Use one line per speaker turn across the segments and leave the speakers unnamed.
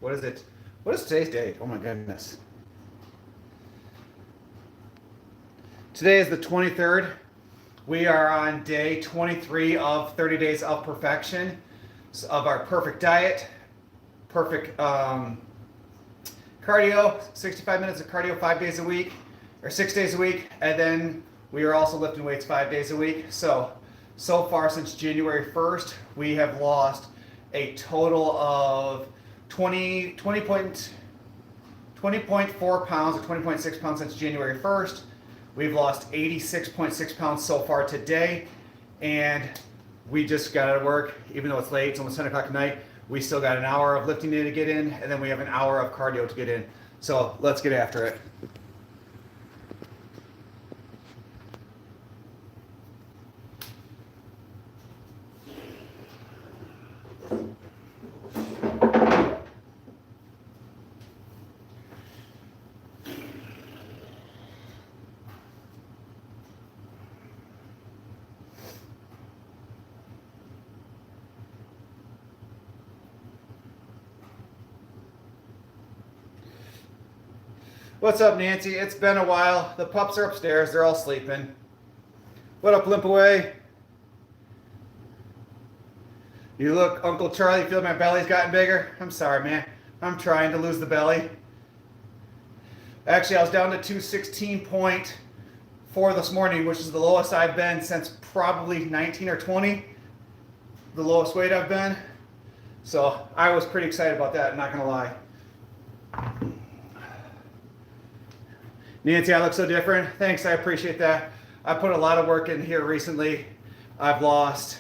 What is it? What is today's date? Oh my goodness. Today is the 23rd. We are on day 23 of 30 days of perfection of our perfect diet, perfect cardio, 65 minutes of cardio 5 days a week, or 6 days a week, and then we are also lifting weights 5 days a week. So far since January 1st, we have lost a total of 20.4 pounds or 20.6 pounds since January 1st. We've lost 86.6 pounds so far today, and we just got out of work. Even though it's late, it's almost 10 o'clock at night, we still got an hour of lifting to get in, and then we have an hour of cardio to get in. So let's get after it. What's up, Nancy? It's been a while. The pups are upstairs. They're all sleeping. What up, Limp Away? You look, Uncle Charlie, feel my belly's gotten bigger? I'm sorry, man. I'm trying to lose the belly. Actually, I was down to 216.4 this morning, which is the lowest I've been since probably 19 or 20. The lowest weight I've been. So I was pretty excited about that, I'm not going to lie. Nancy, I look so different. Thanks, I appreciate that. I put a lot of work in here recently. I've lost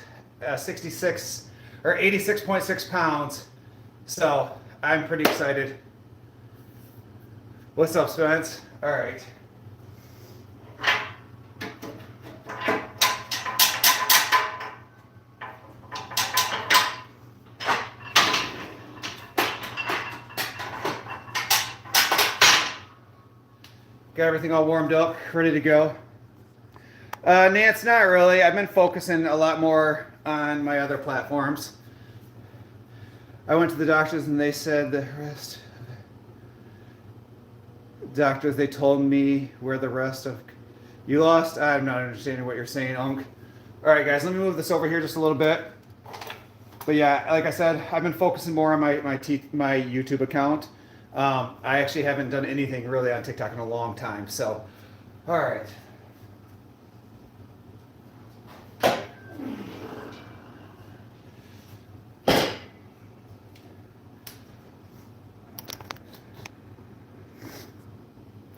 66 or 86.6 pounds. So I'm pretty excited. What's up, Spence? All right. Got everything all warmed up, ready to go. Nance, not really. I've been focusing a lot more on my other platforms. I went to the doctors and they said the rest. Doctors, they told me where the rest of you lost. I'm not understanding what you're saying, Unk. All right, guys, let me move this over here just a little bit. But yeah, like I said, I've been focusing more on my YouTube account. I actually haven't done anything really on TikTok in a long time. So, all right.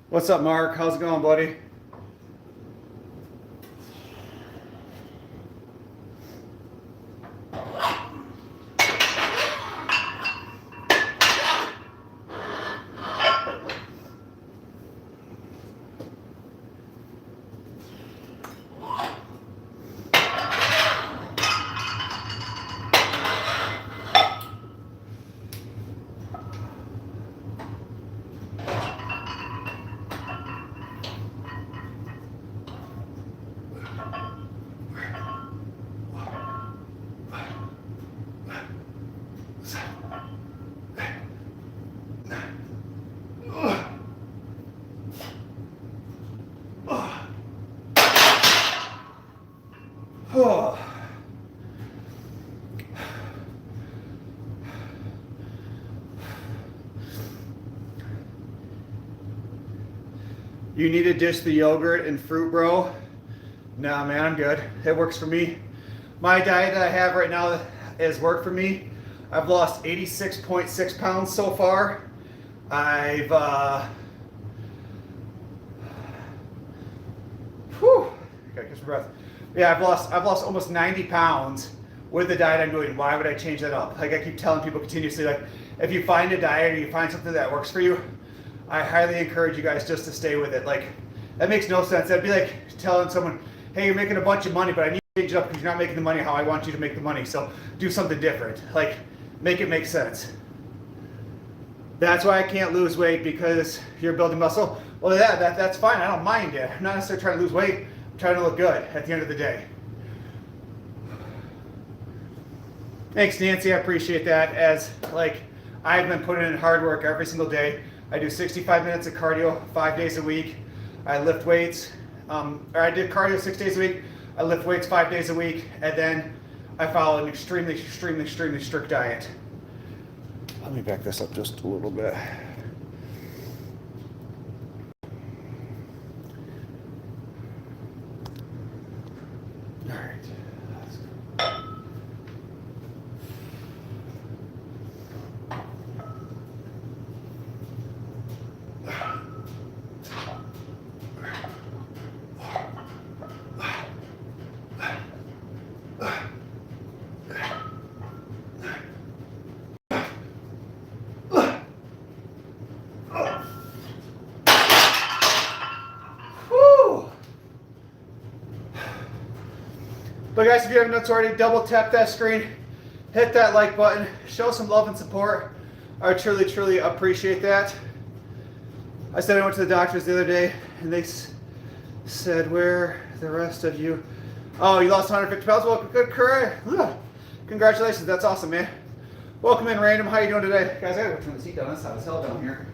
What's up, Mark? How's it going, buddy? Oh. You need to dish the yogurt and fruit, bro? Nah, man, I'm good. It works for me. My diet that I have right now has worked for me. I've lost 86.6 pounds so far. I've gotta catch my breath. Yeah, I've lost almost 90 pounds with the diet I'm doing. Why would I change that up? Like I keep telling people continuously, like if you find a diet or you find something that works for you, I highly encourage you guys just to stay with it. Like that makes no sense. That'd be like telling someone, hey, you're making a bunch of money, but I need to change it up because you're not making the money how I want you to make the money. So do something different. Like make it make sense. That's why I can't lose weight, because you're building muscle. Well, yeah, that's fine. I don't mind it. I'm not necessarily trying to lose weight. I'm trying to look good at the end of the day. Thanks, Nancy. I appreciate that. As like, I've been putting in hard work every single day. I do 65 minutes of cardio 5 days a week. I lift weights, or I did cardio 6 days a week. I lift weights 5 days a week, and then I follow an extremely strict diet. Let me back this up just a little bit. All right. But guys, if you haven't noticed already, double tap that screen, hit that like button, show some love and support. I truly appreciate that. I said I went to the doctors the other day and they said, where the rest of you? Oh, you lost 150 pounds? Well, good career. Congratulations, that's awesome, man. Welcome in, Random. How you doing today? Guys, I gotta go turn the seat down. That's hot as hell down here.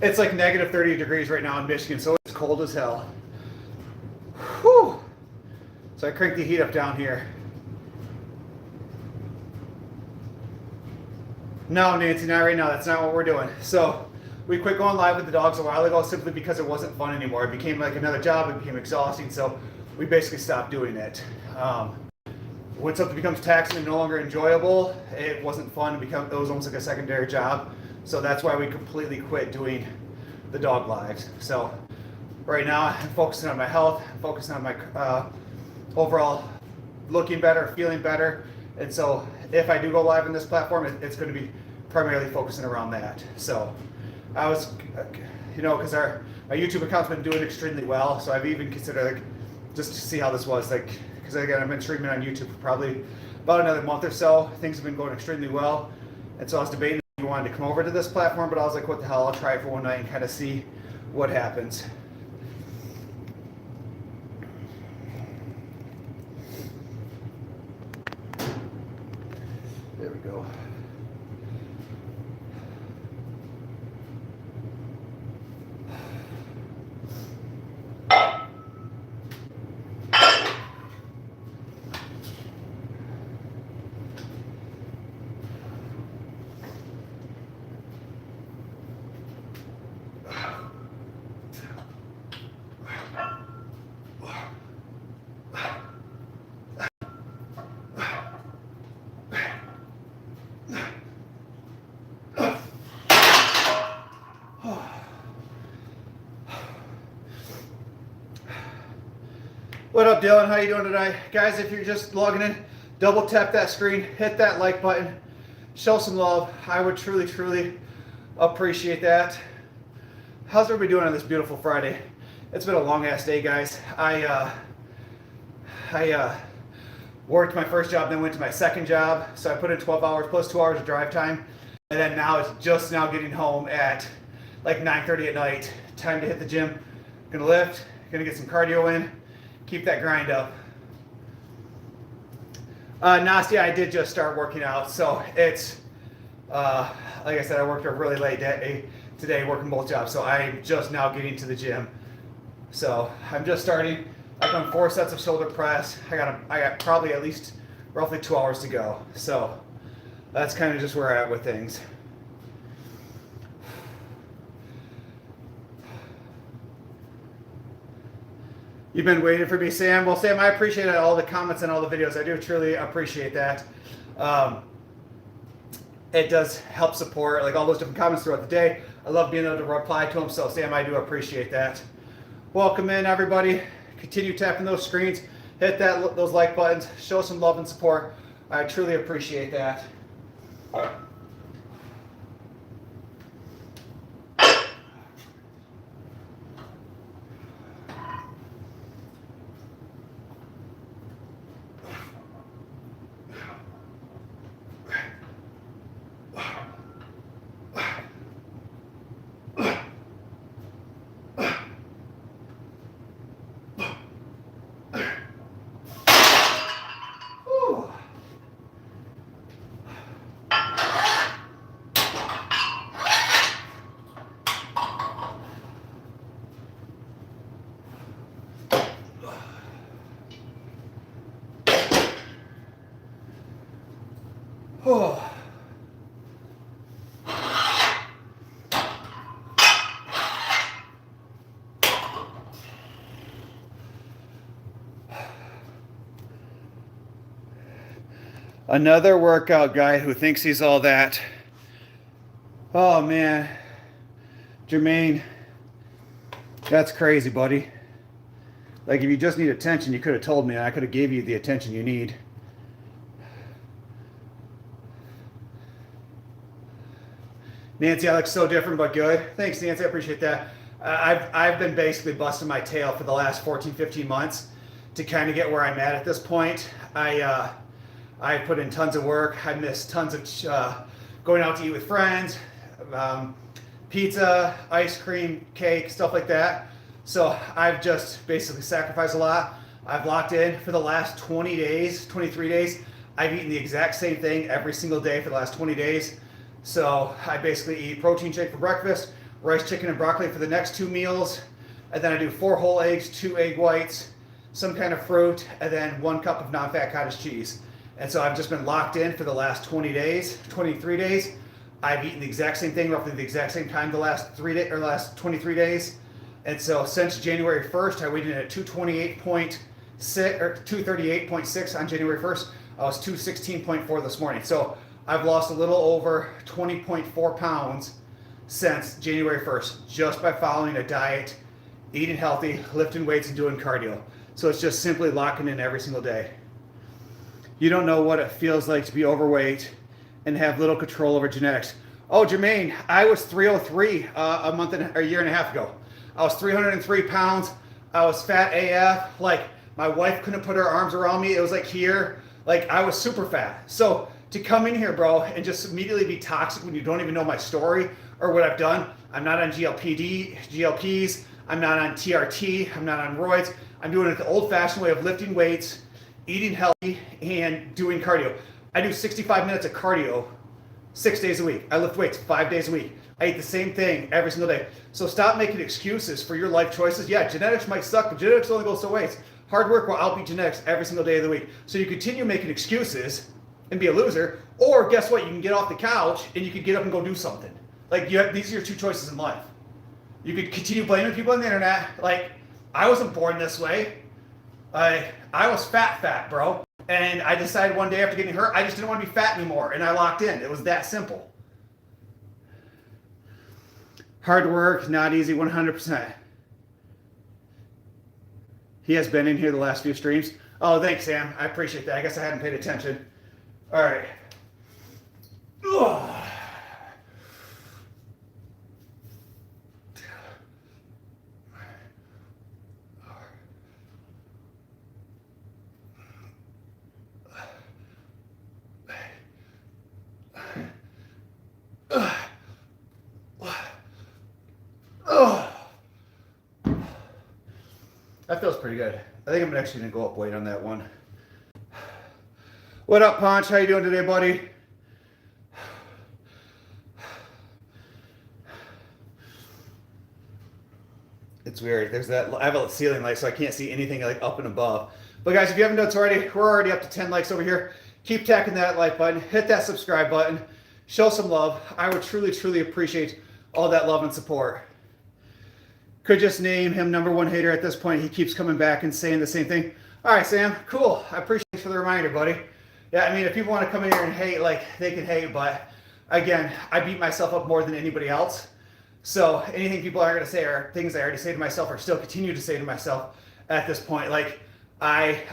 It's like negative 30 degrees right now in Michigan, so it's cold as hell. Whew. So I cranked the heat up down here. No, Nancy, not right now. That's not what we're doing. So we quit going live with the dogs a while ago simply because it wasn't fun anymore. It became like another job. It became exhausting. So we basically stopped doing it. When something becomes taxing and no longer enjoyable, it wasn't fun. It was almost like a secondary job. So that's why we completely quit doing the dog lives. So right now I'm focusing on my health, I'm focusing on my overall looking better, feeling better. And so if I do go live on this platform, it's going to be primarily focusing around that. So I was, because my YouTube account's been doing extremely well. So I've even considered, like, just to see how this was, like, because again, I've been streaming on YouTube for probably about another month or so. Things have been going extremely well. And so I was debating if I wanted to come over to this platform, but I was like, what the hell, I'll try it for one night and kind of see what happens. There we go. What up, Dylan? How you doing today? Guys, if you're just logging in, double tap that screen, hit that like button, show some love. I would truly appreciate that. How's everybody doing on this beautiful Friday? It's been a long ass day, guys. I worked my first job, then went to my second job. So I put in 12 hours plus 2 hours of drive time. And then now it's just now getting home at like 9:30 at night. Time to hit the gym. Gonna lift, gonna get some cardio in. Keep that grind up. Nastia, I did just start working out, so it's like I said, I worked a really late day today, working both jobs, so I'm just now getting to the gym. So I'm just starting. I've done 4 sets of shoulder press. I got probably at least roughly 2 hours to go. So that's kind of just where I'm at with things. You've been waiting for me, Sam. Well, Sam, I appreciate all the comments and all the videos. I do truly appreciate that. It does help support, like, all those different comments throughout the day. I love being able to reply to them. So, Sam, I do appreciate that. Welcome in, everybody. Continue tapping those screens. Hit those like buttons. Show some love and support. I truly appreciate that. Oh. Another workout guy who thinks he's all that. Oh man, Jermaine, that's crazy, buddy. Like, if you just need attention, you could have told me, and I could have gave you the attention you need. Nancy, I look so different but good. Thanks, Nancy, I appreciate that. I've been basically busting my tail for the last 14, 15 months to kind of get where I'm at this point. I put in tons of work. I missed tons of going out to eat with friends, pizza, ice cream, cake, stuff like that. So I've just basically sacrificed a lot. I've locked in for the last 20 days, 23 days. I've eaten the exact same thing every single day for the last 20 days. So I basically eat protein shake for breakfast, rice, chicken, and broccoli for the next 2 meals. And then I do 4 whole eggs, 2 egg whites, some kind of fruit, and then 1 cup of non-fat cottage cheese. And so I've just been locked in for the last 20 days, 23 days. I've eaten the exact same thing, roughly the exact same time the last 23 days. And so since January 1st, I weighed in at 228.6 or 238.6 on January 1st. I was 216.4 this morning. So I've lost a little over 20.4 pounds since January 1st, just by following a diet, eating healthy, lifting weights, and doing cardio. So it's just simply locking in every single day. You don't know what it feels like to be overweight and have little control over genetics. Oh, Jermaine, I was 303 a year and a half ago. I was 303 pounds. I was fat AF. Like, my wife couldn't put her arms around me. It was like here. Like, I was super fat. So to come in here, bro, and just immediately be toxic when you don't even know my story or what I've done. I'm not on GLPs. I'm not on TRT. I'm not on roids. I'm doing it the old-fashioned way of lifting weights, eating healthy, and doing cardio. I do 65 minutes of cardio 6 days a week. I lift weights 5 days a week. I eat the same thing every single day. So stop making excuses for your life choices. Yeah, genetics might suck, but genetics only goes so ways. Hard work will outbeat genetics every single day of the week. So you continue making excuses and be a loser, or guess what? You can get off the couch and you can get up and go do something. Like, these are your 2 choices in life. You could continue blaming people on the internet. Like, I wasn't born this way. I was fat, bro. And I decided one day after getting hurt, I just didn't want to be fat anymore. And I locked in. It was that simple. Hard work, not easy, 100%. He has been in here the last few streams. Oh, thanks, Sam. I appreciate that. I guess I hadn't paid attention. All right. Ugh. That feels pretty good. I think I'm actually gonna go up weight on that one. What up, Ponch? How you doing today, buddy? It's weird. There's that. I have a ceiling light, so I can't see anything like up and above. But guys, if you haven't done so already, we're already up to 10 likes over here. Keep tapping that like button. Hit that subscribe button. Show some love. I would truly, truly appreciate all that love and support. Could just name him #1 hater at this point. He keeps coming back and saying the same thing. All right, Sam. Cool. I appreciate you for the reminder, buddy. Yeah, I mean, if people want to come in here and hate, like, they can hate, but again, I beat myself up more than anybody else. So anything people are going to say are things I already say to myself or still continue to say to myself at this point. Like, I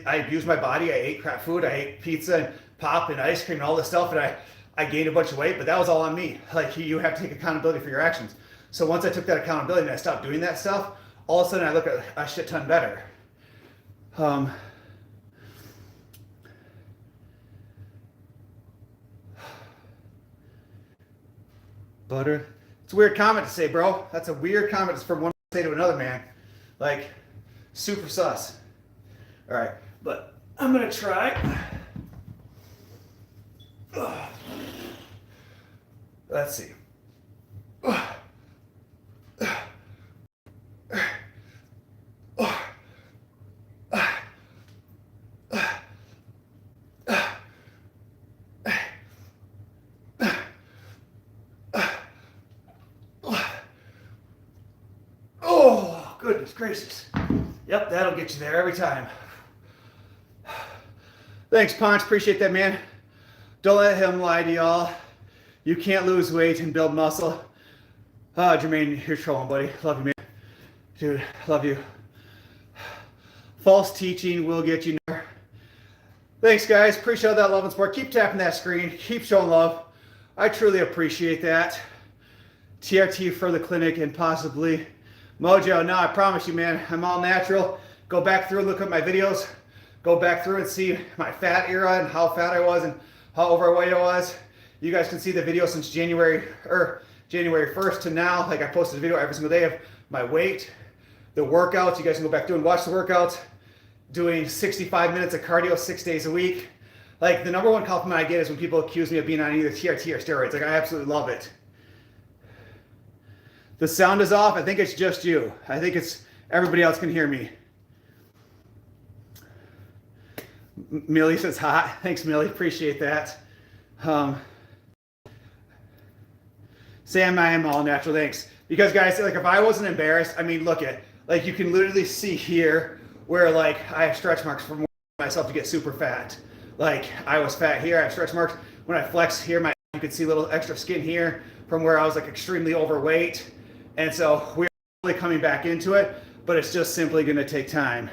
abused my body. I ate crap food. I ate pizza and pop and ice cream and all this stuff, and I gained a bunch of weight, but that was all on me. Like, you have to take accountability for your actions. So once I took that accountability and I stopped doing that stuff, all of a sudden I look a shit ton better. Butter. It's a weird comment to say, bro. That's a weird comment from one to say to another, man. Like, super sus. All right, but I'm gonna try. Let's see. goodness gracious. Yep, that'll get you there every time. Thanks, Ponch. Appreciate that, man. Don't let him lie to y'all. You can't lose weight and build muscle. Jermaine, you're trolling, buddy. Love you, man. Dude, love you. False teaching will get you nowhere. Thanks, guys. Appreciate all that love and support. Keep tapping that screen. Keep showing love. I truly appreciate that. TRT for the clinic and possibly Mojo. No, I promise you, man. I'm all natural. Go back through and look at my videos. Go back through and see my fat era and how fat I was and how overweight I was. You guys can see the video since January 1st to now. Like I posted a video every single day of my weight, the workouts. You guys can go back through and watch the workouts. Doing 65 minutes of cardio 6 days a week. Like the number one compliment I get is when people accuse me of being on either TRT or steroids. Like I absolutely love it. The sound is off. I think it's just you. I think it's everybody else can hear me. Millie says hot. Thanks, Millie. Appreciate that. Sam, I am all natural. Thanks. Because guys, like if I wasn't embarrassed, I mean, look at, like you can literally see here where like I have stretch marks from myself to get super fat. Like I was fat here, I have stretch marks. When I flex here, you can see a little extra skin here from where I was like extremely overweight. And so we're really coming back into it, but it's just simply gonna take time.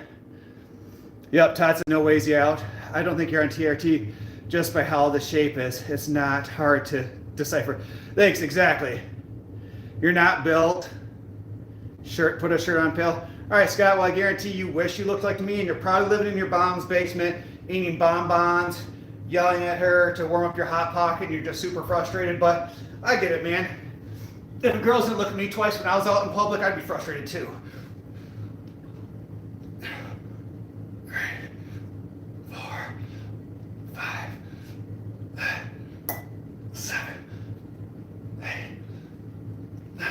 Yep, Todd said no ways you out. I don't think you're on TRT just by how the shape is. It's not hard to decipher. Thanks, exactly. You're not built. Put a shirt on, pal. All right, Scott, well, I guarantee you wish you looked like me and you're probably living in your mom's basement, eating bonbons, yelling at her to warm up your Hot Pocket, and you're just super frustrated, but I get it, man. If girls didn't look at me twice when I was out in public, I'd be frustrated too. 3, 4, 5, 7, 8, 9.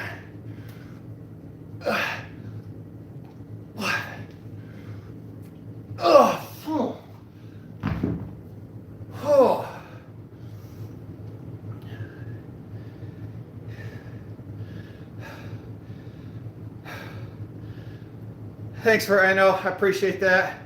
Thanks for, I know, I appreciate that.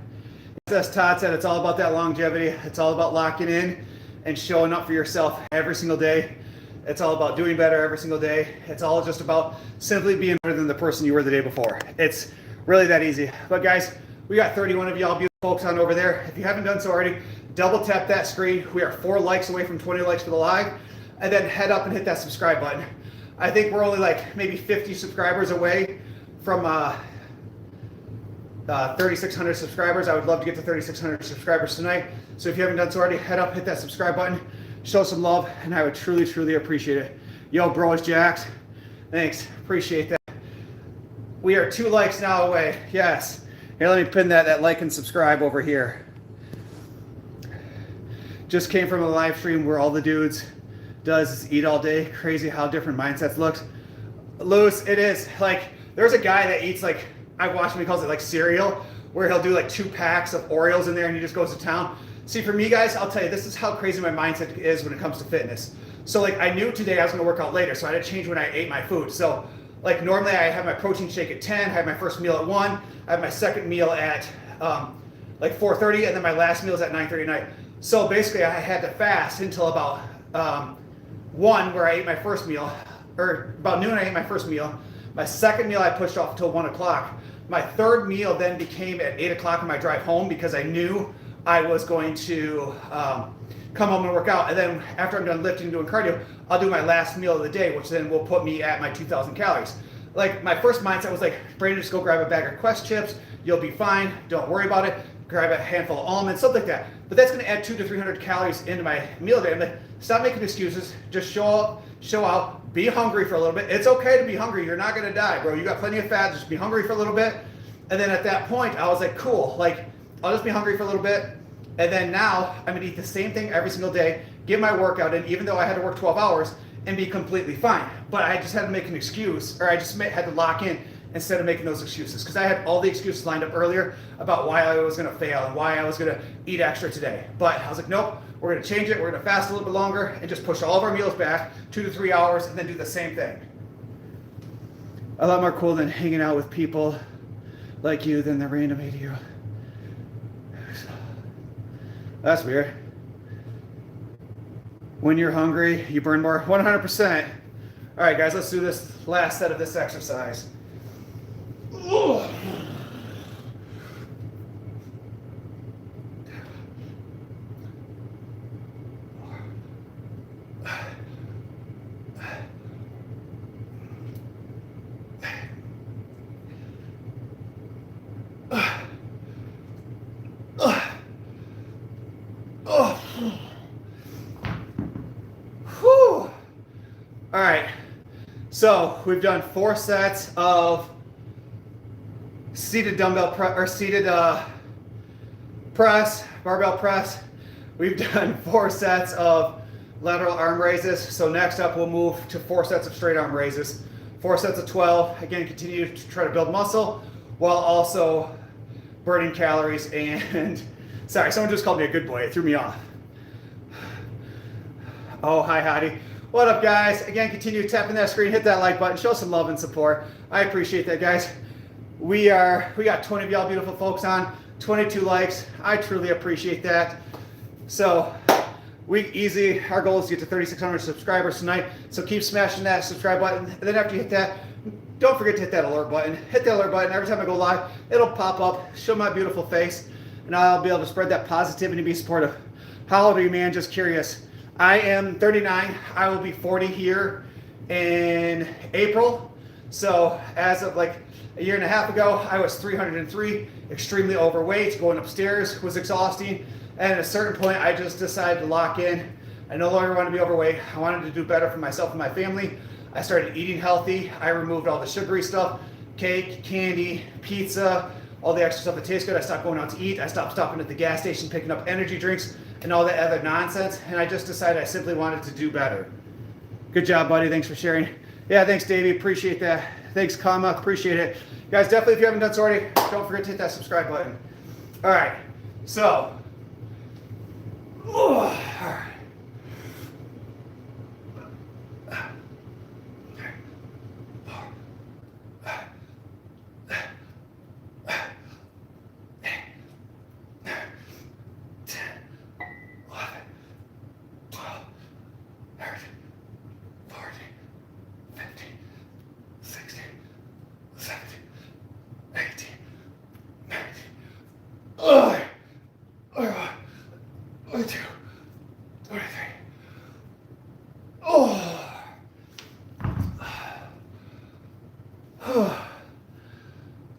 As Todd said, it's all about that longevity. It's all about locking in and showing up for yourself every single day. It's all about doing better every single day. It's all just about simply being better than the person you were the day before. It's really that easy. But guys, we got 31 of y'all beautiful folks on over there. If you haven't done so already, double tap that screen. We are 4 likes away from 20 likes for the live. And then head up and hit that subscribe button. I think we're only like maybe 50 subscribers away from 3,600 subscribers. I would love to get to 3,600 subscribers tonight. So if you haven't done so already, head up, hit that subscribe button, show some love, and I would truly, truly appreciate it. Yo, bro, is jacked. Thanks, appreciate that. We are 2 likes now away. Yes. Here, let me pin that like and subscribe over here. Just came from a live stream where all the dudes does is eat all day. Crazy how different mindsets looks. Loose, it is. Like, there's a guy that eats like, I watched him, he calls it like cereal, where he'll do like 2 packs of Oreos in there and he just goes to town. See, for me, guys, I'll tell you, this is how crazy my mindset is when it comes to fitness. So like I knew today I was gonna work out later, so I had to change when I ate my food. So like normally I have my protein shake at 10, I have my first meal at 1, I have my second meal at like 4:30, and then my last meal is at 9:30 at night. So basically I had to fast until about 1 where I ate my first meal, or about noon I ate my first meal. My second meal I pushed off until 1 o'clock. My third meal then became at 8 o'clock on my drive home because I knew I was going to come home and work out. And then after I'm done lifting and doing cardio, I'll do my last meal of the day, which then will put me at my 2,000 calories. Like my first mindset was like, Brandon, just go grab a bag of Quest chips. You'll be fine. Don't worry about it. Grab a handful of almonds, something like that. But that's going to add 200 to 300 calories into my meal day. I'm like, stop making excuses. Just show up, show out. Be hungry for a little bit. It's okay to be hungry. You're not going to die, bro. You got plenty of fat. Just be hungry for a little bit. And then at that point, I was like, cool. Like, I'll just be hungry for a little bit. And then now I'm going to eat the same thing every single day, get my workout in, even though I had to work 12 hours, and be completely fine. But I just had to make an excuse, or I just had to lock in instead of making those excuses. Because I had all the excuses lined up earlier about why I was going to fail and why I was going to eat extra today. But I was like, nope, we're going to change it. We're going to fast a little bit longer and just push all of our meals back 2 to 3 hours and then do the same thing. A lot more cool than hanging out with people like you than the random idiot. That's weird. When you're hungry, you burn more. 100%. All right, guys, let's do this last set of this exercise. Ugh. All right, so we've done 4 sets of seated dumbbell press, barbell press. We've done 4 sets of lateral arm raises. So next up, we'll move to 4 sets of straight arm raises. 4 sets of 12. Again, continue to try to build muscle while also burning calories. And sorry, someone just called me a good boy. It threw me off. Oh, hi, Hottie. What up, guys? Again, continue tapping that screen, hit that like button, show some love and support. I appreciate that, guys. We got 20 of y'all beautiful folks on, 22 likes. I truly appreciate that. So our goal is to get to 3,600 subscribers tonight. So keep smashing that subscribe button. And then after you hit that, don't forget to hit that alert button. Hit the alert button. Every time I go live, it'll pop up, show my beautiful face, and I'll be able to spread that positivity and be supportive. How old are you, man? Just curious. I am 39. I will be 40 here in April. So as of like a year and a half ago, I was 303, extremely overweight. Going upstairs was exhausting. And at a certain point, I just decided to lock in. I no longer want to be overweight. I wanted to do better for myself and my family. I started eating healthy. I removed all the sugary stuff, cake, candy, pizza, all the extra stuff that tastes good. I stopped going out to eat. I stopped stopping at the gas station, picking up energy drinks and all that other nonsense. And I just decided I simply wanted to do better. Good job, buddy. Thanks for sharing. Yeah, thanks, Davey. Appreciate that. Thanks, Kama. Appreciate it. Guys, definitely, if you haven't done so already, don't forget to hit that subscribe button. All right. So, all right.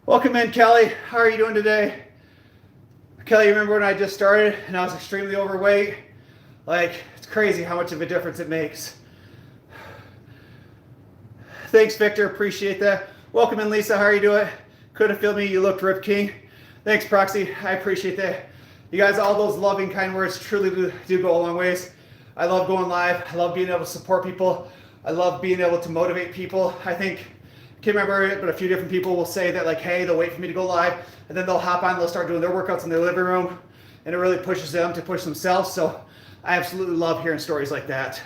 Welcome in, Kelly. How are you doing today? Kelly, you remember when I just started and I was extremely overweight? Like, it's crazy how much of a difference it makes. Thanks, Victor. Appreciate that. Welcome in, Lisa. How are you doing? Could have filled me. You looked Rip King. Thanks, Proxy. I appreciate that. You guys, all those loving, kind words truly do go a long ways. I love going live. I love being able to support people. I love being able to motivate people. I think, I can't remember it, but a few different people will say that, like, hey, they'll wait for me to go live, and then they'll hop on, they'll start doing their workouts in their living room, and it really pushes them to push themselves. So I absolutely love hearing stories like that.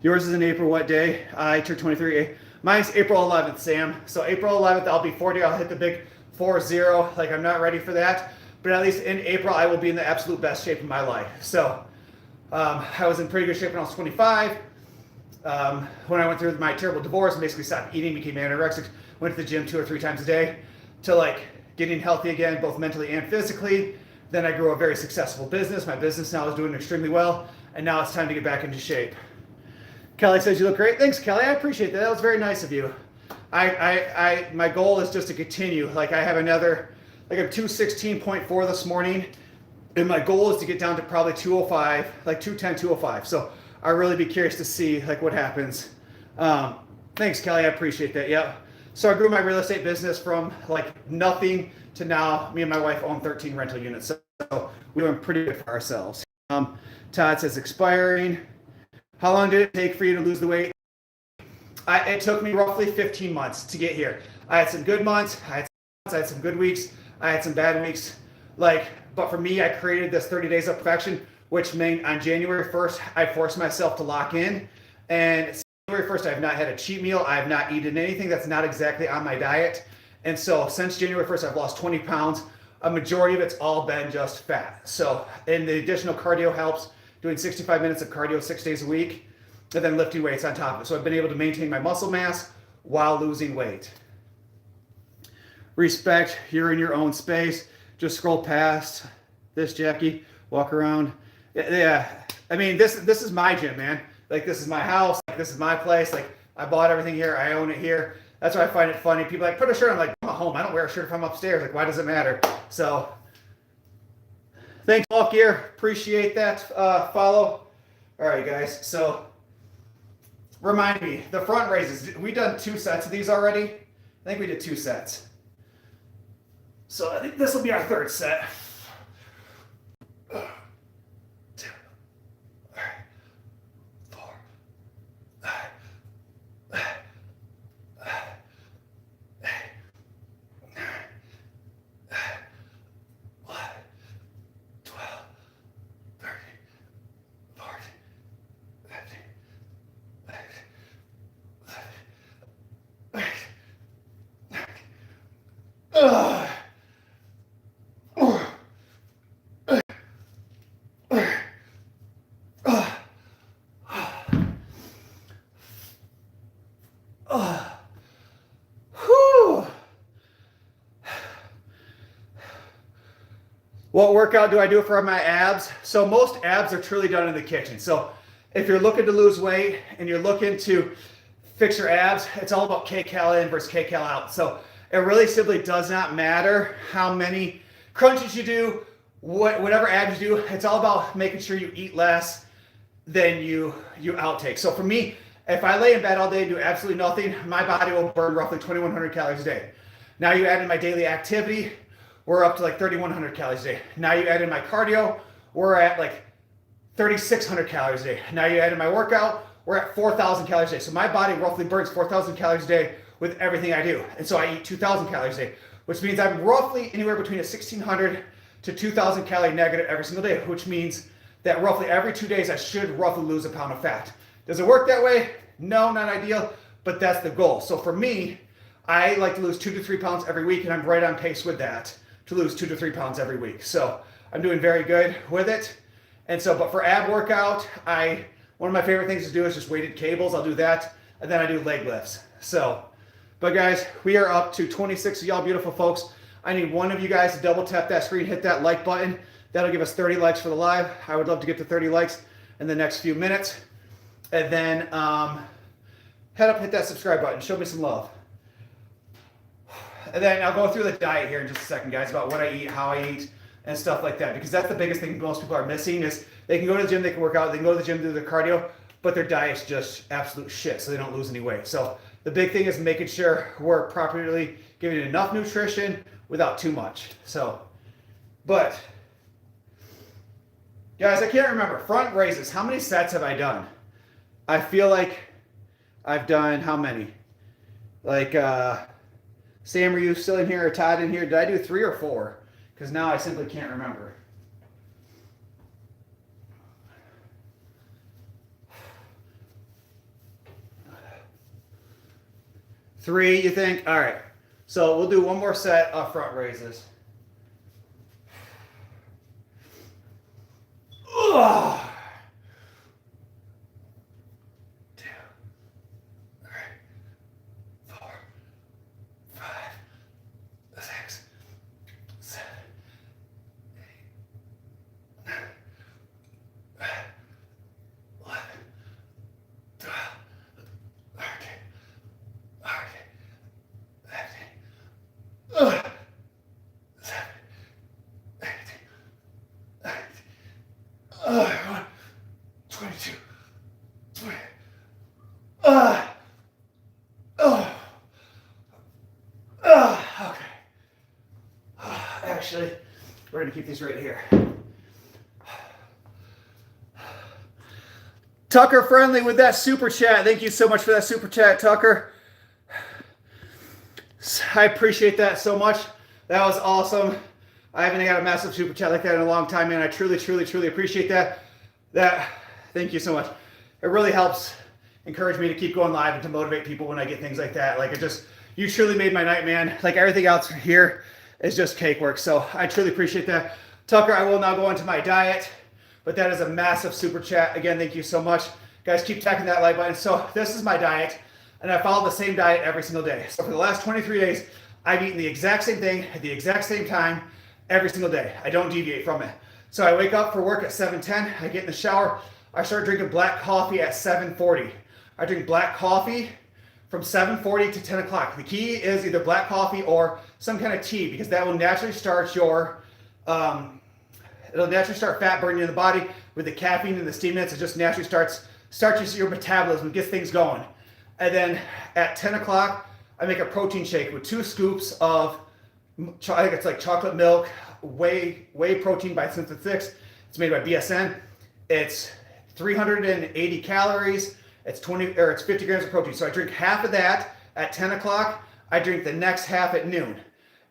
Yours is in April, what day? I turned 23. Mine's April 11th, Sam. So April 11th, I'll be 40. I'll hit the big 4-0. Like, I'm not ready for that. But at least in April, I will be in the absolute best shape of my life. So I was in pretty good shape when I was 25. When I went through my terrible divorce and basically stopped eating, became anorexic, went to the gym 2 or 3 times a day, to like getting healthy again, both mentally and physically. Then I grew a very successful business. My business now is doing extremely well. And now it's time to get back into shape. Kelly says you look great. Thanks, Kelly. I appreciate that. That was very nice of you. My goal is just to continue. Like, I have another, like, I'm 216.4 this morning. And my goal is to get down to probably 205, like 210, 205. So I'll really be curious to see like what happens. Thanks, Kelly. I appreciate that. Yeah. So I grew my real estate business from like nothing to now me and my wife own 13 rental units. So we're doing pretty good for ourselves. Todd says expiring. How long did it take for you to lose the weight? It took me roughly 15 months to get here. I had some good months. I had some good weeks. I had some bad weeks. But for me, I created this 30 days of perfection, which meant on January 1st, I forced myself to lock in. And January 1st, I have not had a cheat meal. I have not eaten anything that's not exactly on my diet. And so since January 1st, I've lost 20 pounds. A majority of it's all been just fat. So, and the additional cardio helps, doing 65 minutes of cardio 6 days a week, and then lifting weights on top of it. So I've been able to maintain my muscle mass while losing weight. Respect, you're in your own space. Just scroll past this, Jackie. Walk around. Yeah, I mean, this is my gym, man. Like, this is my house. Like, this is my place. Like, I bought everything here. I own it here. That's why I find it funny. People are like, put a shirt on. I'm like, I'm at home. I don't wear a shirt if I'm upstairs. Like, why does it matter? So, thanks, Off Gear. Appreciate that follow. All right, guys. So, remind me, the front raises. We done 2 sets of these already. I think we did 2 sets. So I think this will be our 3rd set. 2, 3, 4, 5, 8, 9, 11, 12, 13, 14, 15, 16, 17, What workout do I do for my abs? So most abs are truly done in the kitchen. So if you're looking to lose weight and you're looking to fix your abs, it's all about kcal in versus kcal out. So it really simply does not matter how many crunches you do, whatever abs you do. It's all about making sure you eat less than you outtake. So for me, if I lay in bed all day and do absolutely nothing, my body will burn roughly 2,100 calories a day. Now you add in my daily activity, we're up to like 3,100 calories a day. Now you add in my cardio, we're at like 3,600 calories a day. Now you add in my workout, we're at 4,000 calories a day. So my body roughly burns 4,000 calories a day with everything I do. And so I eat 2,000 calories a day, which means I'm roughly anywhere between a 1,600 to 2,000 calorie negative every single day, which means that roughly every 2 days I should roughly lose a pound of fat. Does it work that way? No, not ideal, but that's the goal. So for me, I like to lose 2 to 3 pounds every week, and I'm right on pace with that to lose 2 to 3 pounds every week. So I'm doing very good with it. And so, but for ab workout, one of my favorite things to do is just weighted cables. I'll do that, and then I do leg lifts. So, but guys, we are up to 26 of y'all beautiful folks. I need one of you guys to double tap that screen, hit that like button. That'll give us 30 likes for the live. I would love to get to 30 likes in the next few minutes. And then head up, hit that subscribe button. Show me some love. And then I'll go through the diet here in just a second, guys, about what I eat, how I eat, and stuff like that. Because that's the biggest thing most people are missing is they can go to the gym, they can work out, they can go to the gym, do their cardio, but their diet's just absolute shit, so they don't lose any weight. So the big thing is making sure we're properly giving it enough nutrition without too much. So, but, guys, I can't remember. Front raises, how many sets have I done? I feel like I've done how many? Like, Sam, are you still in here or Todd in here? Did I do 3 or 4? Because now I simply can't remember. Three, you think? All right. So we'll do one more set of front raises. Ugh. 2, 3, 4, 5, 6, 7, 8, 9, 11, 12, 13, 14, 15, 17, 18, 19, 22, 20. Okay. Actually, we're going to keep these right here. Tucker Friendly with that super chat. Thank you so much for that super chat, Tucker. I appreciate that so much. That was awesome. I haven't got a massive super chat like that in a long time, man. I truly, truly, truly appreciate that. Thank you so much. It really helps encourage me to keep going live and to motivate people when I get things like that. Like, you truly made my night, man. Like, everything else here is just cakework. So I truly appreciate that. Tucker, I will now go into my diet, but that is a massive super chat. Again, thank you so much. Guys, keep tapping that like button. So this is my diet, and I follow the same diet every single day. So for the last 23 days, I've eaten the exact same thing at the exact same time every single day. I don't deviate from it. So I wake up for work at 7:10. I get in the shower. I start drinking black coffee at 7:40. I drink black coffee from 7:40 to 10 o'clock. The key is either black coffee or some kind of tea, because that will naturally start your, it'll naturally start fat burning in the body with the caffeine and the stimulants. It just naturally starts your metabolism, gets things going. And then at 10 o'clock, I make a protein shake with 2 scoops of, I think it's like chocolate milk, whey protein by Synthetics. It's made by BSN. It's 380 calories. It's 50 grams of protein. So I drink half of that at 10 o'clock. I drink the next half at noon.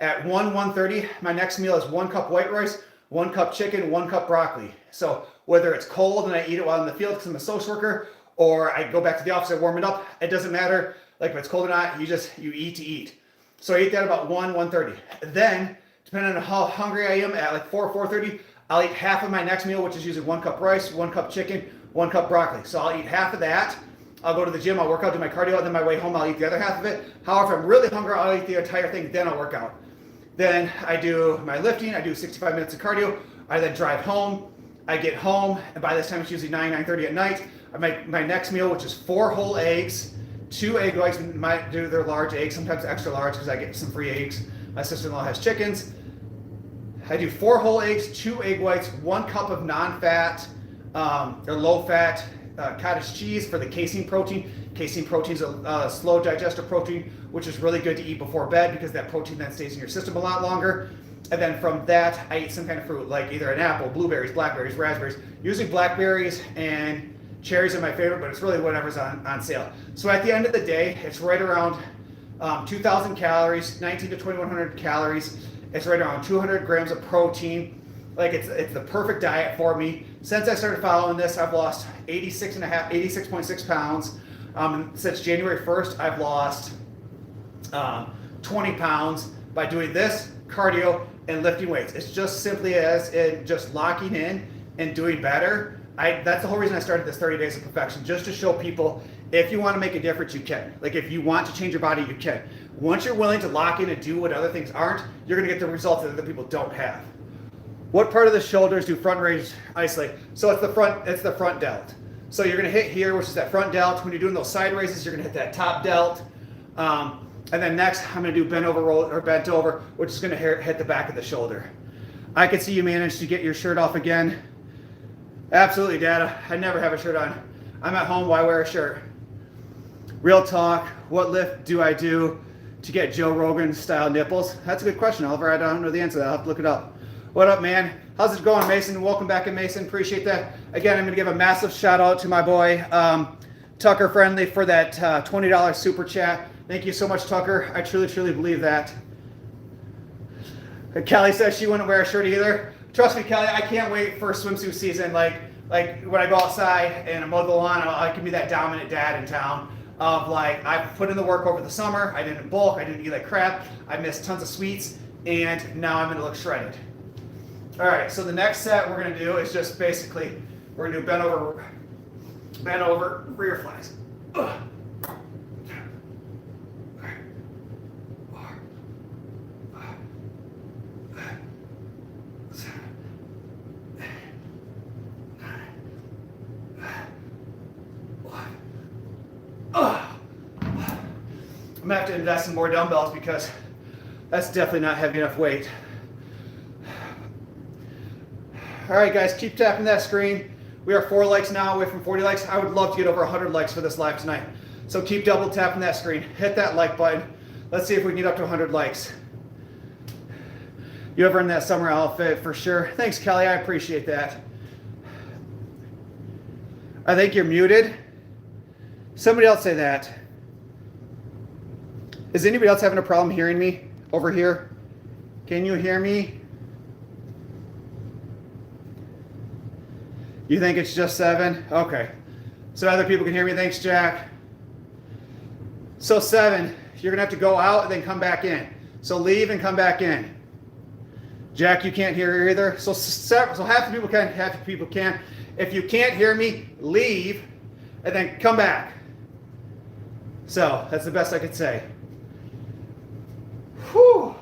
At 1:30, my next meal is 1 cup white rice, 1 cup chicken, 1 cup broccoli. So whether it's cold and I eat it while in the field because I'm a social worker, or I go back to the office and warm it up, it doesn't matter. Like, if it's cold or not, you eat to eat. So I eat that about 1:30. Then, depending on how hungry I am, at like 4:30, I'll eat half of my next meal, which is usually 1 cup rice, 1 cup chicken, 1 cup broccoli. So I'll eat half of that. I'll go to the gym, I'll work out, do my cardio, and then my way home, I'll eat the other half of it. However, if I'm really hungry, I'll eat the entire thing, then I'll work out. Then I do my lifting, I do 65 minutes of cardio. I then drive home. I get home, and by this time it's usually 9:30 at night. I make my next meal, which is 4 whole eggs, 2 egg whites. Might do their large eggs, sometimes extra large because I get some free eggs. My sister-in-law has chickens. I do 4 whole eggs, 2 egg whites, 1 cup of non-fat or low-fat cottage cheese for the casein protein. Casein protein is a slow digester protein, which is really good to eat before bed because that protein then stays in your system a lot longer. And then from that, I eat some kind of fruit, like either an apple, blueberries, blackberries, raspberries. Usually blackberries and cherries are my favorite, but it's really whatever's on sale. So at the end of the day, it's right around 2,000 calories, 19 to 2,100 calories. It's right around 200 grams of protein. Like, it's the perfect diet for me. Since I started following this, I've lost 86.6 pounds. Since January 1st, I've lost 20 pounds by doing this, cardio, and lifting weights. It's just simply as in just locking in and doing better. That's the whole reason I started this 30 Days of Perfection, just to show people if you want to make a difference, you can. Like, if you want to change your body, you can. Once you're willing to lock in and do what other things aren't, you're going to get the results that other people don't have. What part of the shoulders do front raise isolate? So it's the front delt. So you're going to hit here, which is that front delt. When you're doing those side raises, you're going to hit that top delt. And then next, I'm going to do bent over, which is going to hit the back of the shoulder. I can see you managed to get your shirt off again. Absolutely, Dada. I never have a shirt on. I'm at home. Why wear a shirt? Real talk. What lift do I do to get Joe Rogan style nipples? That's a good question, Oliver. I don't know the answer to that. I'll have to look it up. What up, man? How's it going, Mason? Welcome back in, Mason. Appreciate that. Again, I'm going to give a massive shout out to my boy, Tucker Friendly, for that $20 super chat. Thank you so much, Tucker. I truly, truly believe that. Kelly says she wouldn't wear a shirt either. Trust me, Kelly, I can't wait for swimsuit season. Like when I go outside and I mow the lawn, I can be that dominant dad in town of like, I've put in the work over the summer. I didn't bulk. I didn't eat like crap. I missed tons of sweets, and now I'm going to look shredded. All right, so the next set we're going to do is just basically, we're going to do bent over rear flies. Ugh. I'm gonna have to invest in more dumbbells because that's definitely not heavy enough weight. All right, guys, keep tapping that screen. We are 4 likes now, away from 40 likes. I would love to get over 100 likes for this live tonight. So keep double tapping that screen. Hit that like button. Let's see if we can get up to 100 likes. You ever in that summer outfit for sure. Thanks, Kelly. I appreciate that. I think you're muted. Somebody else say that. Is anybody else having a problem hearing me over here? Can you hear me? You think it's just 7? Okay. so other people can hear me. Thanks, Jack. So 7, you're gonna have to go out and then come back in. So leave and come back in. Jack, you can't hear her either. So half the people can, half the people can't. If you can't hear me, leave and then come back. So that's the best I could say. Whew.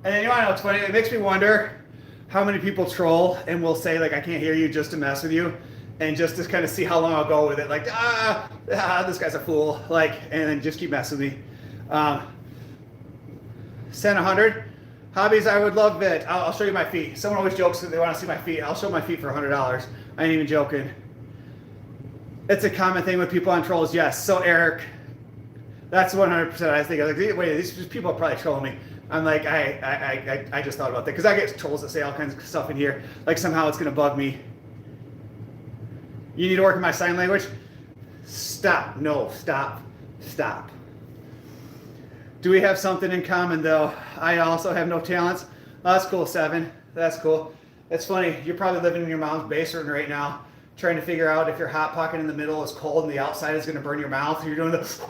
And then you want to know what's funny? It makes me wonder how many people troll and will say like I can't hear you just to mess with you, and just to kind of see how long I'll go with it. Like this guy's a fool. Like, and then just keep messing with me. Send 100 hobbies. I would love it. I'll show you my feet. Someone always jokes that they want to see my feet. I'll show my feet for $100. I ain't even joking. It's a common thing with people on trolls. Yes. So Eric, that's 100%. I think like, wait, these people are probably trolling me. I'm like, I just thought about that because I get trolls that say all kinds of stuff in here. Like somehow it's gonna bug me. You need to work in my sign language. Stop. No. Stop. Stop. Do we have something in common though? I also have no talents. Oh, that's cool, 7. That's cool. It's funny. You're probably living in your mom's basement right now, trying to figure out if your hot pocket in the middle is cold and the outside is going to burn your mouth. And you're doing the.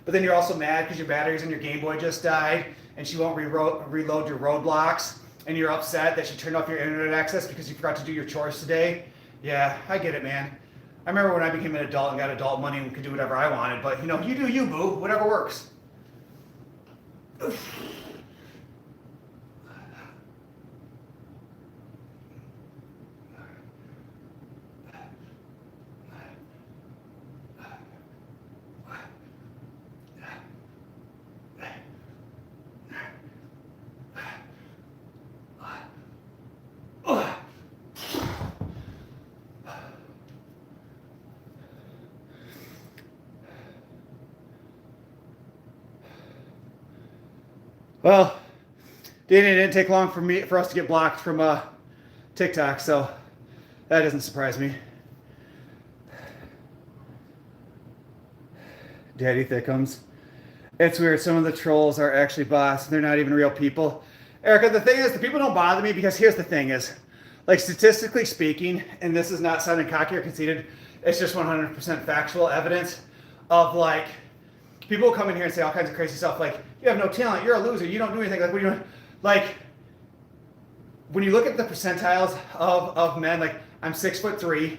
But then you're also mad because your batteries in your Game Boy just died and she won't reload your Roblox, and you're upset that she turned off your internet access because you forgot to do your chores today. Yeah, I get it, man. I remember when I became an adult and got adult money and could do whatever I wanted, but you know, you do you, boo, whatever works. Well, Danny, it didn't take long for us to get blocked from TikTok, so that doesn't surprise me. Daddy Thickums. It's weird. Some of the trolls are actually bots, and they're not even real people. Erica, the thing is, the people don't bother me because here's the thing is, like statistically speaking, and this is not sounding cocky or conceited, it's just 100% factual evidence of like, people will come in here and say all kinds of crazy stuff like, you have no talent, you're a loser, you don't do anything. Like, what are you doing? Like, when you look at the percentiles of men, like, I'm 6'3",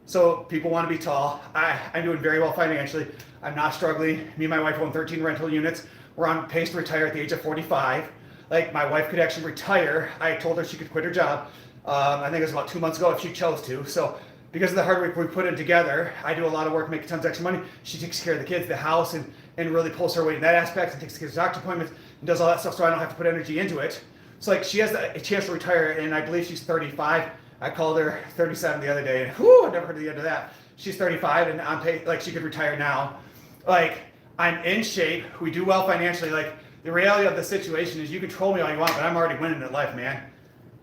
so people want to be tall. I'm doing very well financially. I'm not struggling. Me and my wife own 13 rental units. We're on pace to retire at the age of 45. Like, my wife could actually retire. I told her she could quit her job. I think it was about 2 months ago if she chose to. So because of the hard work we put in together, I do a lot of work, make tons of extra money. She takes care of the kids, the house, and really pulls her weight in that aspect, and takes the kids to doctor appointments, and does all that stuff so I don't have to put energy into it. So like, she has a chance to retire, and I believe she's 35. I called her 37 the other day, and whew, I never heard the end of that. She's 35, and I'm paid, like, she could retire now. Like, I'm in shape. We do well financially. Like, the reality of the situation is you can troll me all you want, but I'm already winning in life, man.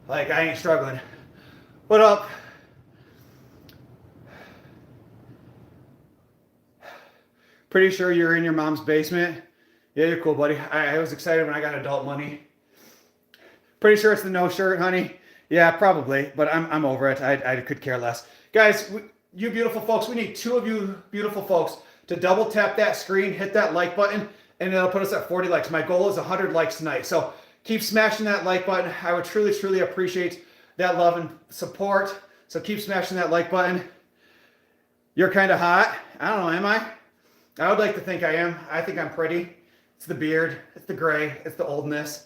Like, I ain't struggling. What up? Pretty sure you're in your mom's basement. Yeah, you're cool, buddy. I was excited when I got adult money. Pretty sure it's the no shirt, honey. Yeah, probably, but I'm over it. I could care less. Guys, you beautiful folks, we need 2 of you beautiful folks to double tap that screen, hit that like button, and it'll put us at 40 likes. My goal is 100 likes tonight. So keep smashing that like button. I would truly, truly appreciate that love and support. So keep smashing that like button. You're kind of hot. I don't know, am I? I would like to think I am. I think I'm pretty. It's the beard. It's the gray. It's the oldness.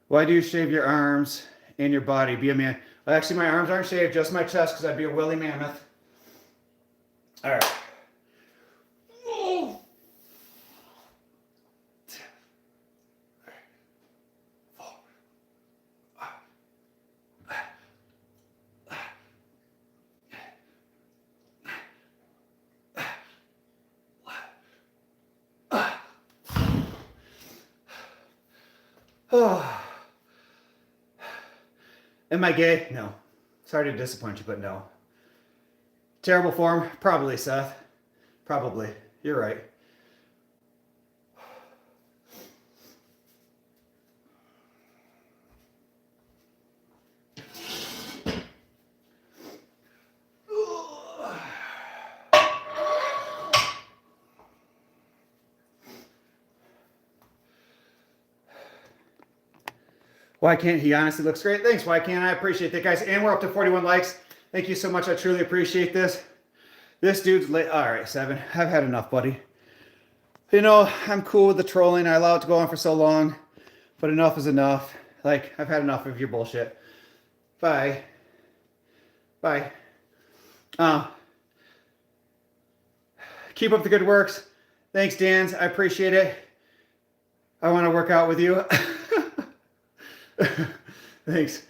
Why do you shave your arms and your body? Be a man. Well, actually, my arms aren't shaved, just my chest, because I'd be a woolly mammoth. All right. Oh. Am I gay? No. Sorry to disappoint you, but no. Terrible form? Probably, Seth. Probably. You're right. Why can't he? Honestly looks great. Thanks. Why can't I? Appreciate that, guys. And we're up to 41 likes. Thank you so much. I truly appreciate this. This dude's late. All right, 7. I've had enough, buddy. You know, I'm cool with the trolling. I allow it to go on for so long, but enough is enough. Like, I've had enough of your bullshit. Bye. Bye. Keep up the good works. Thanks, Dans. I appreciate it. I want to work out with you. Thanks.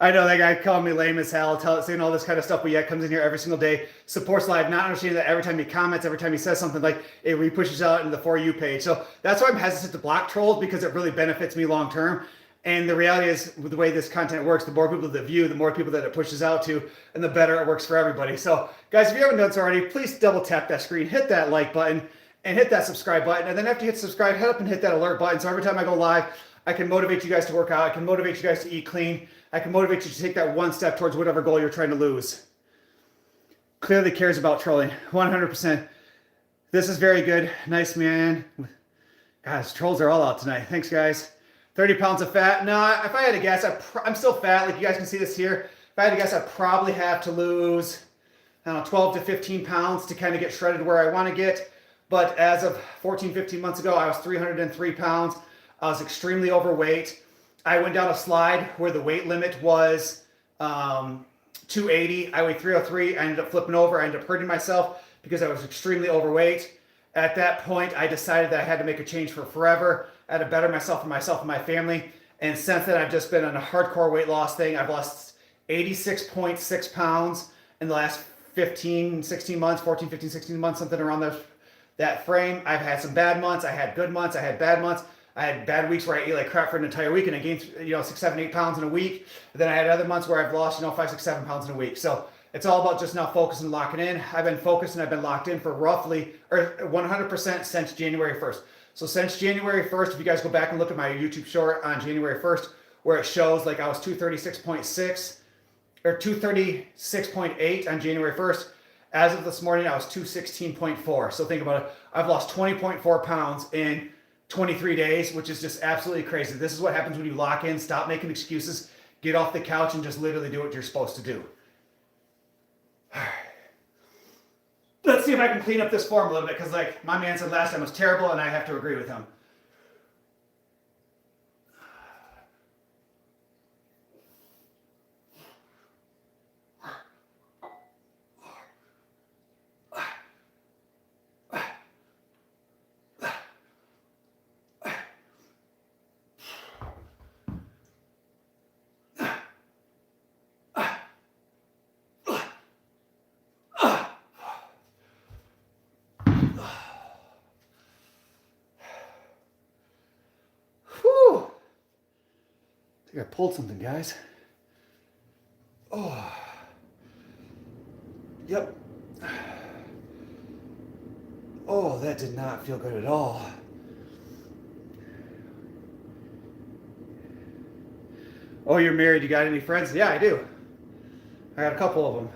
I know that guy called me lame as hell, saying all this kind of stuff, but yet comes in here every single day, supports live, not understanding that every time he comments, every time he says something, like it re-pushes out into the For You page. So that's why I'm hesitant to block trolls, because it really benefits me long term. And the reality is, with the way this content works, the more people that view, the more people that it pushes out to, and the better it works for everybody. So guys, if you haven't done so already, please double tap that screen, hit that like button, and hit that subscribe button. And then after you hit subscribe, head up and hit that alert button. So every time I go live, I can motivate you guys to work out. I can motivate you guys to eat clean. I can motivate you to take that one step towards whatever goal you're trying to lose. Clearly cares about trolling, 100%. This is very good. Nice, man. Guys, trolls are all out tonight. Thanks, guys. 30 pounds of fat. No, if I had to guess, I'm still fat. Like you guys can see this here. If I had to guess, I'd probably have to lose, I don't know, 12 to 15 pounds to kind of get shredded where I want to get. But as of 14, 15 months ago, I was 303 pounds. I was extremely overweight. I went down a slide where the weight limit was 280. I weighed 303. I ended up flipping over. I ended up hurting myself because I was extremely overweight. At that point, I decided that I had to make a change for forever. I had to better myself and my family. And since then, I've just been on a hardcore weight loss thing. I've lost 86.6 pounds in the last 15, 16 months, 14, 15, 16 months, something around that frame. I've had some bad months. I had good months. I had bad months. I had bad weeks where I ate like crap for an entire week and I gained, 6, 7, 8 pounds in a week. And then I had other months where I've lost, 5, 6, 7 pounds in a week. So it's all about just now focusing and locking in. I've been focused and I've been locked in for roughly, or 100% since January 1st. So since January 1st, if you guys go back and look at my YouTube short on January 1st, where it shows like I was 236.6 or 236.8 on January 1st. As of this morning, I was 216.4. So think about it. I've lost 20.4 pounds in 23 days, which is just absolutely crazy. This is what happens when you lock in, stop making excuses, get off the couch and just literally do what you're supposed to do. Let's see if I can clean up this form a little bit, because like my man said last time was terrible and I have to agree with him. I think I pulled something, guys. Oh. Yep. Oh, that did not feel good at all. Oh, you're married. You got any friends? Yeah, I do. I got a couple of them.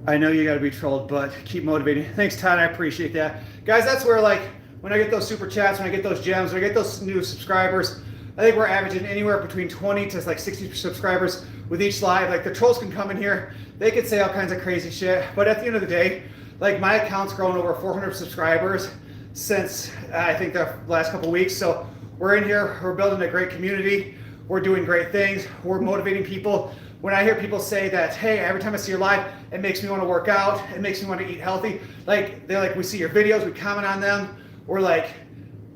I know you got to be trolled, but keep motivating. Thanks, Todd. I appreciate that. Guys, that's where like, when I get those super chats, when I get those gems, when I get those new subscribers, I think we're averaging anywhere between 20 to like 60 subscribers with each live. Like the trolls can come in here, they could say all kinds of crazy shit, but at the end of the day, like my account's grown over 400 subscribers since I think the last couple weeks. So we're in here, we're building a great community, we're doing great things, we're motivating people. When I hear people say that, hey, every time I see your live, it makes me want to work out, it makes me want to eat healthy. Like they're like, we see your videos, we comment on them. Or like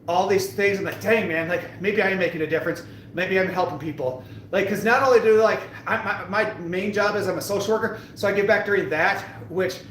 all these things, I'm like, dang man, like maybe I am making a difference. Maybe I'm helping people. Like, cause not only do like, my main job is I'm a social worker. So I give back during that, which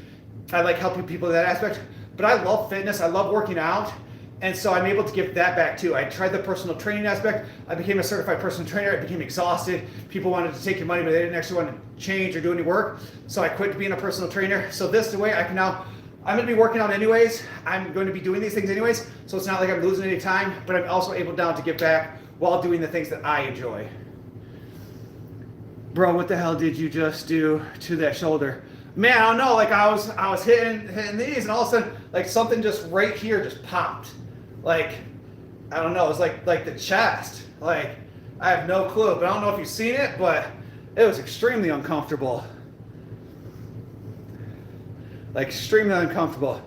I like helping people in that aspect, but I love fitness. I love working out. And so I'm able to give that back too. I tried the personal training aspect. I became a certified personal trainer. I became exhausted. People wanted to take your money, but they didn't actually want to change or do any work. So I quit being a personal trainer. So this is the way I can now, I'm going to be working out anyways. I'm going to be doing these things anyways. So it's not like I'm losing any time, but I'm also able now to give back while doing the things that I enjoy. Bro, what the hell did you just do to that shoulder? Man, I don't know. Like I was hitting these, and all of a sudden, like something just right here just popped. Like, I don't know, it was like the chest. Like, I have no clue, but I don't know if you've seen it, but it was extremely uncomfortable. Like, extremely uncomfortable.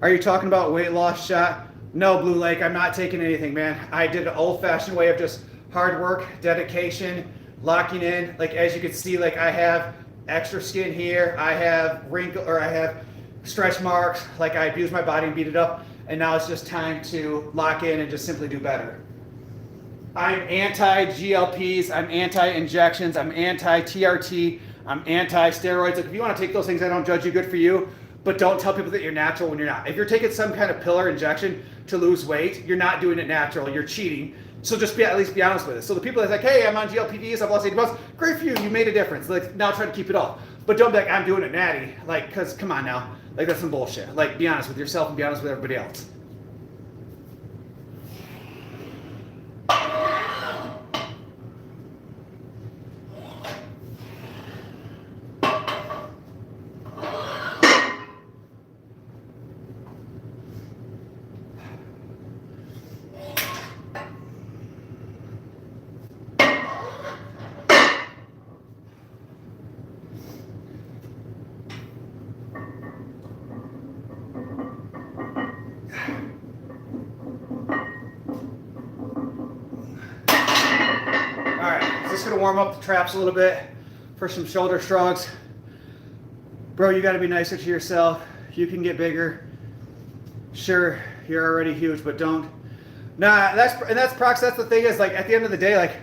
Are you talking about weight loss shot? No, Blue Lake, I'm not taking anything, man. I did an old-fashioned way of just hard work, dedication, locking in. Like, as you can see, like I have extra skin here. I have I have stretch marks. Like, I abused my body and beat it up. And now it's just time to lock in and just simply do better. I'm anti-GLPs, I'm anti-injections, I'm anti-TRT, I'm anti-steroids. Like if you want to take those things, I don't judge you, good for you. But don't tell people that you're natural when you're not. If you're taking some kind of pill or injection to lose weight, you're not doing it natural, you're cheating. So just at least be honest with it. So the people that's like, hey, I'm on GLPs, I've lost 80 pounds, great for you, you made a difference. Like now try to keep it off. But don't be like, I'm doing it natty. Like, cause come on now. Like that's some bullshit. Like be honest with yourself and be honest with everybody else. Just gonna warm up the traps a little bit for some shoulder shrugs. Bro, you gotta be nicer to yourself. You can get bigger. Sure, you're already huge, but don't. Nah, that's Prox. That's the thing is, like, at the end of the day, like,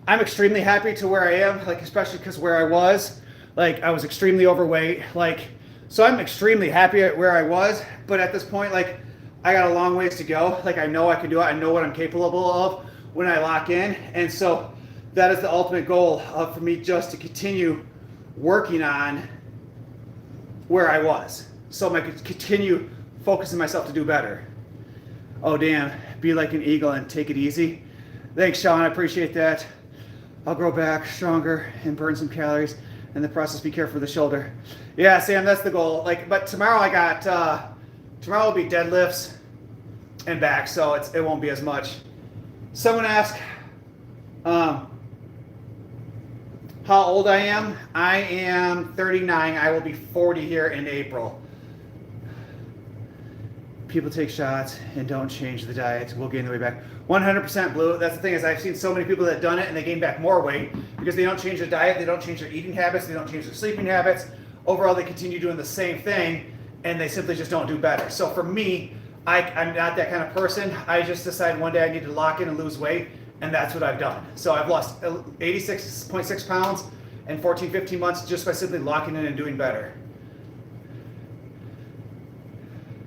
I'm extremely happy to where I am, like, especially because where I was, like, I was extremely overweight, like, so I'm extremely happy at where I was, but at this point, like, I got a long ways to go. Like, I know I can do it. I know what I'm capable of when I lock in, and so that is the ultimate goal for me, just to continue working on where I was. So I could continue focusing myself to do better. Oh, damn. Be like an eagle and take it easy. Thanks, Sean. I appreciate that. I'll grow back stronger and burn some calories. In the process, be careful with the shoulder. Yeah, Sam, that's the goal. Like, but tomorrow tomorrow will be deadlifts and back, so it won't be as much. Someone asked, how old I am. I am 39. I will be 40 here in April. People take shots and don't change the diet. We'll gain the weight back. 100% Blue. That's the thing is I've seen so many people that have done it and they gain back more weight because they don't change their diet, they don't change their eating habits, they don't change their sleeping habits. Overall, they continue doing the same thing and they simply just don't do better. So for me, I'm not that kind of person. I just decided one day I need to lock in and lose weight. And that's what I've done. So I've lost 86.6 pounds in 14, 15 months just by simply locking in and doing better.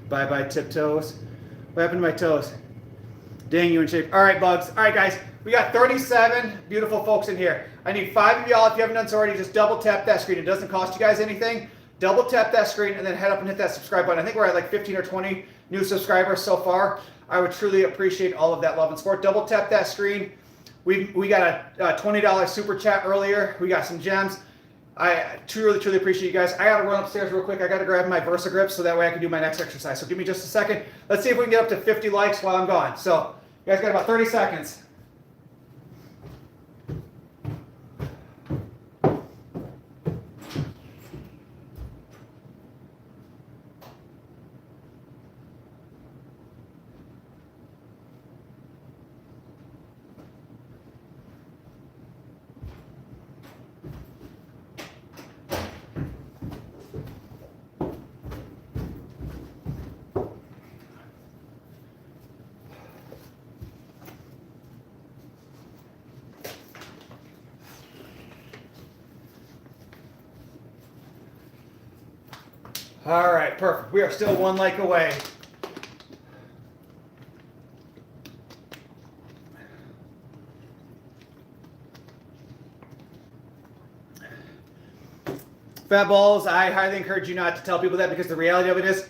Bye-bye tiptoes. What happened to my toes? Dang, you in shape. All right, Bugs. All right, guys. We got 37 beautiful folks in here. I need 5 of y'all. If you haven't done so already, just double tap that screen. It doesn't cost you guys anything. Double tap that screen and then head up and hit that subscribe button. I think we're at like 15 or 20 new subscribers so far. I would truly appreciate all of that love and support. Double tap that screen. We got a $20 super chat earlier. We got some gems. I truly appreciate you guys. I got to run upstairs real quick. I got to grab my Versa Grip so that way I can do my next exercise. So give me just a second. Let's see if we can get up to 50 likes while I'm gone. So you guys got about 30 seconds. All right, perfect. We are still 1 like away. Fat balls, I highly encourage you not to tell people that, because the reality of it is,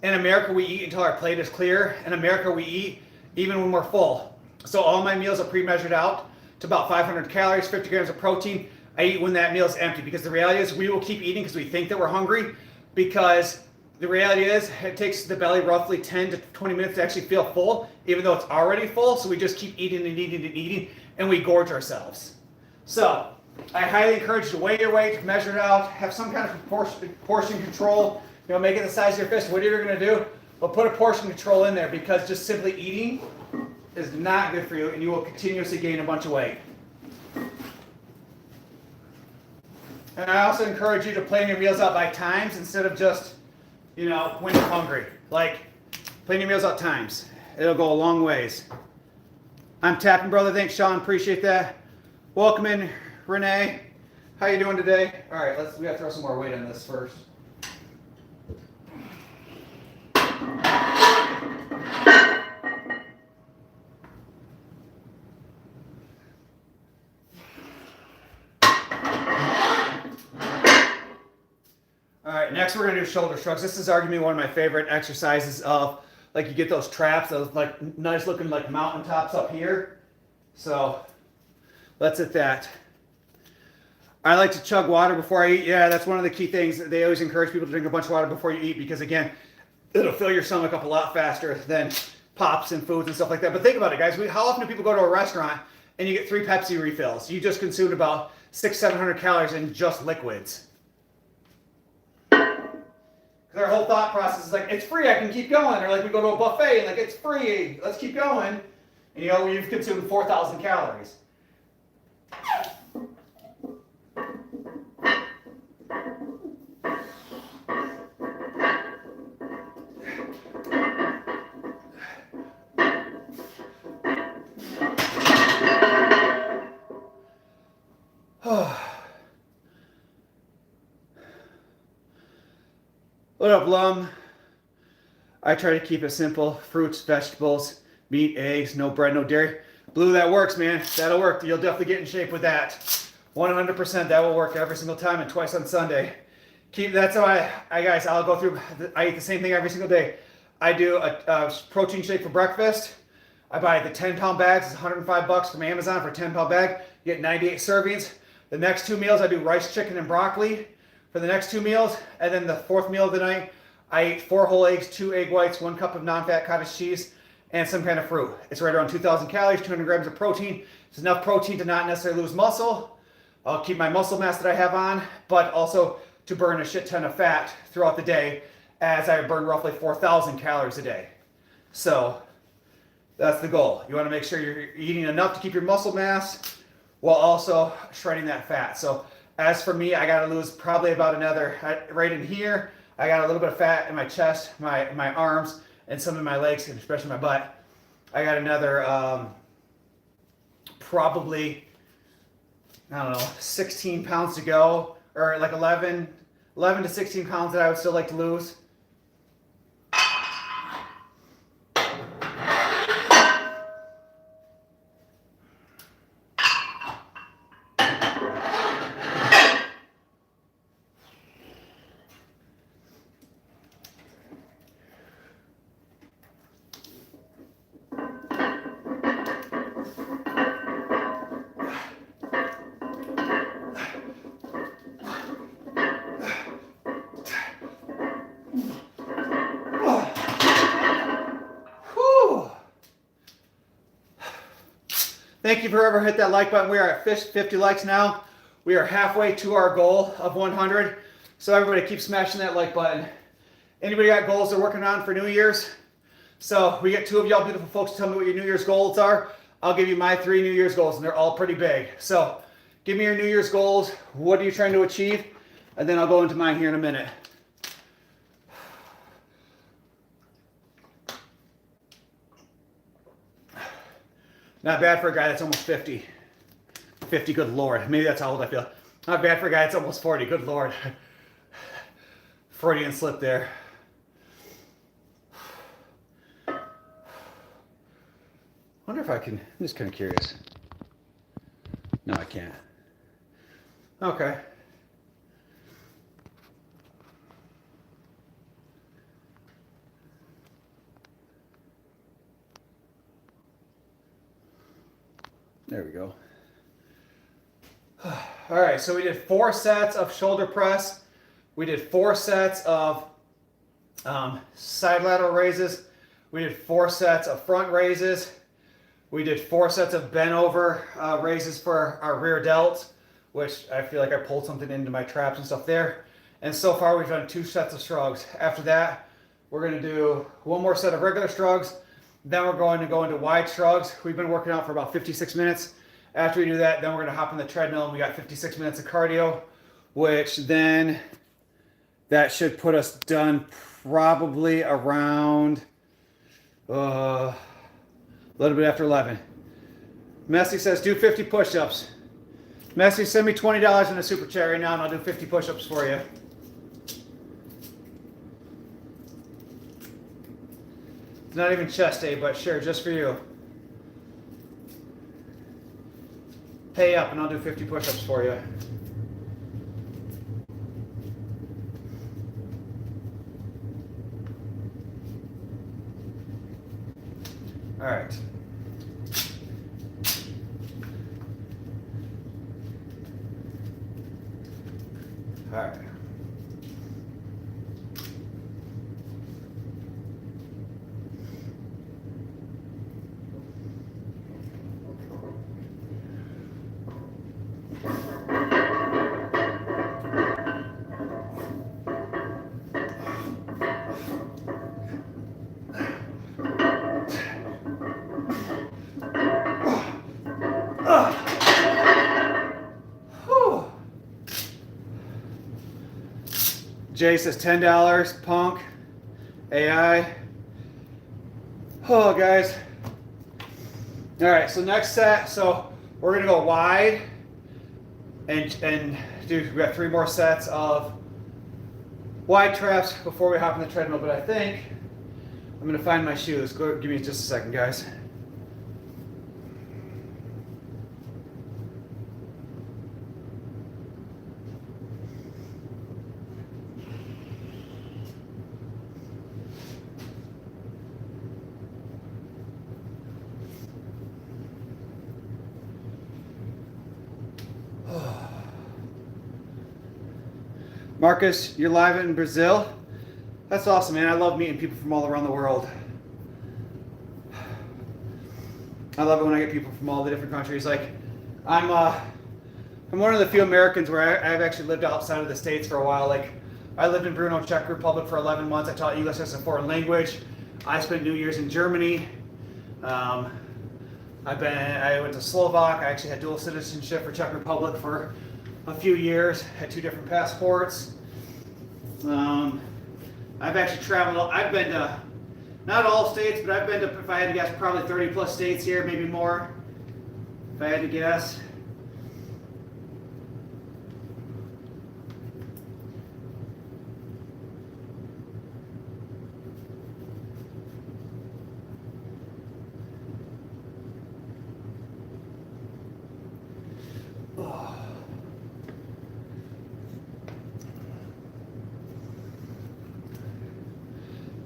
in America, we eat until our plate is clear. In America, we eat even when we're full. So all my meals are pre-measured out to about 500 calories, 50 grams of protein. I eat when that meal is empty, because the reality is we will keep eating because we think that we're hungry, because the reality is it takes the belly roughly 10 to 20 minutes to actually feel full, even though it's already full. So we just keep eating and eating and eating, and we gorge ourselves. So I highly encourage you to weigh your weight, measure it out, have some kind of portion control. You know, make it the size of your fist, whatever you're going to do, but put a portion control in there, because just simply eating is not good for you, and you will continuously gain a bunch of weight. And I also encourage you to plan your meals out by times instead of just, you know, when you're hungry. Like, plan your meals out times. It'll go a long ways. I'm Tapping Brother. Thanks, Sean. Appreciate that. Welcome in, Renee. How you doing today? All right, we got to throw some more weight on this first. All right, next we're going to do shoulder shrugs. This is arguably one of my favorite exercises of, like, you get those traps, those like nice looking like mountain tops up here. So let's hit that. I like to chug water before I eat. Yeah, that's one of the key things. They always encourage people to drink a bunch of water before you eat, because again, it'll fill your stomach up a lot faster than pops and foods and stuff like that. But think about it, guys. How often do people go to a restaurant and you get 3 Pepsi refills? You just consumed about 600-700 calories in just liquids. Their whole thought process is like, it's free, I can keep going. Or like, we go to a buffet and like, it's free, let's keep going. And you know, you've consumed 4,000 calories. What up, Lum? I try to keep it simple. Fruits, vegetables, meat, eggs, no bread, no dairy. Blue, that works, man. That'll work. You'll definitely get in shape with that. 100%, that will work every single time, and twice on Sunday. That's how guys, I'll go through, I eat the same thing every single day. I do a protein shake for breakfast. I buy the 10-pound bags. It's $105 from Amazon for a 10-pound bag. You get 98 servings. The next 2 meals, I do rice, chicken, and broccoli for the next 2 meals. And then the 4th meal of the night, I eat 4 whole eggs, 2 egg whites, 1 cup of non-fat cottage cheese, and some kind of fruit. It's right around 2,000 calories, 200 grams of protein. It's enough protein to not necessarily lose muscle. I'll keep my muscle mass that I have on, but also to burn a shit ton of fat throughout the day, as I burn roughly 4,000 calories a day. So that's the goal. You want to make sure you're eating enough to keep your muscle mass while also shredding that fat. So as for me, I got to lose probably about another, right in here, I got a little bit of fat in my chest, my arms, and some in my legs, and especially my butt. I got another probably, I don't know, 16 pounds to go, or like 11 to 16 pounds that I would still like to lose. Thank you for whoever hit that like button. We are at 50 likes now. We are halfway to our goal of 100. So everybody keep smashing that like button. Anybody got goals they're working on for New Year's? So we get 2 of y'all beautiful folks to tell me what your New Year's goals are. I'll give you my 3 New Year's goals, and they're all pretty big. So give me your New Year's goals. What are you trying to achieve? And then I'll go into mine here in a minute. Not bad for a guy that's almost 50. 50, good Lord. Maybe that's how old I feel. Not bad for a guy that's almost 40, good Lord. Freudian slip there. Wonder if I can, I'm just kind of curious. No, I can't. Okay. There we go. All right, so we did 4 sets of shoulder press. We did 4 sets of side lateral raises. We did 4 sets of front raises. We did 4 sets of bent over raises for our rear delts, which I feel like I pulled something into my traps and stuff there. And so far we've done 2 sets of shrugs. After that, we're going to do 1 more set of regular shrugs. Then we're going to go into wide shrugs. We've been working out for about 56 minutes. After we do that, then we're going to hop on the treadmill and we got 56 minutes of cardio, which then that should put us done probably around a little bit after 11. Messi says do 50 push-ups. Messi, send me $20 in a super chat right now and I'll do 50 push-ups for you. It's not even chest day, but sure, just for you. Pay up and I'll do 50 push-ups for you. All right. All right. Jay says $10, punk, AI. Oh, guys. All right, so next set. So we're gonna go wide and do. We got 3 more sets of wide traps before we hop on the treadmill. But I think I'm gonna find my shoes. Go, give me just a second, guys. Marcus, you're live in Brazil? That's awesome, man. I love meeting people from all around the world. I love it when I get people from all the different countries. Like, I'm one of the few Americans where I've actually lived outside of the States for a while. Like, I lived in Brno, Czech Republic for 11 months. I taught English as a foreign language. I spent New Year's in Germany. I went to Slovak. I actually had dual citizenship for Czech Republic for a few years. Had 2 different passports. I've actually traveled. I've been to not all states, but I've been to, if I had to guess, probably 30 plus states here, maybe more. If I had to guess.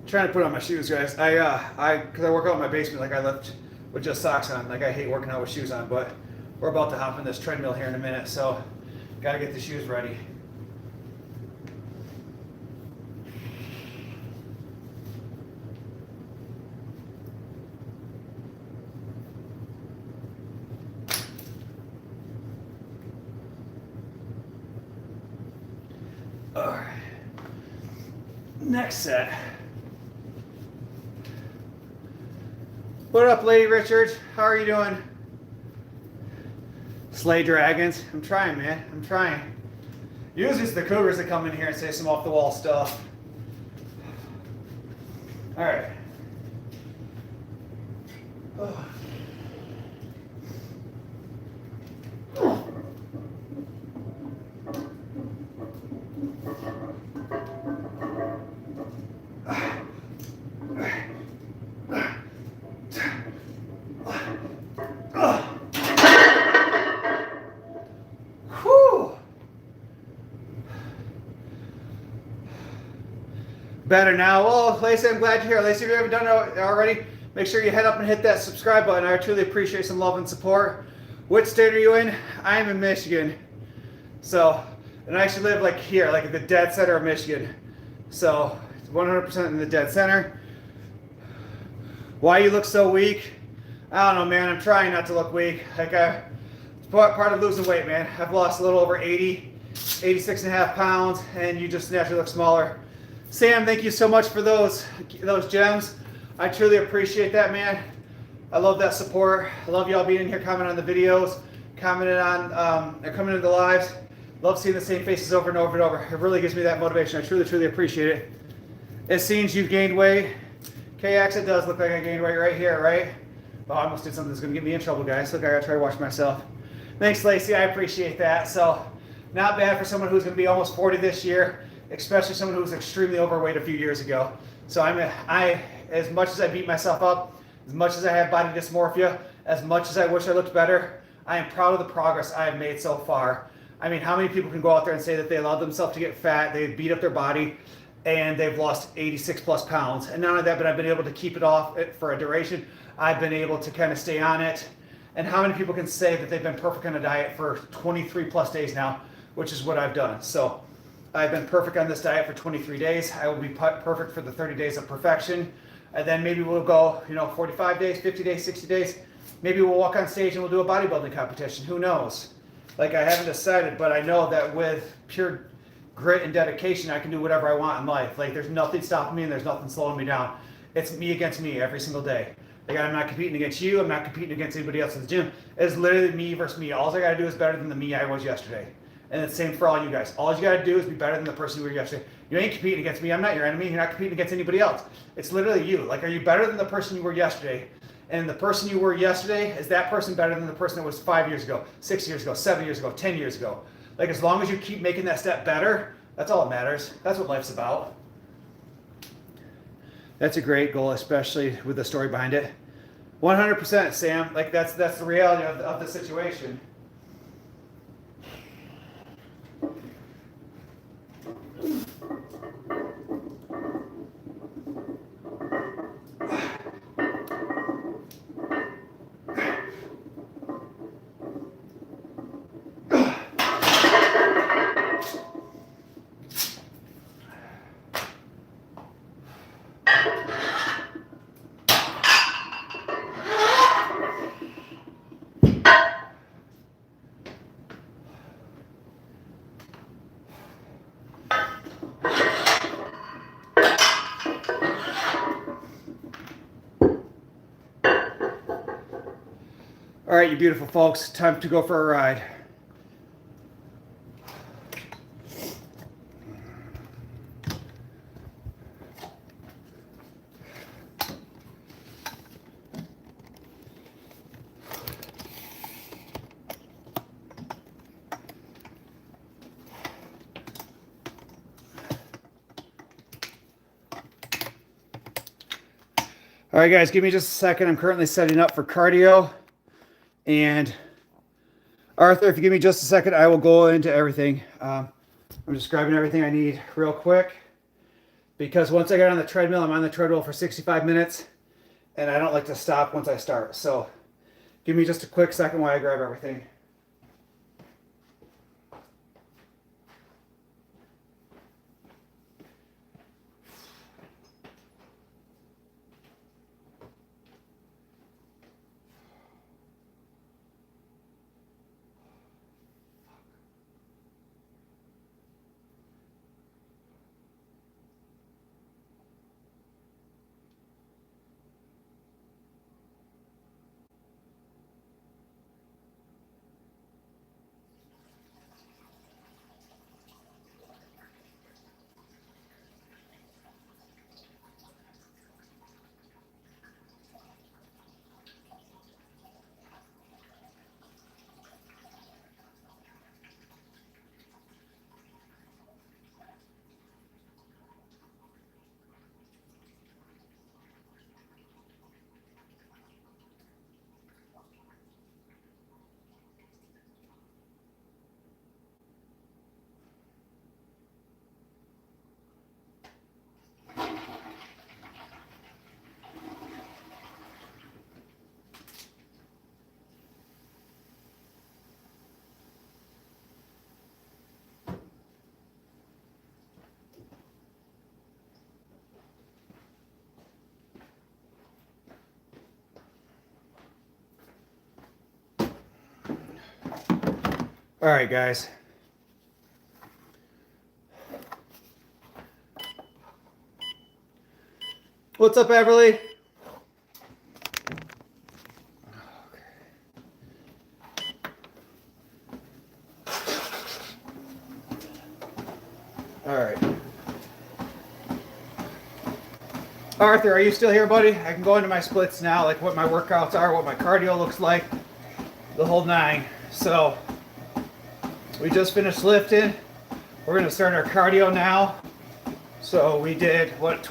Trying to put on my shoes, guys. Because I work out in my basement, like I left with just socks on. Like I hate working out with shoes on, but we're about to hop in this treadmill here in a minute, so gotta get the shoes ready. All right. Next set. What up, Lady Richards? How are you doing? Slay dragons. I'm trying, man. I'm trying. Usually it's the cougars that come in here and say some off-the-wall stuff. All right. Oh. Better now. Well, Lacey, I'm glad you're here. Lacey, if you haven't done it already, make sure you head up and hit that subscribe button. I truly appreciate some love and support. What state are you in? I'm in Michigan. So, and I actually live like here, like at the dead center of Michigan. So, 100% in the dead center. Why you look so weak? I don't know, man. I'm trying not to look weak. Like it's part of losing weight, man. I've lost a little over 86 and a half pounds, and you just naturally look smaller. Sam, thank you so much for those gems. I truly appreciate that, man. I love that support. I love y'all being in here, commenting on the videos, commenting on, coming into the lives. Love seeing the same faces over and over and over. It really gives me that motivation. I truly, truly appreciate it. It seems you've gained weight. KX, it does look like I gained weight right here, right? Oh, I almost did something that's gonna get me in trouble, guys. Look, I gotta try to watch myself. Thanks, Lacey, I appreciate that. So, not bad for someone who's gonna be almost 40 this year, especially someone who was extremely overweight a few years ago. So as much as I beat myself up, as much as I have body dysmorphia, as much as I wish I looked better, I am proud of the progress I have made so far. I mean, how many people can go out there and say that they allowed themselves to get fat, they beat up their body, and they've lost 86 plus pounds. And not only that, but I've been able to keep it off for a duration. I've been able to kind of stay on it. And how many people can say that they've been perfect on a diet for 23 plus days now, which is what I've done. So I've been perfect on this diet for 23 days. I will be perfect for the 30 days of perfection. And then maybe we'll go, 45 days, 50 days, 60 days. Maybe we'll walk on stage and we'll do a bodybuilding competition. Who knows? Like, I haven't decided, but I know that with pure grit and dedication, I can do whatever I want in life. Like, there's nothing stopping me and there's nothing slowing me down. It's me against me every single day. Like, I'm not competing against you. I'm not competing against anybody else in the gym. It's literally me versus me. All I got to do is better than the me I was yesterday. And it's the same for all you guys. All you got to do is be better than the person you were yesterday. You ain't competing against me. I'm not your enemy. You're not competing against anybody else. It's literally you. Like, are you better than the person you were yesterday? And the person you were yesterday, is that person better than the person that was 5 years ago, 6 years ago, 7 years ago, 10 years ago? Like, as long as you keep making that step better, that's all that matters. That's what life's about. That's a great goal, especially with the story behind it. 100%, Sam. Like, that's the reality of the situation. All right, you beautiful folks, time to go for a ride. All right, guys, give me just a second. I'm currently setting up for cardio. And Arthur, if you give me just a second, I will go into everything. I'm just grabbing everything I need real quick, because once I get on the treadmill, I'm on the treadmill for 65 minutes, and I don't like to stop once I start. So give me just a quick second while I grab everything. All right, guys. What's up, Everly? All right. Arthur, are you still here, buddy? I can go into my splits now, like what my workouts are, what my cardio looks like, the whole nine. So we just finished lifting. We're gonna start our cardio now. So we did what,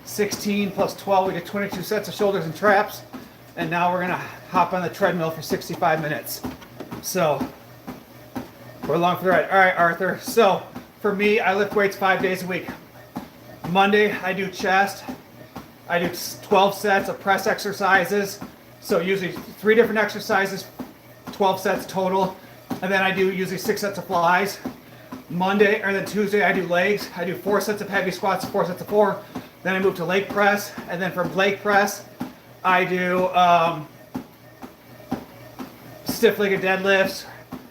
16 plus 12, we did 22 sets of shoulders and traps. And now we're gonna hop on the treadmill for 65 minutes. So we're along for the ride. All right, Arthur. So for me, I lift weights 5 days a week. Monday, I do chest. I do 12 sets of press exercises. So usually 3 different exercises, 12 sets total. And then I do usually 6 sets of flies. Monday, or then Tuesday, I do legs. I do 4 sets of heavy squats, 4 sets of 4. Then I move to leg press. And then from leg press, I do stiff-legged deadlifts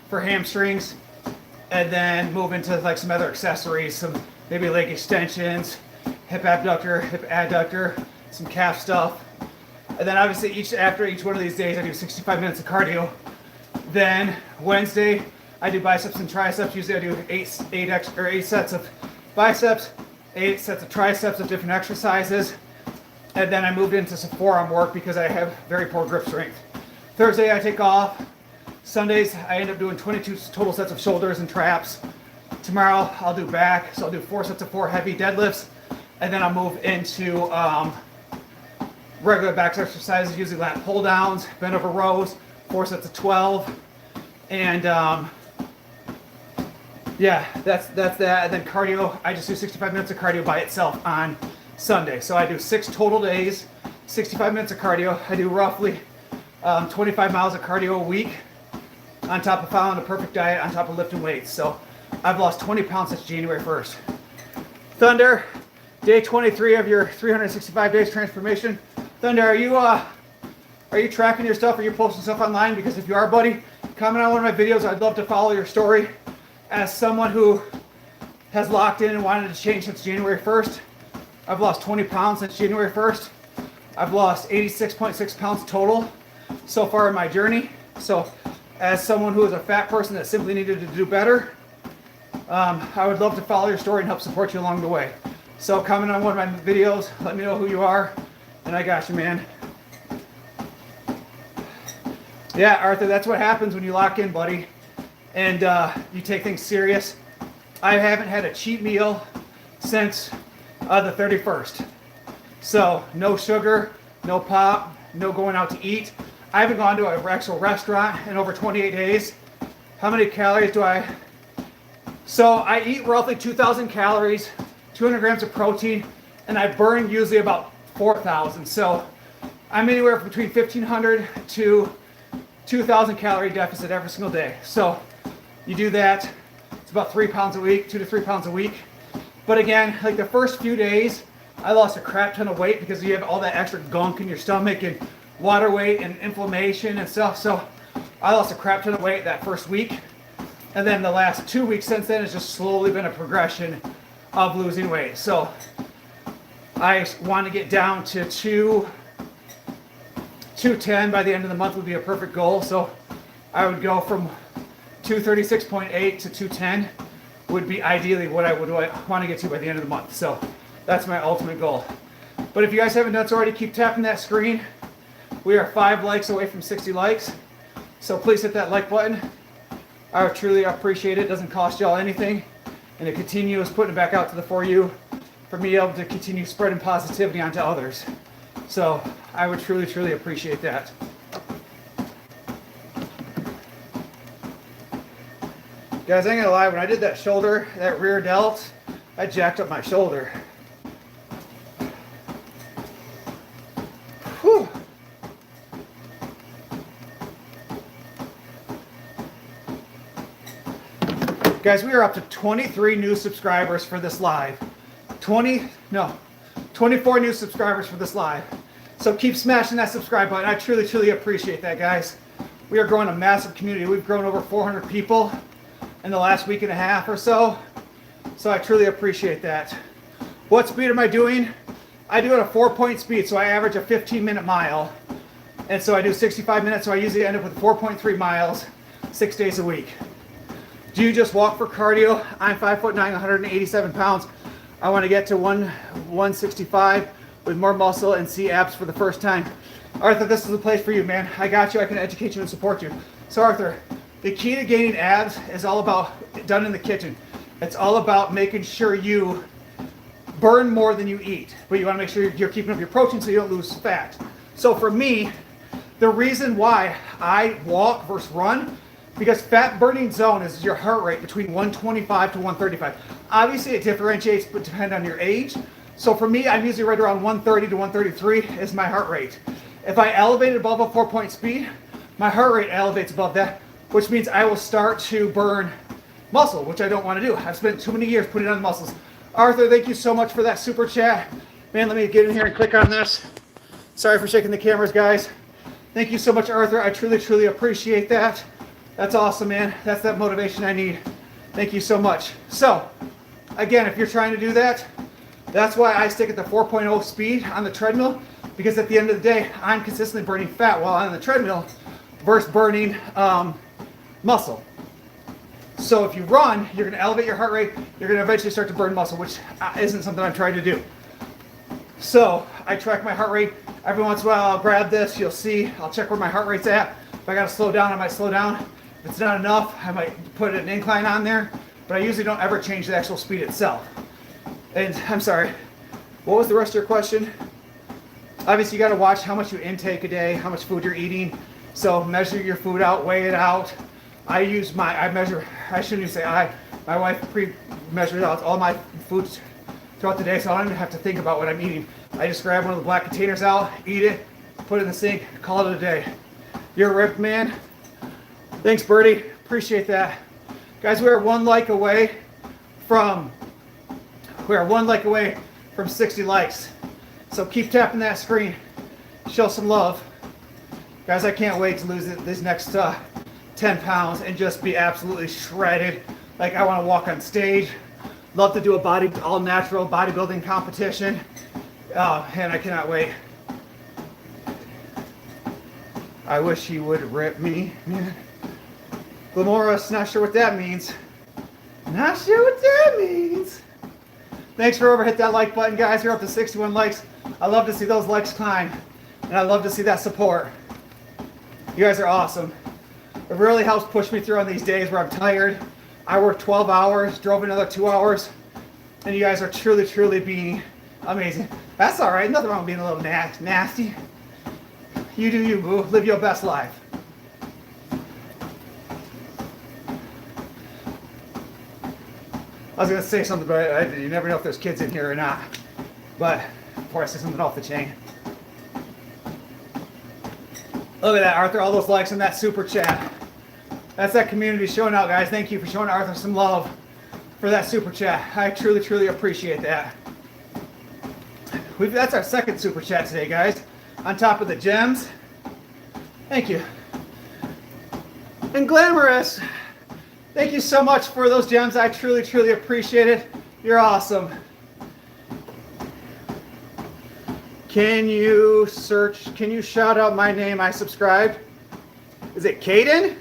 for hamstrings. And then move into like some other accessories, some maybe leg extensions, hip abductor, hip adductor, some calf stuff. And then obviously after each one of these days, I do 65 minutes of cardio. Then Wednesday, I do biceps and triceps. Usually I do 8 sets of biceps, 8 sets of triceps of different exercises. And then I moved into some forearm work because I have very poor grip strength. Thursday, I take off. Sundays, I end up doing 22 total sets of shoulders and traps. Tomorrow, I'll do back. So I'll do 4 sets of 4 heavy deadlifts. And then I'll move into regular back exercises, usually lat pull downs, bent over rows, 4 sets of 12. And yeah, that's that. And then cardio, I just do 65 minutes of cardio by itself on Sunday. So I do 6 total days, 65 minutes of cardio. I do roughly 25 miles of cardio a week on top of following a perfect diet, on top of lifting weights. So I've lost 20 pounds since January 1st. Thunder, day 23 of your 365 days transformation. Thunder, are you tracking your stuff? Are you posting stuff online? Because if you are, buddy, comment on one of my videos. I'd love to follow your story. As someone who has locked in and wanted to change since January 1st, I've lost 20 pounds since January 1st. I've lost 86.6 pounds total so far in my journey. So as someone who is a fat person that simply needed to do better, I would love to follow your story and help support you along the way. So comment on one of my videos, let me know who you are, and I got you, man. Yeah, Arthur, that's what happens when you lock in, buddy, and you take things serious. I haven't had a cheat meal since the 31st. So no sugar, no pop, no going out to eat. I haven't gone to an actual restaurant in over 28 days. How many calories do I? So I eat roughly 2,000 calories, 200 grams of protein, and I burn usually about 4,000. So I'm anywhere between 1,500 to 2,000 calorie deficit every single day. So you do that, it's about 3 pounds a week, 2 to 3 pounds a week. But again, like the first few days, I lost a crap ton of weight because you have all that extra gunk in your stomach and water weight and inflammation and stuff. So I lost a crap ton of weight that first week. And then the last 2 weeks since then has just slowly been a progression of losing weight. So I want to get down to 210 by the end of the month would be a perfect goal. So I would go from 236.8 to 210 would be ideally what I would want to get to by the end of the month. So that's my ultimate goal. But if you guys haven't done so already, keep tapping that screen. We are 5 likes away from 60 likes. So please hit that like button. I would truly appreciate it. It doesn't cost y'all anything. And it continues putting it back out to the for you for me able to continue spreading positivity onto others. So I would truly, truly appreciate that. Guys, I ain't gonna lie, when I did that shoulder, that rear delt, I jacked up my shoulder. Whew. Guys, we are up to 23 new subscribers for this live. 24 new subscribers for this live. So keep smashing that subscribe button. I truly, truly appreciate that, guys. We are growing a massive community. We've grown over 400 people in the last week and a half or so. So I truly appreciate that. What speed am I doing? I do it at a 4-point speed, so I average a 15-minute mile. And so I do 65 minutes, so I usually end up with 4.3 miles 6 days a week. Do you just walk for cardio? I'm 5'9", 187 pounds. I want to get to 165 with more muscle and see abs for the first time. Arthur, this is the place for you, man. I got you. I can educate you and support you. So Arthur, the key to gaining abs is all about done in the kitchen. It's all about making sure you burn more than you eat, but you want to make sure you're keeping up your protein so you don't lose fat. So for me, the reason why I walk versus run, because fat burning zone is your heart rate between 125 to 135. Obviously it differentiates but depending on your age. So for me, I'm usually right around 130 to 133 is my heart rate. If I elevate it above a 4-point speed, my heart rate elevates above that, which means I will start to burn muscle, which I don't want to do. I've spent too many years putting on muscles. Arthur, thank you so much for that super chat. Man, let me get in here and click on this. Sorry for shaking the cameras, guys. Thank you so much, Arthur. I truly, truly appreciate that. That's awesome, man. That's that motivation I need. Thank you so much. So, again, if you're trying to do that, that's why I stick at the 4.0 speed on the treadmill, because at the end of the day, I'm consistently burning fat while on the treadmill versus burning muscle. So if you run, you're going to elevate your heart rate. You're going to eventually start to burn muscle, which isn't something I'm trying to do. So I track my heart rate. Every once in a while, I'll grab this. You'll see. I'll check where my heart rate's at. If I got to slow down, I might slow down. If it's not enough, I might put an incline on there. But I usually don't ever change the actual speed itself. And I'm sorry, what was the rest of your question? Obviously, you got to watch how much you intake a day, how much food you're eating. So measure your food out, weigh it out. I shouldn't even say I. My wife pre-measures out all my foods throughout the day, so I don't even have to think about what I'm eating. I just grab one of the black containers out, eat it, put it in the sink, call it a day. You're ripped, man. Thanks, Birdie. Appreciate that. Guys, we are one like away from 60 likes. So keep tapping that screen. Show some love. Guys, I can't wait to lose these next 10 pounds and just be absolutely shredded. Like, I want to walk on stage. Love to do a all natural bodybuilding competition. And I cannot wait. I wish he would rip me. Glamorous, not sure what that means. Not sure what that means. Thanks for hit that like button, guys. You're up to 61 likes. I love to see those likes climb. And I love to see that support. You guys are awesome. It really helps push me through on these days where I'm tired. I worked 12 hours, drove another 2 hours, and you guys are truly, truly being amazing. That's all right. Nothing wrong with being a little nasty. You do you, boo. Live your best life. I was going to say something, but you never know if there's kids in here or not. But before I say something off the chain. Look at that, Arthur. All those likes on that super chat. That's that community showing out, guys. Thank you for showing Arthur some love for that super chat. I truly, truly appreciate that. That's our second super chat today, guys. On top of the gems. Thank you. And Glamorous. Thank you so much for those gems. I truly, truly appreciate it. You're awesome. Can you shout out my name? I subscribed. Is it Caden?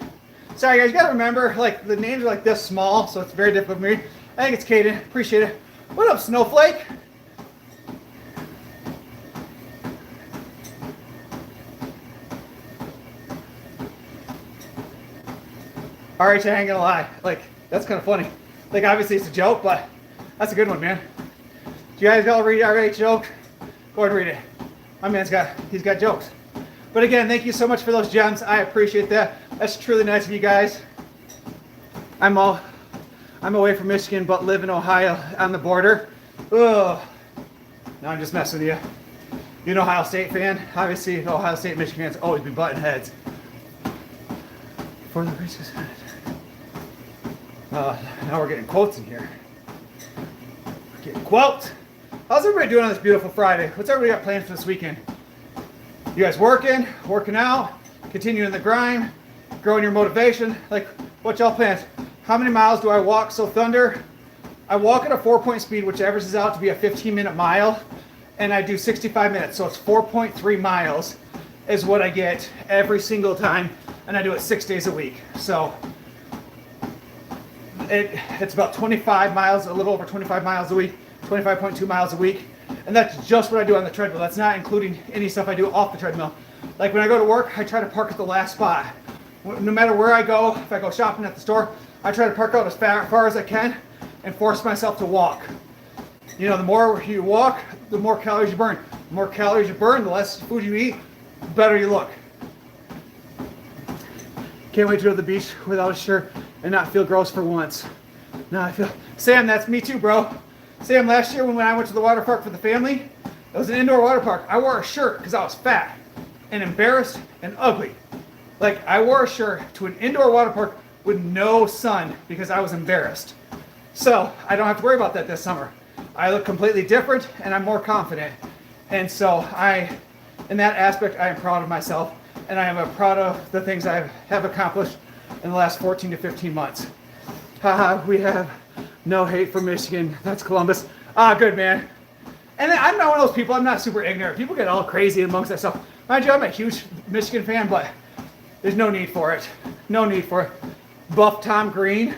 Sorry, guys, you gotta remember, like, the names are like this small, so it's very difficult for me. I think it's Caden. Appreciate it. What up, Snowflake? RH, I ain't gonna lie. Like, that's kind of funny. Like, obviously it's a joke, but that's a good one, man. Do you guys all read RH joke? Go ahead and read it. My man's he's got jokes. But again, thank you so much for those gems. I appreciate that. That's truly nice of you guys. I'm away from Michigan, but live in Ohio on the border. Ugh. No, I'm just messing with you. You're an Ohio State fan? Obviously, Ohio State and Michigan fans always be butting heads. For the races. Now we're getting quotes in here. We're getting quotes. How's everybody doing on this beautiful Friday? What's everybody got plans for this weekend? You guys working out, continuing the grind, growing your motivation. Like, what y'all plans? How many miles do I walk? So Thunder, I walk at a 4-point speed, which averages out to be a 15-minute mile, and I do 65 minutes. So it's 4.3 miles is what I get every single time, and I do it 6 days a week. So it's about 25 miles, a little over 25 miles a week, 25.2 miles a week. And that's just what I do on the treadmill. That's not including any stuff I do off the treadmill. Like when I go to work, I try to park at the last spot. No matter where I go, if I go shopping at the store, I try to park out as far as I can and force myself to walk. You know, the more you walk, the more calories you burn. The more calories you burn, the less food you eat, the better you look. Can't wait to go to the beach without a shirt and not feel gross for once. Now I feel, Sam, that's me too, bro. Sam, last year when I went to the water park for the family, it was an indoor water park. I wore a shirt because I was fat and embarrassed and ugly. Like, I wore a shirt to an indoor water park with no sun because I was embarrassed. So I don't have to worry about that this summer. I look completely different and I'm more confident. And so in that aspect, I am proud of myself, and I am proud of the things I have accomplished in the last 14 to 15 months. Haha, we have no hate for Michigan. That's Columbus. Ah, good, man. And I'm not one of those people, I'm not super ignorant. People get all crazy amongst that stuff. Mind you, I'm a huge Michigan fan, but there's no need for it. No need for it. Buff Tom Green.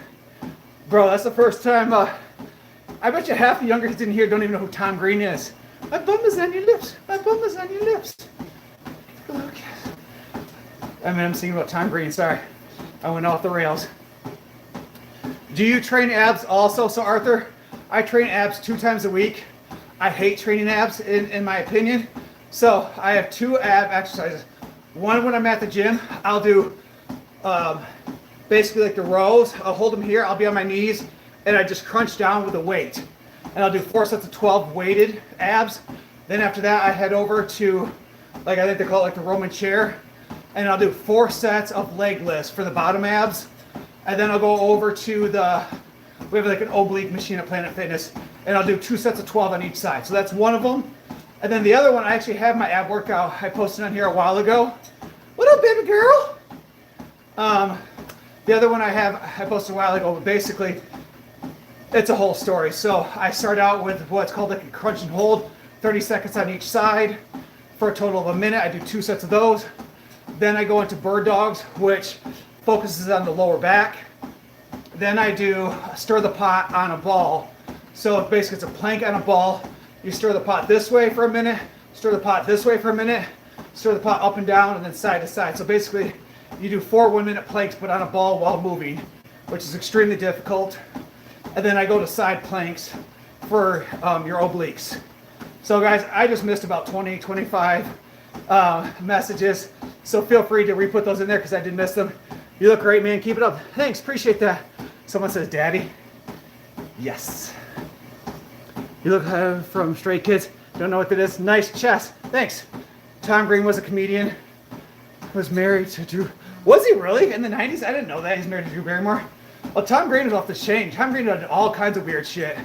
Bro, that's the first time, I bet you half the younger kids in here don't even know who Tom Green is. My bum is on your lips. My bum is on your lips. Okay. I'm singing about Tom Green, sorry. I went off the rails. Do you train abs also? So Arthur, I train abs 2 times a week. I hate training abs in my opinion. So I have 2 ab exercises. One when I'm at the gym, I'll do basically like the rows. I'll hold them here, I'll be on my knees, and I just crunch down with a weight. And I'll do 4 sets of 12 weighted abs. Then after that, I head over to, like I think they call it like the Roman chair. And I'll do 4 sets of leg lifts for the bottom abs. And then I'll go over to we have like an oblique machine at Planet Fitness. And I'll do 2 sets of 12 on each side. So that's one of them. And then the other one, I actually have my ab workout I posted on here a while ago. What up, baby girl? The other one I posted a while ago, but basically, it's a whole story. So I start out with what's called like a crunch and hold, 30 seconds on each side for a total of a minute. I do 2 sets of those. Then I go into bird dogs, which focuses on the lower back. Then I do stir the pot on a ball. So basically it's a plank on a ball. You stir the pot this way for a minute, stir the pot this way for a minute, stir the pot up and down, and then side to side. So basically you do 4 1-minute planks but on a ball while moving, which is extremely difficult. And then I go to side planks for your obliques. So guys, I just missed about 20, 25 messages. So feel free to re-put those in there because I did miss them. You look great, man. Keep it up. Thanks. Appreciate that. Someone says, Daddy. Yes. You look from Stray Kids. Don't know what that is. Nice chest. Thanks. Tom Green was a comedian. Was married to Drew. Was he really? In the 90s? I didn't know that. He's married to Drew Barrymore. Well, Tom Green is off the chain. Tom Green did all kinds of weird shit.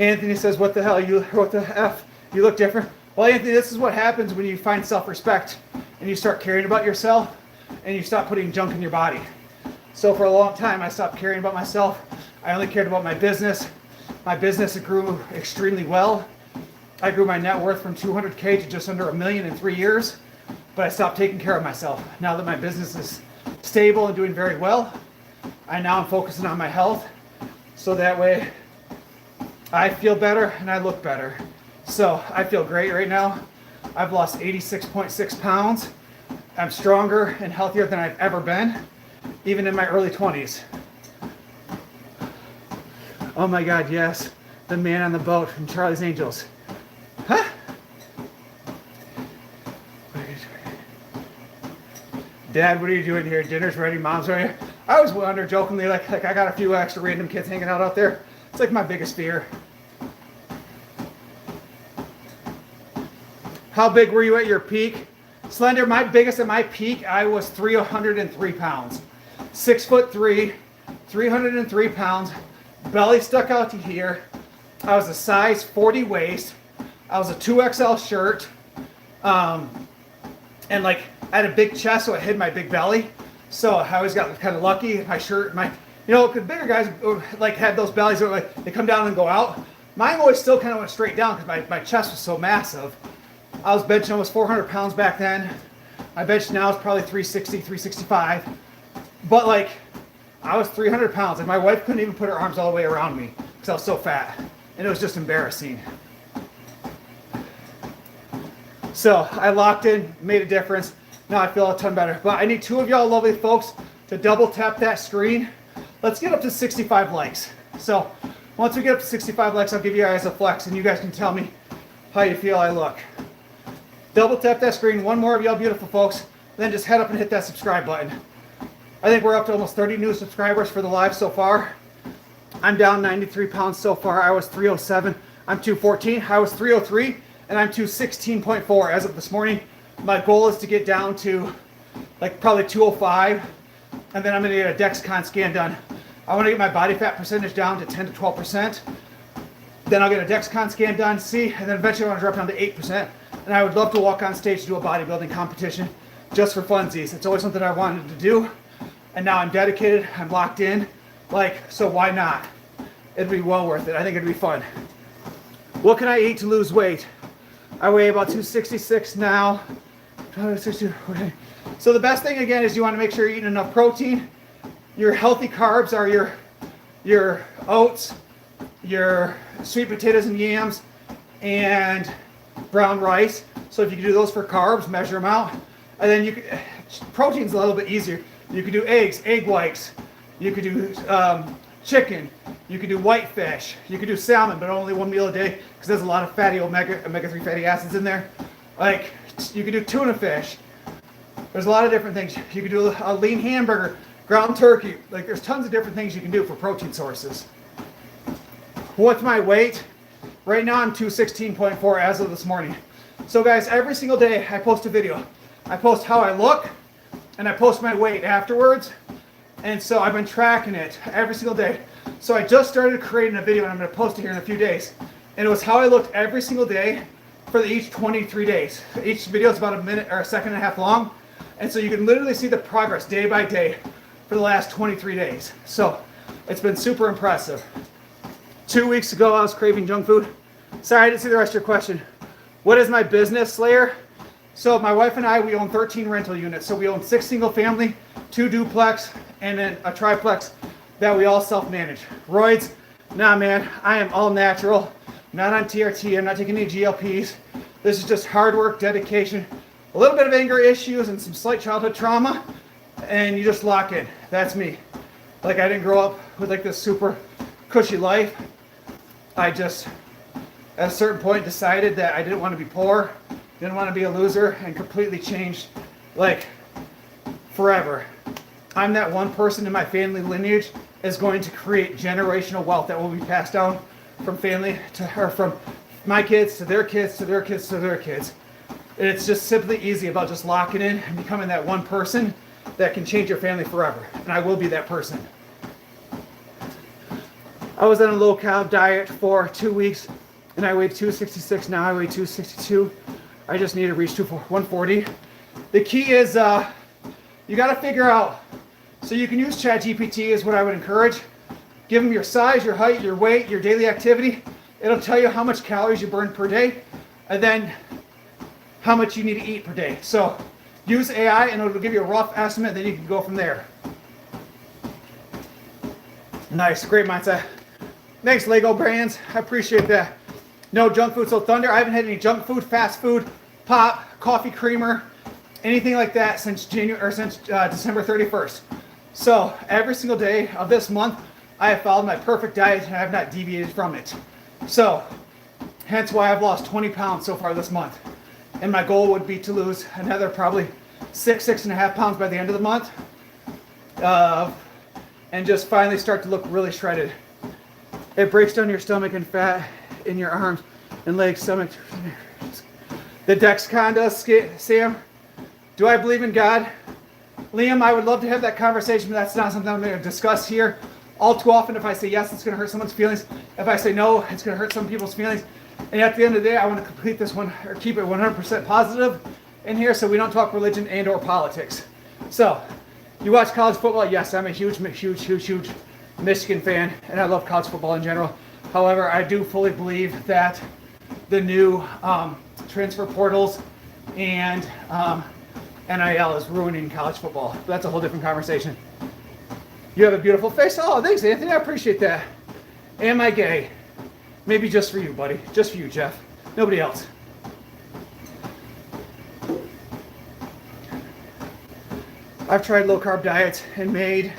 Anthony says, what the hell? What the F? You look different. Well, Anthony, this is what happens when you find self-respect and you start caring about yourself and you stop putting junk in your body. So for a long time, I stopped caring about myself. I only cared about my business. My business grew extremely well. I grew my net worth from 200K to just under $1 million in 3 years, but I stopped taking care of myself. Now that my business is stable and doing very well, I now am focusing on my health, so that way I feel better and I look better. So I feel great right now. I've lost 86.6 pounds. I'm stronger and healthier than I've ever been, even in my early 20s. Oh my God, yes. The man on the boat from Charlie's Angels. Huh? Dad, what are you doing here? Dinner's ready, Mom's ready. I always wonder jokingly, like I got a few extra random kids hanging out there. It's like my biggest fear. How big were you at your peak? Slender, my biggest at my peak, I was 303 pounds. 6'3", 303 pounds. Belly stuck out to here. I was a size 40 waist. I was a 2XL shirt. And like, I had a big chest, so it hid my big belly. So I always got kind of lucky. My shirt, because bigger guys like had those bellies that like they come down and go out. Mine always still kind of went straight down because my chest was so massive. I was benching almost 400 pounds back then. My bench now is probably 360, 365. But like, I was 300 pounds, and my wife couldn't even put her arms all the way around me because I was so fat. And it was just embarrassing. So I locked in, made a difference. Now I feel a ton better. But I need 2 of y'all lovely folks to double tap that screen. Let's get up to 65 likes. So once we get up to 65 likes, I'll give you guys a flex, and you guys can tell me how you feel I look. Double tap that screen. 1 more of y'all beautiful folks. Then just head up and hit that subscribe button. I think we're up to almost 30 new subscribers for the live so far. I'm down 93 pounds so far. I was 307. I'm 214. I was 303, and I'm 216.4 as of this morning. My goal is to get down to like probably 205, and then I'm gonna get a Dexcom scan done. I want to get my body fat percentage down to 10 to 12%. Then I'll get a Dexcom scan done, and then eventually I want to drop down to 8%. And I would love to walk on stage to do a bodybuilding competition just for funsies. It's always something I wanted to do. And now I'm dedicated, I'm locked in. So why not? It'd be well worth it. I think it'd be fun. What can I eat to lose weight? I weigh about 266 now. So the best thing again is you want to make sure you're eating enough protein. Your healthy carbs are your oats, your sweet potatoes and yams, and brown rice. So if you can do those for carbs, measure them out. And then protein's a little bit easier. You could do eggs, egg whites. You could do chicken. You could do whitefish. You could do salmon, but only 1 meal a day because there's a lot of fatty omega-3 fatty acids in there. Like you could do tuna fish. There's a lot of different things. You could do a lean hamburger, ground turkey. Like there's tons of different things you can do for protein sources. What's my weight? Right now I'm 216.4 as of this morning. So guys, every single day I post a video. I post how I look and I post my weight afterwards. And so I've been tracking it every single day. So I just started creating a video and I'm going to post it here in a few days. And it was how I looked every single day for each 23 days. Each video is about a minute or a second and a half long. And so you can literally see the progress day by day for the last 23 days. So it's been super impressive. 2 weeks ago, I was craving junk food. Sorry, I didn't see the rest of your question. What is my business, Slayer? So my wife and I, we own 13 rental units. So we own 6 single family, 2 duplex, and then a triplex that we all self-manage. Roids, nah man, I am all natural. Not on TRT, I'm not taking any GLPs. This is just hard work, dedication, a little bit of anger issues and some slight childhood trauma, and you just lock in. That's me. Like I didn't grow up with like this super cushy life. I just, at a certain point, decided that I didn't want to be poor, didn't want to be a loser, and completely changed, like, forever. I'm that one person in my family lineage is going to create generational wealth that will be passed down from family to, or from my kids to their kids to their kids to their kids. It's just simply easy about just locking in and becoming that one person that can change your family forever. And I will be that person. I was on a low-carb diet for 2 weeks, and I weighed 266. Now I weigh 262. I just need to reach 140. The key is you got to figure out. So you can use ChatGPT is what I would encourage. Give them your size, your height, your weight, your daily activity. It'll tell you how much calories you burn per day, and then how much you need to eat per day. So use AI, and it'll give you a rough estimate. Then you can go from there. Nice, great mindset. Thanks, Lego Brands. I appreciate that. No junk food. So Thunder, I haven't had any junk food, fast food, pop, coffee creamer, anything like that since December 31st. So every single day of this month, I have followed my perfect diet and I have not deviated from it. So hence why I've lost 20 pounds so far this month. And my goal would be to lose another probably 6.5 pounds by the end of the month. And just finally start to look really shredded. It breaks down your stomach and fat in your arms and legs, stomach. The Dexcom does, Sam. Do I believe in God? Liam, I would love to have that conversation, but that's not something I'm going to discuss here. All too often, if I say yes, it's going to hurt someone's feelings. If I say no, it's going to hurt some people's feelings. And at the end of the day, I want to complete this one, or keep it 100% positive in here so we don't talk religion and or politics. So, you watch college football? Yes, I'm a huge Michigan fan, and I love college football in general. However, I do fully believe that the new transfer portals and NIL is ruining college football. But that's a whole different conversation. You have a beautiful face. Oh, thanks, Anthony. I appreciate that. Am I gay? Maybe just for you, buddy. Just for you, Jeff. Nobody else. I've tried low-carb diets and made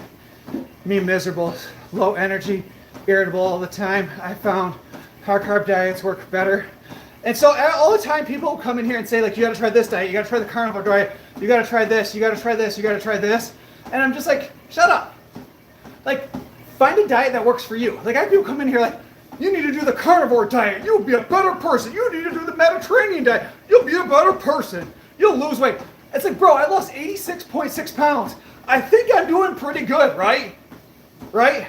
me miserable. Low energy, irritable all the time. I found high-carb diets work better. And so all the time people come in here and say, like, you got to try this diet. You got to try the carnivore diet. You got to try this. You got to try this. You got to try this. And I'm just like, shut up. Like, find a diet that works for you. Like, I have people come in here like, you need to do the carnivore diet. You'll be a better person. You need to do the Mediterranean diet. You'll be a better person. You'll lose weight. It's like, bro, I lost 86.6 pounds. I think I'm doing pretty good, right? Right?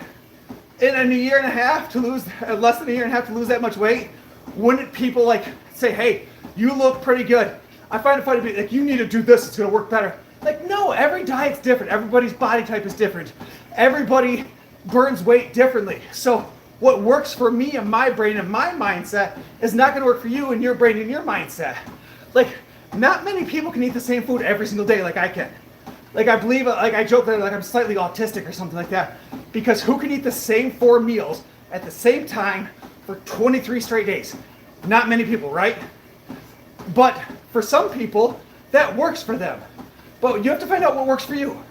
In a year and a half to lose, less than a year and a half to lose that much weight, wouldn't people like say, hey, you look pretty good. I find it funny to be like, you need to do this. It's going to work better. Like, no, every diet's different. Everybody's body type is different. Everybody burns weight differently. So what works for me and my brain and my mindset is not going to work for you and your brain and your mindset. Like, not many people can eat the same food every single day like I can. Like, I believe, like, I joke that like I'm slightly autistic or something like that. Because who can eat the same 4 meals at the same time for 23 straight days? Not many people, right? But for some people, that works for them. But you have to find out what works for you.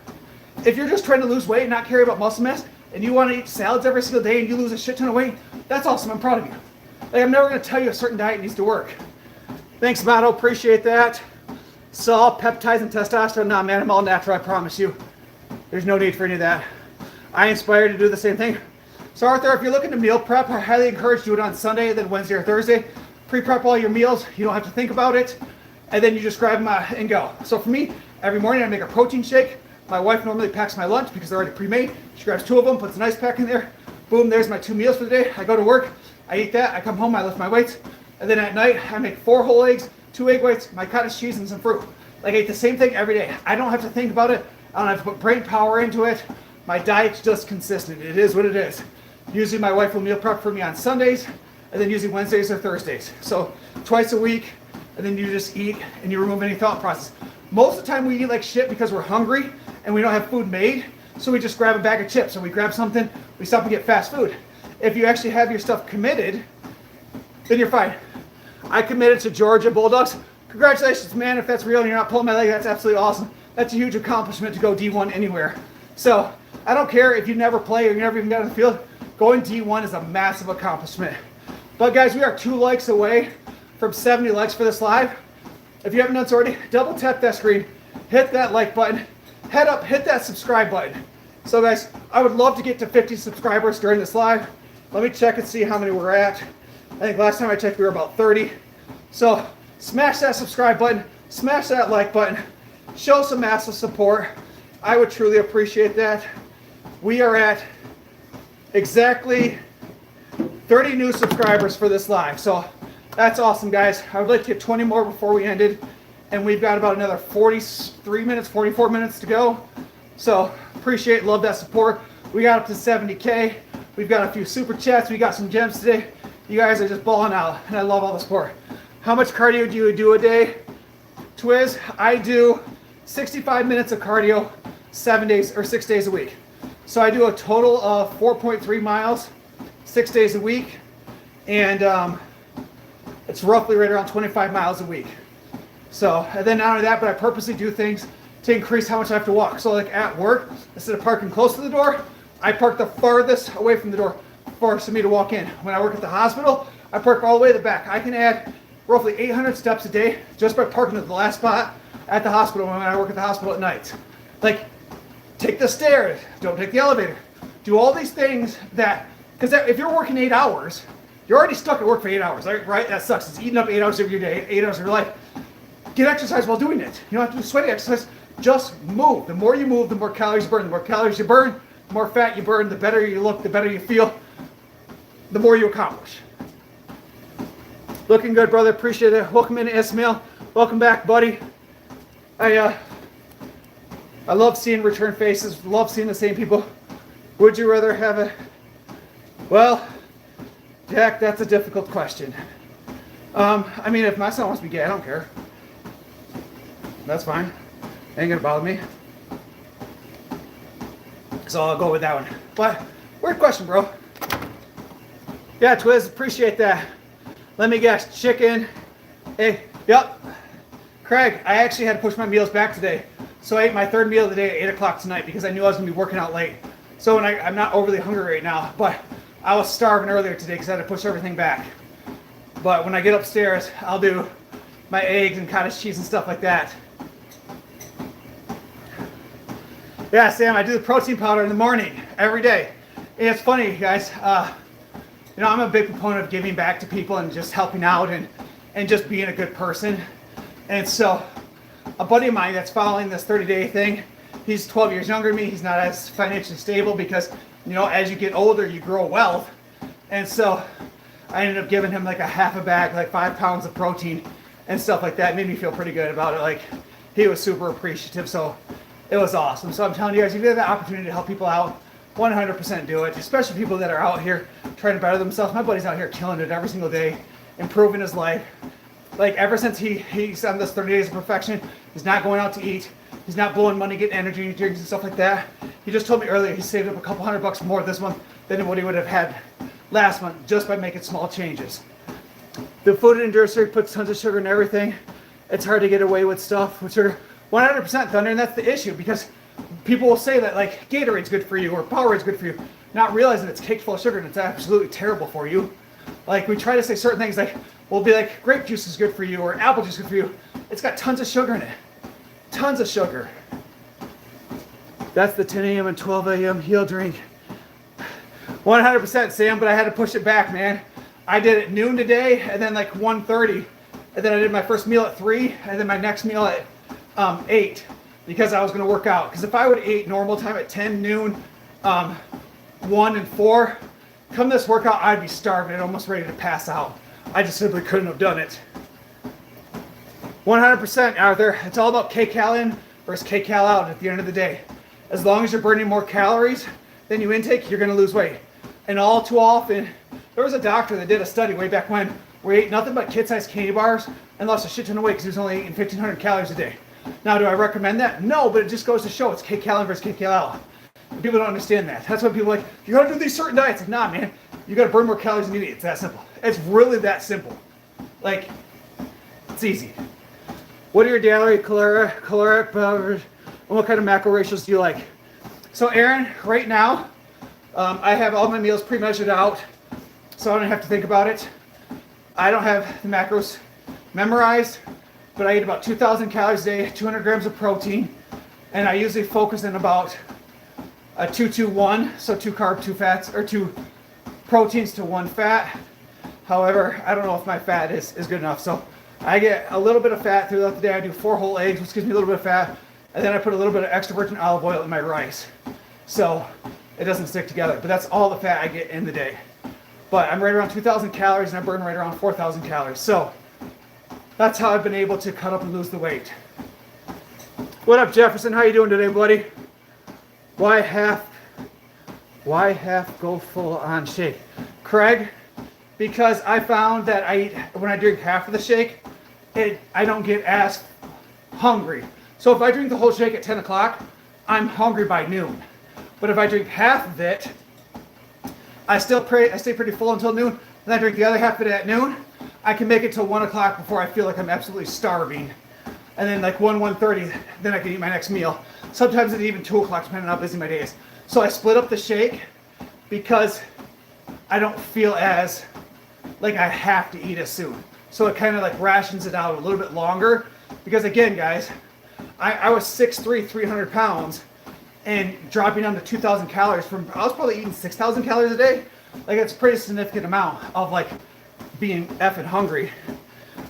If you're just trying to lose weight and not care about muscle mass, and you want to eat salads every single day and you lose a shit ton of weight, that's awesome. I'm proud of you. Like, I'm never going to tell you a certain diet needs to work. Thanks, Mato. Appreciate that. Salt, peptides, and testosterone. Nah, man, I'm all natural, I promise you. There's no need for any of that. I inspire you to do the same thing. So, Arthur, if you're looking to meal prep, I highly encourage you to do it on Sunday, then Wednesday or Thursday. Pre-prep all your meals. You don't have to think about it. And then you just grab them and go. So for me, every morning I make a protein shake. My wife normally packs my lunch because they're already pre-made. She grabs 2 of them, puts an ice pack in there. Boom, there's my 2 meals for the day. I go to work, I eat that, I come home, I lift my weights. And then at night, I make 4 whole eggs, 2 egg whites, my cottage cheese, and some fruit. Like, I eat the same thing every day. I don't have to think about it. I don't have to put brain power into it. My diet's just consistent. It is what it is. Usually my wife will meal prep for me on Sundays, and then usually Wednesdays or Thursdays. So twice a week, and then you just eat and you remove any thought process. Most of the time we eat like shit because we're hungry and we don't have food made, so we just grab a bag of chips or we grab something, we stop and get fast food. If you actually have your stuff committed, then you're fine. I committed to Georgia Bulldogs. Congratulations, man. If that's real and you're not pulling my leg, that's absolutely awesome. That's a huge accomplishment to go D1 anywhere. So I don't care if you never play or you never even got on the field. Going D1 is a massive accomplishment. But guys, we are 2 likes away from 70 likes for this live. If you haven't done so already, double tap that screen, hit that like button, head up, hit that subscribe button. So guys, I would love to get to 50 subscribers during this live. Let me check and see how many we're at. I think last time I checked we were about 30. So smash that subscribe button, smash that like button, show some massive support. I would truly appreciate that. We are at exactly 30 new subscribers for this live. So that's awesome, guys. I would like to get 20 more before we ended. And we've got about another 43 minutes, 44 minutes to go. So appreciate, love that support. We got up to 70K. We've got a few super chats. We got some gems today. You guys are just balling out, and I love all the support. How much cardio do you do a day? Twiz, I do 65 minutes of cardio 7 days or 6 days a week. So I do a total of 4.3 miles, 6 days a week. And it's roughly right around 25 miles a week. So, and then not only that, but I purposely do things to increase how much I have to walk. So like at work, instead of parking close to the door, I park the farthest away from the door for me to walk in. When I work at the hospital, I park all the way to the back. I can add roughly 800 steps a day just by parking at the last spot at the hospital when I work at the hospital at night. Like, take the stairs, don't take the elevator. Do all these things that, because if you're working 8 hours, you're already stuck at work for 8 hours, right? That sucks. It's eating up 8 hours of your day, 8 hours of your life. Get exercise while doing it. You don't have to do sweaty exercise. Just move. The more you move, the more calories you burn. The more calories you burn, the more fat you burn, the better you look, the better you feel, the more you accomplish. Looking good, brother. Appreciate it. Welcome in, Ismail. Welcome back, buddy. I love seeing return faces, love seeing the same people. Would you rather have a, well, Jack, that's a difficult question. I mean, if my son wants to be gay, I don't care. That's fine. Ain't gonna bother me. So I'll go with that one. But, weird question, bro. Yeah, Twiz, appreciate that. Let me guess, chicken. Hey, yep. Craig, I actually had to push my meals back today. So I ate my third meal of the day at 8 o'clock tonight because I knew I was gonna be working out late. So I'm not overly hungry right now, but I was starving earlier today because I had to push everything back. But when I get upstairs, I'll do my eggs and cottage cheese and stuff like that. Yeah, Sam, I do the protein powder in the morning, every day. And it's funny, you guys, you know, I'm a big proponent of giving back to people and just helping out and just being a good person. And so, a buddy of mine that's following this 30-day thing, he's 12 years younger than me, he's not as financially stable because, you know, as you get older, you grow wealth. And so, I ended up giving him like a half a bag, like 5 pounds of protein and stuff like that. It made me feel pretty good about it. Like, he was super appreciative, so it was awesome. So I'm telling you guys, if you have the opportunity to help people out, 100% do it, especially people that are out here trying to better themselves. My buddy's out here killing it every single day, improving his life. Like, ever since he's on this 30 days of perfection, he's not going out to eat, he's not blowing money getting energy drinks and stuff like that. He just told me earlier he saved up a couple $100 more this month than what he would have had last month just by making small changes. The food industry puts tons of sugar in everything. It's hard to get away with stuff with sugar. 100% Thunder, and that's the issue, because people will say that like Gatorade's good for you or Powerade's good for you, not realizing it's caked full of sugar and it's absolutely terrible for you. Like, we try to say certain things like, we'll be like, grape juice is good for you or apple juice is good for you. It's got tons of sugar in it. Tons of sugar. That's the 10 a.m. and 12 a.m. heel drink. 100% Sam, but I had to push it back, man. I did it noon today and then like 1:30, and then I did my first meal at 3 and then my next meal at 8 because I was going to work out. Because if I would eat normal time at 10, noon, 1 and 4, come this workout, I'd be starving and almost ready to pass out. I just simply couldn't have done it. 100% Arthur, it's all about kcal in versus kcal out at the end of the day. As long as you're burning more calories than you intake, you're going to lose weight. And all too often, there was a doctor that did a study way back when where he ate nothing but kid-sized candy bars and lost a shit ton of weight because he was only eating 1,500 calories a day. Now, do I recommend that? No, but it just goes to show it's kcal in versus kcal out. People don't understand that. That's why people are like, you gotta do these certain diets. Like, nah, man, you gotta burn more calories than you eat. It's that simple. It's really that simple. Like, it's easy. What are your daily caloric, and what kind of macro ratios do you like? So, Aaron, right now, I have all my meals pre-measured out, so I don't have to think about it. I don't have the macros memorized, but I eat about 2,000 calories a day, 200 grams of protein, and I usually focus in about a 2-2-1, so 2 carb, 2 fats, or 2 proteins to 1 fat. However, I don't know if my fat is good enough, so I get a little bit of fat throughout the day. I do 4 whole eggs, which gives me a little bit of fat, and then I put a little bit of extra virgin olive oil in my rice, so it doesn't stick together. But that's all the fat I get in the day. But I'm right around 2,000 calories, and I burn right around 4,000 calories. So that's how I've been able to cut up and lose the weight. What up, Jefferson? How you doing today, buddy? Why half go full on shake? Craig, because I found that when I drink half of the shake, I don't get as hungry. So if I drink the whole shake at 10 o'clock, I'm hungry by noon. But if I drink half of it, I stay pretty full until noon, and I drink the other half of it at noon. I can make it till 1 o'clock before I feel like I'm absolutely starving. And then like 1:30, then I can eat my next meal. Sometimes it's even 2 o'clock, depending on how busy my day is. So I split up the shake because I don't feel as like I have to eat as soon. So it kind of like rations it out a little bit longer. Because again, guys, I was 6'3", 300 pounds, and dropping down to 2,000 calories from, I was probably eating 6,000 calories a day. Like, it's a pretty significant amount of like being effing hungry.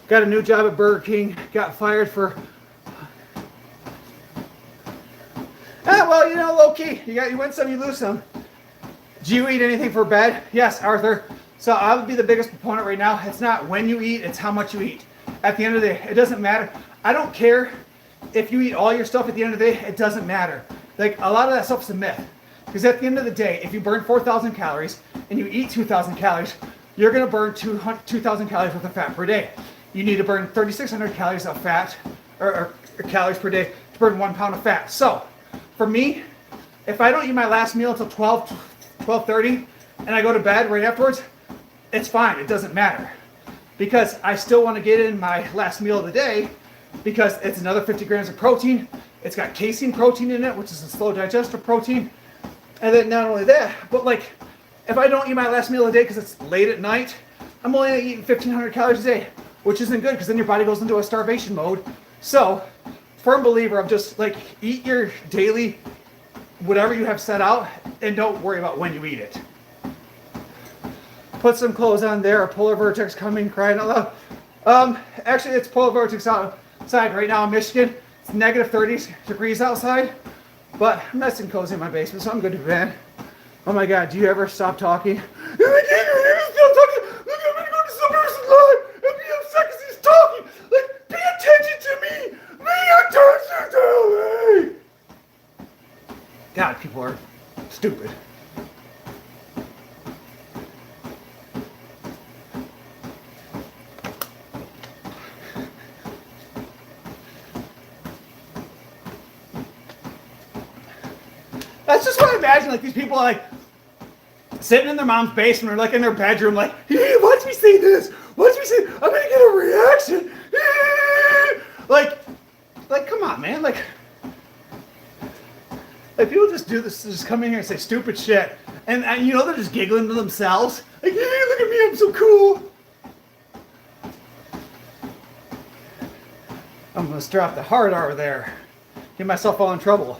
Got a new job at Burger King, got fired for, well, you know, low key, you win some, you lose some. Do you eat anything for bed? Yes, Arthur. So I would be the biggest proponent right now. It's not when you eat, it's how much you eat. At the end of the day, it doesn't matter. I don't care if you eat all your stuff at the end of the day, it doesn't matter. Like, a lot of that stuff's a myth. Because at the end of the day, if you burn 4,000 calories and you eat 2,000 calories, you're going to burn 2,000 calories worth of fat per day. You need to burn 3,600 calories of fat, or calories per day to burn 1 pound of fat. So, for me, if I don't eat my last meal until 12:30, and I go to bed right afterwards, it's fine. It doesn't matter. Because I still want to get in my last meal of the day, because it's another 50 grams of protein. It's got casein protein in it, which is a slow digester protein. And then not only that, but like, if I don't eat my last meal of the day because it's late at night, I'm only eating 1,500 calories a day, which isn't good because then your body goes into a starvation mode. So, firm believer of just like, eat your daily, whatever you have set out, and don't worry about when you eat it. Put some clothes on there. A polar vortex coming, crying out loud. Actually, it's polar vortex outside right now in Michigan. It's negative 30 degrees outside, but I'm nice and cozy in my basement, so I'm good to bed. Oh my God, do you ever stop talking? I can't stop talking. Look, I'm gonna go to some person's live and be upset because he's talking. Like, pay attention to me. Pay attention to me. God, people are stupid. That's just what I imagine, like, these people are like sitting in their mom's basement or like in their bedroom, like, hey, watch me say this, watch me say, I'm gonna get a reaction. Like, come on, man, like people just do this, just come in here and say stupid shit, and you know they're just giggling to themselves, like, hey, look at me, I'm so cool. I'm gonna strap the hard R there, get myself all in trouble.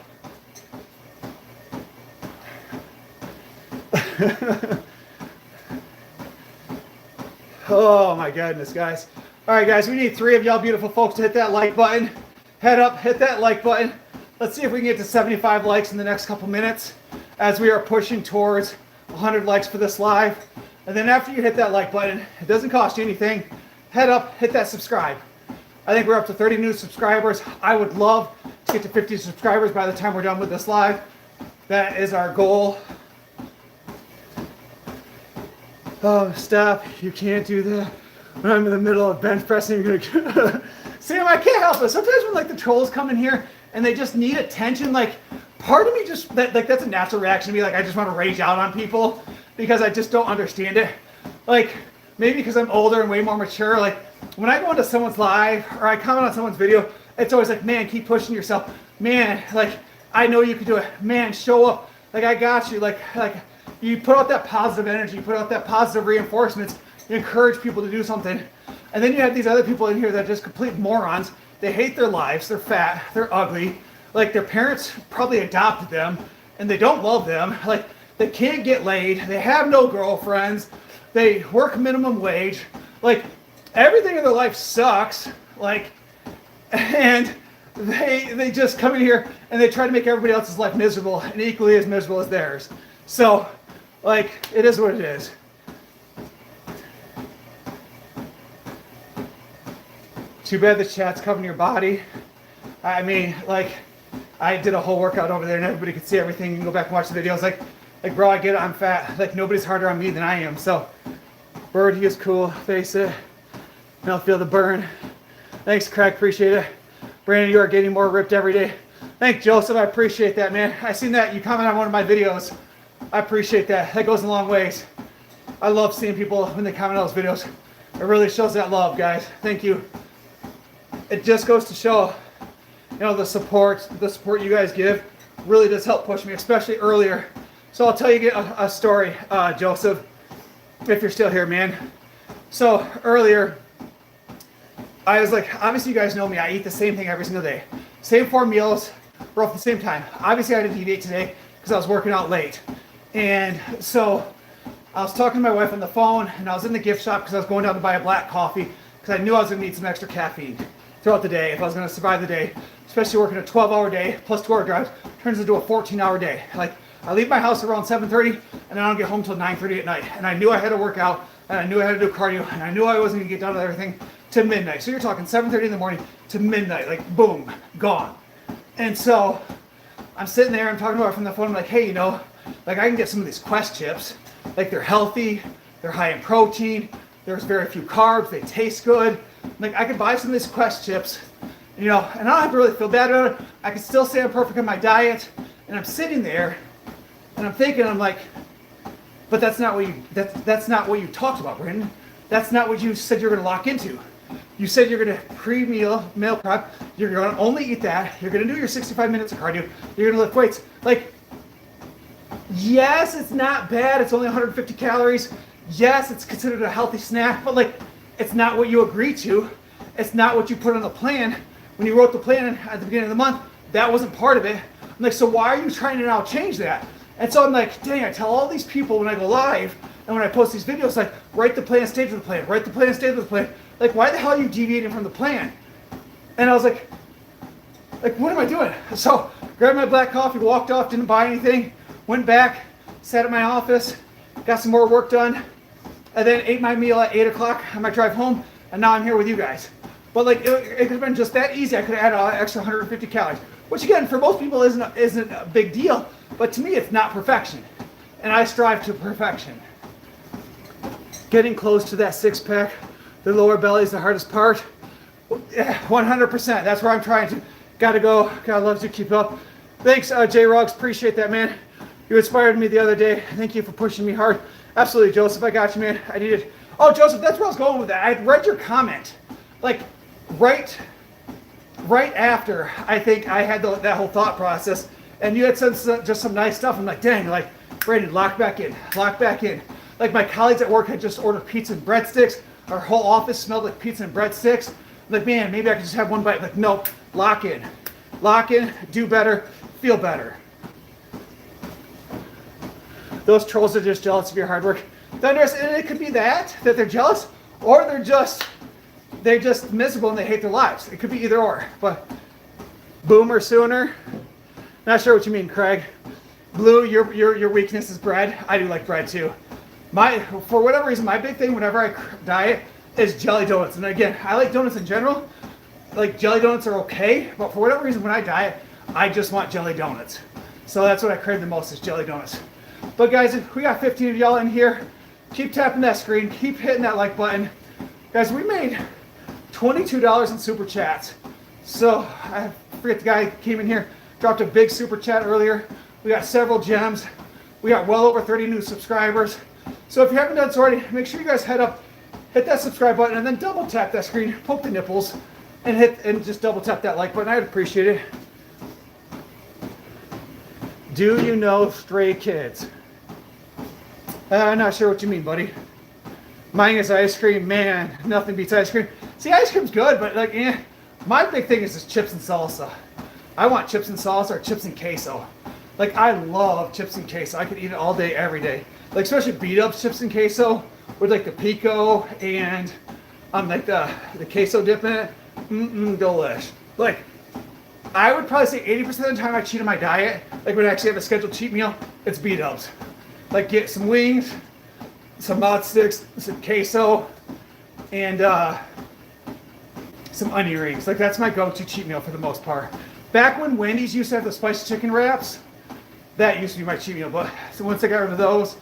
Oh my goodness, guys. All right, guys, we need 3 of y'all beautiful folks to hit that like button. Head up, hit that like button. Let's see if we can get to 75 likes in the next couple minutes as we are pushing towards 100 likes for this live. And then after you hit that like button, it doesn't cost you anything. Head up, hit that subscribe. I think we're up to 30 new subscribers. I would love to get to 50 subscribers by the time we're done with this live. That is our goal. Oh, stop. You can't do that. When I'm in the middle of bench pressing, you're gonna Sam, I can't help it. Sometimes when like the trolls come in here and they just need attention, like part of me just that's a natural reaction to me. Like, I just want to rage out on people because I just don't understand it. Like, maybe because I'm older and way more mature. Like, when I go into someone's live or I comment on someone's video, it's always like, man, keep pushing yourself. Man, like, I know you can do it. Man, show up. Like, I got you. Like you put out that positive energy, you put out that positive reinforcements, you encourage people to do something. And then you have these other people in here that are just complete morons. They hate their lives, they're fat, they're ugly. Like, their parents probably adopted them and they don't love them. Like, they can't get laid, they have no girlfriends, they work minimum wage. Like, everything in their life sucks. Like, and they just come in here and they try to make everybody else's life miserable and equally as miserable as theirs. So, like, it is what it is. Too bad the chat's covering your body. I mean, like, I did a whole workout over there and everybody could see everything. You can go back and watch the videos. Like, bro, I get it, I'm fat. Like, nobody's harder on me than I am. So, Bird, he is cool. Face it. And I'll feel the burn. Thanks, Craig. Appreciate it. Brandon, you are getting more ripped every day. Thanks, Joseph. I appreciate that, man. I seen that. You comment on one of my videos. I appreciate that. That goes a long ways. I love seeing people when they comment on those videos. It really shows that love, guys. Thank you. It just goes to show, you know, the support you guys give really does help push me, especially earlier. So I'll tell you a story, Joseph, if you're still here, man. So earlier, I was like, obviously you guys know me, I eat the same thing every single day. Same 4 meals, roughly the same time. Obviously I didn't deviate today because I was working out late. And so I was talking to my wife on the phone and I was in the gift shop because I was going down to buy a black coffee because I knew I was going to need some extra caffeine throughout the day if I was going to survive the day, especially working a 12-hour day plus 2-hour drives turns into a 14-hour day. Like, I leave my house around 7:30 and I don't get home till 9:30 at night. And I knew I had to work out and I knew I had to do cardio and I knew I wasn't going to get done with everything to midnight. So you're talking 7:30 in the morning to midnight, like boom, gone. And so I'm sitting there, I'm talking to her from the phone, I'm like, hey, like I can get some of these Quest chips. Like they're healthy, they're high in protein, there's very few carbs, they taste good. Like I could buy some of these Quest chips, and I don't have to really feel bad about it. I can still say I'm perfect on my diet. And I'm sitting there and I'm thinking, I'm like, but that's not what you talked about, Brandon. That's not what you said you're going to lock into. You said you're going to pre-meal meal prep. You're going to only eat that. You're going to do your 65 minutes of cardio. You're going to lift weights. Like, yes, it's not bad. It's only 150 calories. Yes, it's considered a healthy snack, but like, it's not what you agreed to. It's not what you put on the plan. When you wrote the plan at the beginning of the month, that wasn't part of it. I'm like, so why are you trying to now change that? And so I'm like, dang, I tell all these people when I go live and when I post these videos, like, write the plan, stay with the plan, write the plan, stay with the plan. Like, why the hell are you deviating from the plan? And I was like, what am I doing? So grabbed my black coffee, walked off, didn't buy anything, went back, sat at my office, got some more work done, and then ate my meal at 8 o'clock on my drive home, and now I'm here with you guys. But like, it could have been just that easy. I could have added an extra 150 calories. Which again, for most people isn't a big deal, but to me it's not perfection. And I strive to perfection. Getting close to that six pack, the lower belly is the hardest part. 100%, that's where I'm trying to. Gotta go, God loves you, keep up. Thanks, J-Rogs, appreciate that, man. You inspired me the other day. Thank you for pushing me hard. Absolutely, Joseph, I got you, man. I needed, Joseph, that's where I was going with that. I read your comment, like, right after I think I had that whole thought process, and you had just some nice stuff. I'm like, dang, like, Brandon, lock back in. Like my colleagues at work had just ordered pizza and breadsticks. Our whole office smelled like pizza and breadsticks. I'm like, man, maybe I could just have one bite. Like, nope, lock in, do better, feel better. Those trolls are just jealous of your hard work. And it could be that they're jealous, or they're just miserable and they hate their lives. It could be either or. But boomer sooner. Not sure what you mean, Craig. Blue, your weakness is bread. I do like bread too. For whatever reason, my big thing whenever I diet is jelly donuts. And again, I like donuts in general. Like jelly donuts are okay, but for whatever reason when I diet, I just want jelly donuts. So that's what I crave the most is jelly donuts. But guys, we got 15 of y'all in here. Keep tapping that screen. Keep hitting that like button. Guys, we made $22 in super chats. So I forget the guy who came in here, dropped a big super chat earlier. We got several gems. We got well over 30 new subscribers. So if you haven't done so already, make sure you guys head up, hit that subscribe button, and then double tap that screen, poke the nipples, and just double tap that like button. I'd appreciate it. Do you know Stray Kids? I'm not sure what you mean, buddy. Mine is ice cream. Man, nothing beats ice cream. See, ice cream's good, but like, my big thing is just chips and salsa. I want chips and salsa or chips and queso. Like, I love chips and queso. I could eat it all day, every day. Like, especially beat-up chips and queso with like the pico and like the queso dip in it. Delish. Like, I would probably say 80% of the time I cheat on my diet, like when I actually have a scheduled cheat meal, it's beat-ups. Like, get some wings, some mod sticks, some queso, and some onion rings. Like, that's my go-to cheat meal for the most part. Back when Wendy's used to have the spicy chicken wraps, that used to be my cheat meal. But so once I got rid of those,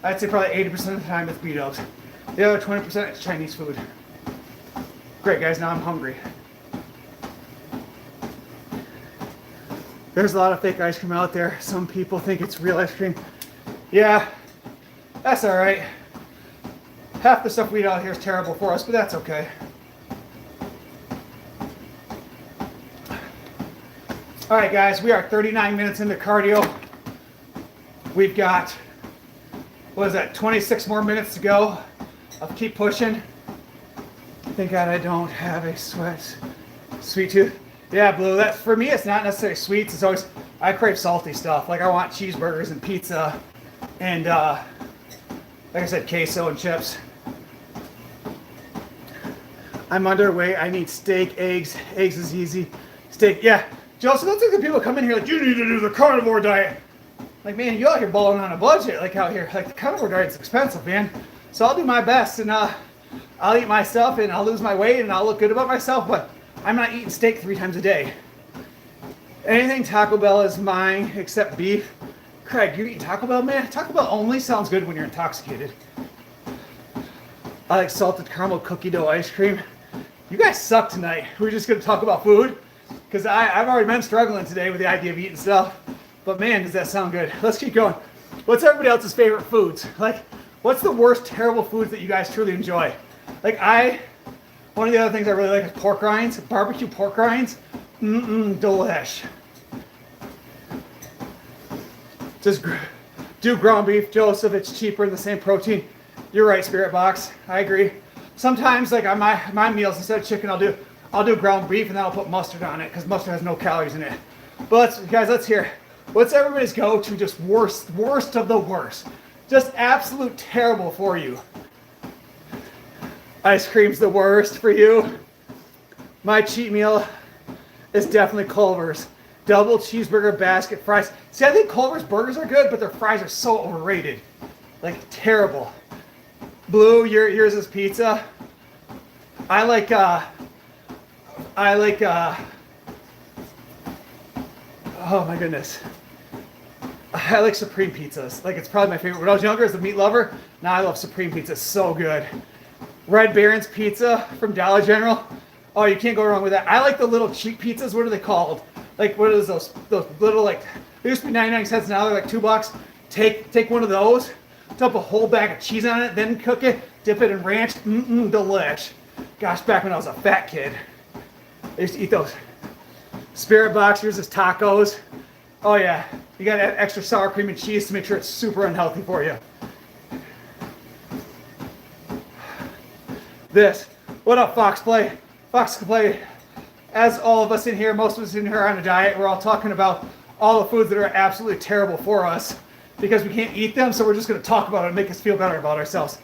I'd say probably 80% of the time it's beat-ups. The other 20% is Chinese food. Great, guys, now I'm hungry. There's a lot of fake ice cream out there. Some people think it's real ice cream. Yeah, that's all right. Half the stuff we eat out here is terrible for us, but that's okay. All right, guys, we are 39 minutes into cardio. We've got, 26 more minutes to go. I'll keep pushing. Thank God I don't have a sweet tooth. Yeah, Blue, that for me, it's not necessarily sweets. It's always, I crave salty stuff. Like, I want cheeseburgers and pizza and, like I said, queso and chips. I'm underweight. I need steak, eggs. Eggs is easy. Steak, yeah. Joseph, that's like the people come in here like, you need to do the carnivore diet. Like, man, you out here balling on a budget, like out here. Like, the carnivore diet's expensive, man. So I'll do my best. And I'll eat my stuff and I'll lose my weight and I'll look good about myself, but I'm not eating steak 3 times a day. Anything Taco Bell is mine except beef. Craig, you eating Taco Bell, man? Taco Bell only sounds good when you're intoxicated. I like salted caramel cookie dough ice cream. You guys suck tonight. We're just going to talk about food because I've already been struggling today with the idea of eating stuff. But man, does that sound good. Let's keep going. What's everybody else's favorite foods? Like, what's the worst terrible foods that you guys truly enjoy? Like one of the other things I really like is pork rinds. Barbecue pork rinds. Delish. Just do ground beef, Joseph. It's cheaper and the same protein. You're right, Spirit Box. I agree. Sometimes, like on my meals, instead of chicken, I'll do ground beef and then I'll put mustard on it because mustard has no calories in it. But let's hear. What's everybody's go-to? Just worst of the worst. Just absolute terrible for you. Ice cream's the worst for you. My cheat meal is definitely Culver's. Double cheeseburger basket fries. See, I think Culver's burgers are good, but their fries are so overrated. Like, terrible. Blue, yours is pizza. I like oh my goodness. I like Supreme pizzas. Like, it's probably my favorite. When I was younger as a meat lover, now I love Supreme pizza. It's so good. Red Baron's pizza from Dollar General. Oh, you can't go wrong with that. I like the little cheap pizzas. What are they called? Like, what is those little, like, they used to be 99 cents, now they're like $2. Take one of those, dump a whole bag of cheese on it, then cook it, dip it in ranch. Delish. Gosh, back when I was a fat kid, I used to eat those. Spirit Box, here's his tacos. Oh yeah, you gotta add extra sour cream and cheese to make sure it's super unhealthy for you. This, what up, Fox Play? Fox Play. As all of us in here, most of us in here are on a diet, we're all talking about all the foods that are absolutely terrible for us because we can't eat them, so we're just going to talk about it and make us feel better about ourselves.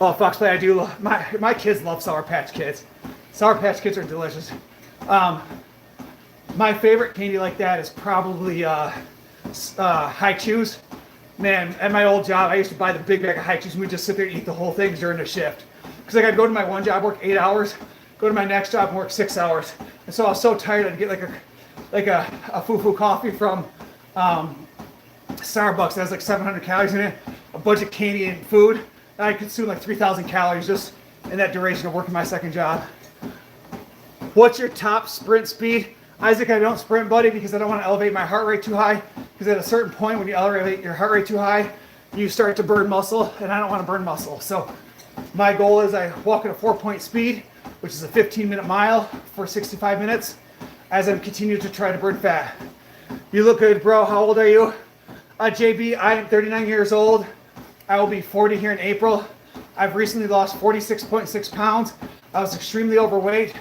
Oh, Fox Play, I do love, my kids love Sour Patch Kids. Sour Patch Kids are delicious. My favorite candy like that is probably High Chews. Man, at my old job, I used to buy the big bag of High Chews and we'd just sit there and eat the whole thing during the shift. Because like I'd go to my one job, work 8 hours, go to my next job and work 6 hours. And so I was so tired I'd get like a foo-foo coffee from Starbucks that has like 700 calories in it, a bunch of candy and food, and I consume like 3,000 calories just in that duration of working my second job. What's your top sprint speed? Isaac, I don't sprint, buddy, because I don't want to elevate my heart rate too high. Because at a certain point, when you elevate your heart rate too high, you start to burn muscle, and I don't want to burn muscle. So my goal is I walk at a 4-point speed, which is a 15-minute mile for 65 minutes, as I'm continuing to try to burn fat. You look good, bro. How old are you? JB, I am 39 years old. I will be 40 here in April. I've recently lost 46.6 pounds. I was extremely overweight.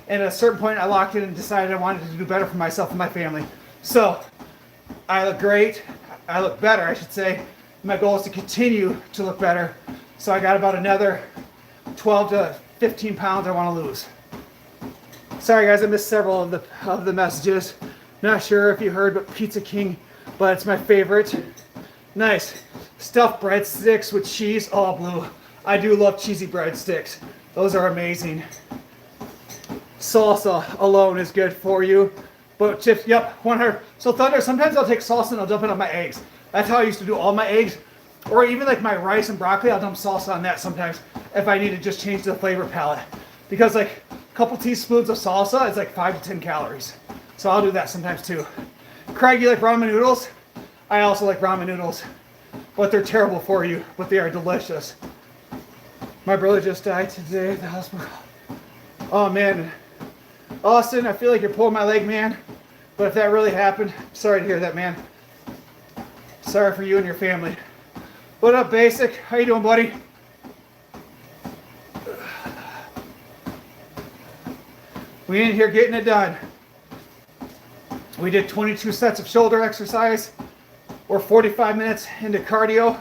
And at a certain point, I locked in and decided I wanted to do better for myself and my family. So I look great. I look better, I should say. My goal is to continue to look better. So I got about another 12 to 15 pounds I want to lose. Sorry guys, I missed several of the messages. Not sure if you heard, but Pizza King, but it's my favorite. Nice. Stuffed breadsticks with cheese. Oh, Blue. I do love cheesy breadsticks. Those are amazing. Salsa alone is good for you. But chips, yep, 100. So Thunder, sometimes I'll take salsa and I'll dump it on my eggs. That's how I used to do all my eggs. Or even like my rice and broccoli, I'll dump salsa on that sometimes if I need to just change the flavor palette. Because like a couple teaspoons of salsa is like 5 to 10 calories. So I'll do that sometimes too. Craig, you like ramen noodles? I also like ramen noodles. But they're terrible for you, but they are delicious. My brother just died today at the hospital. Oh man. Austin, I feel like you're pulling my leg, man. But if that really happened, sorry to hear that, man. Sorry for you and your family. What up, Basic? How you doing, buddy? We in here getting it done. We did 22 sets of shoulder exercise. We're 45 minutes into cardio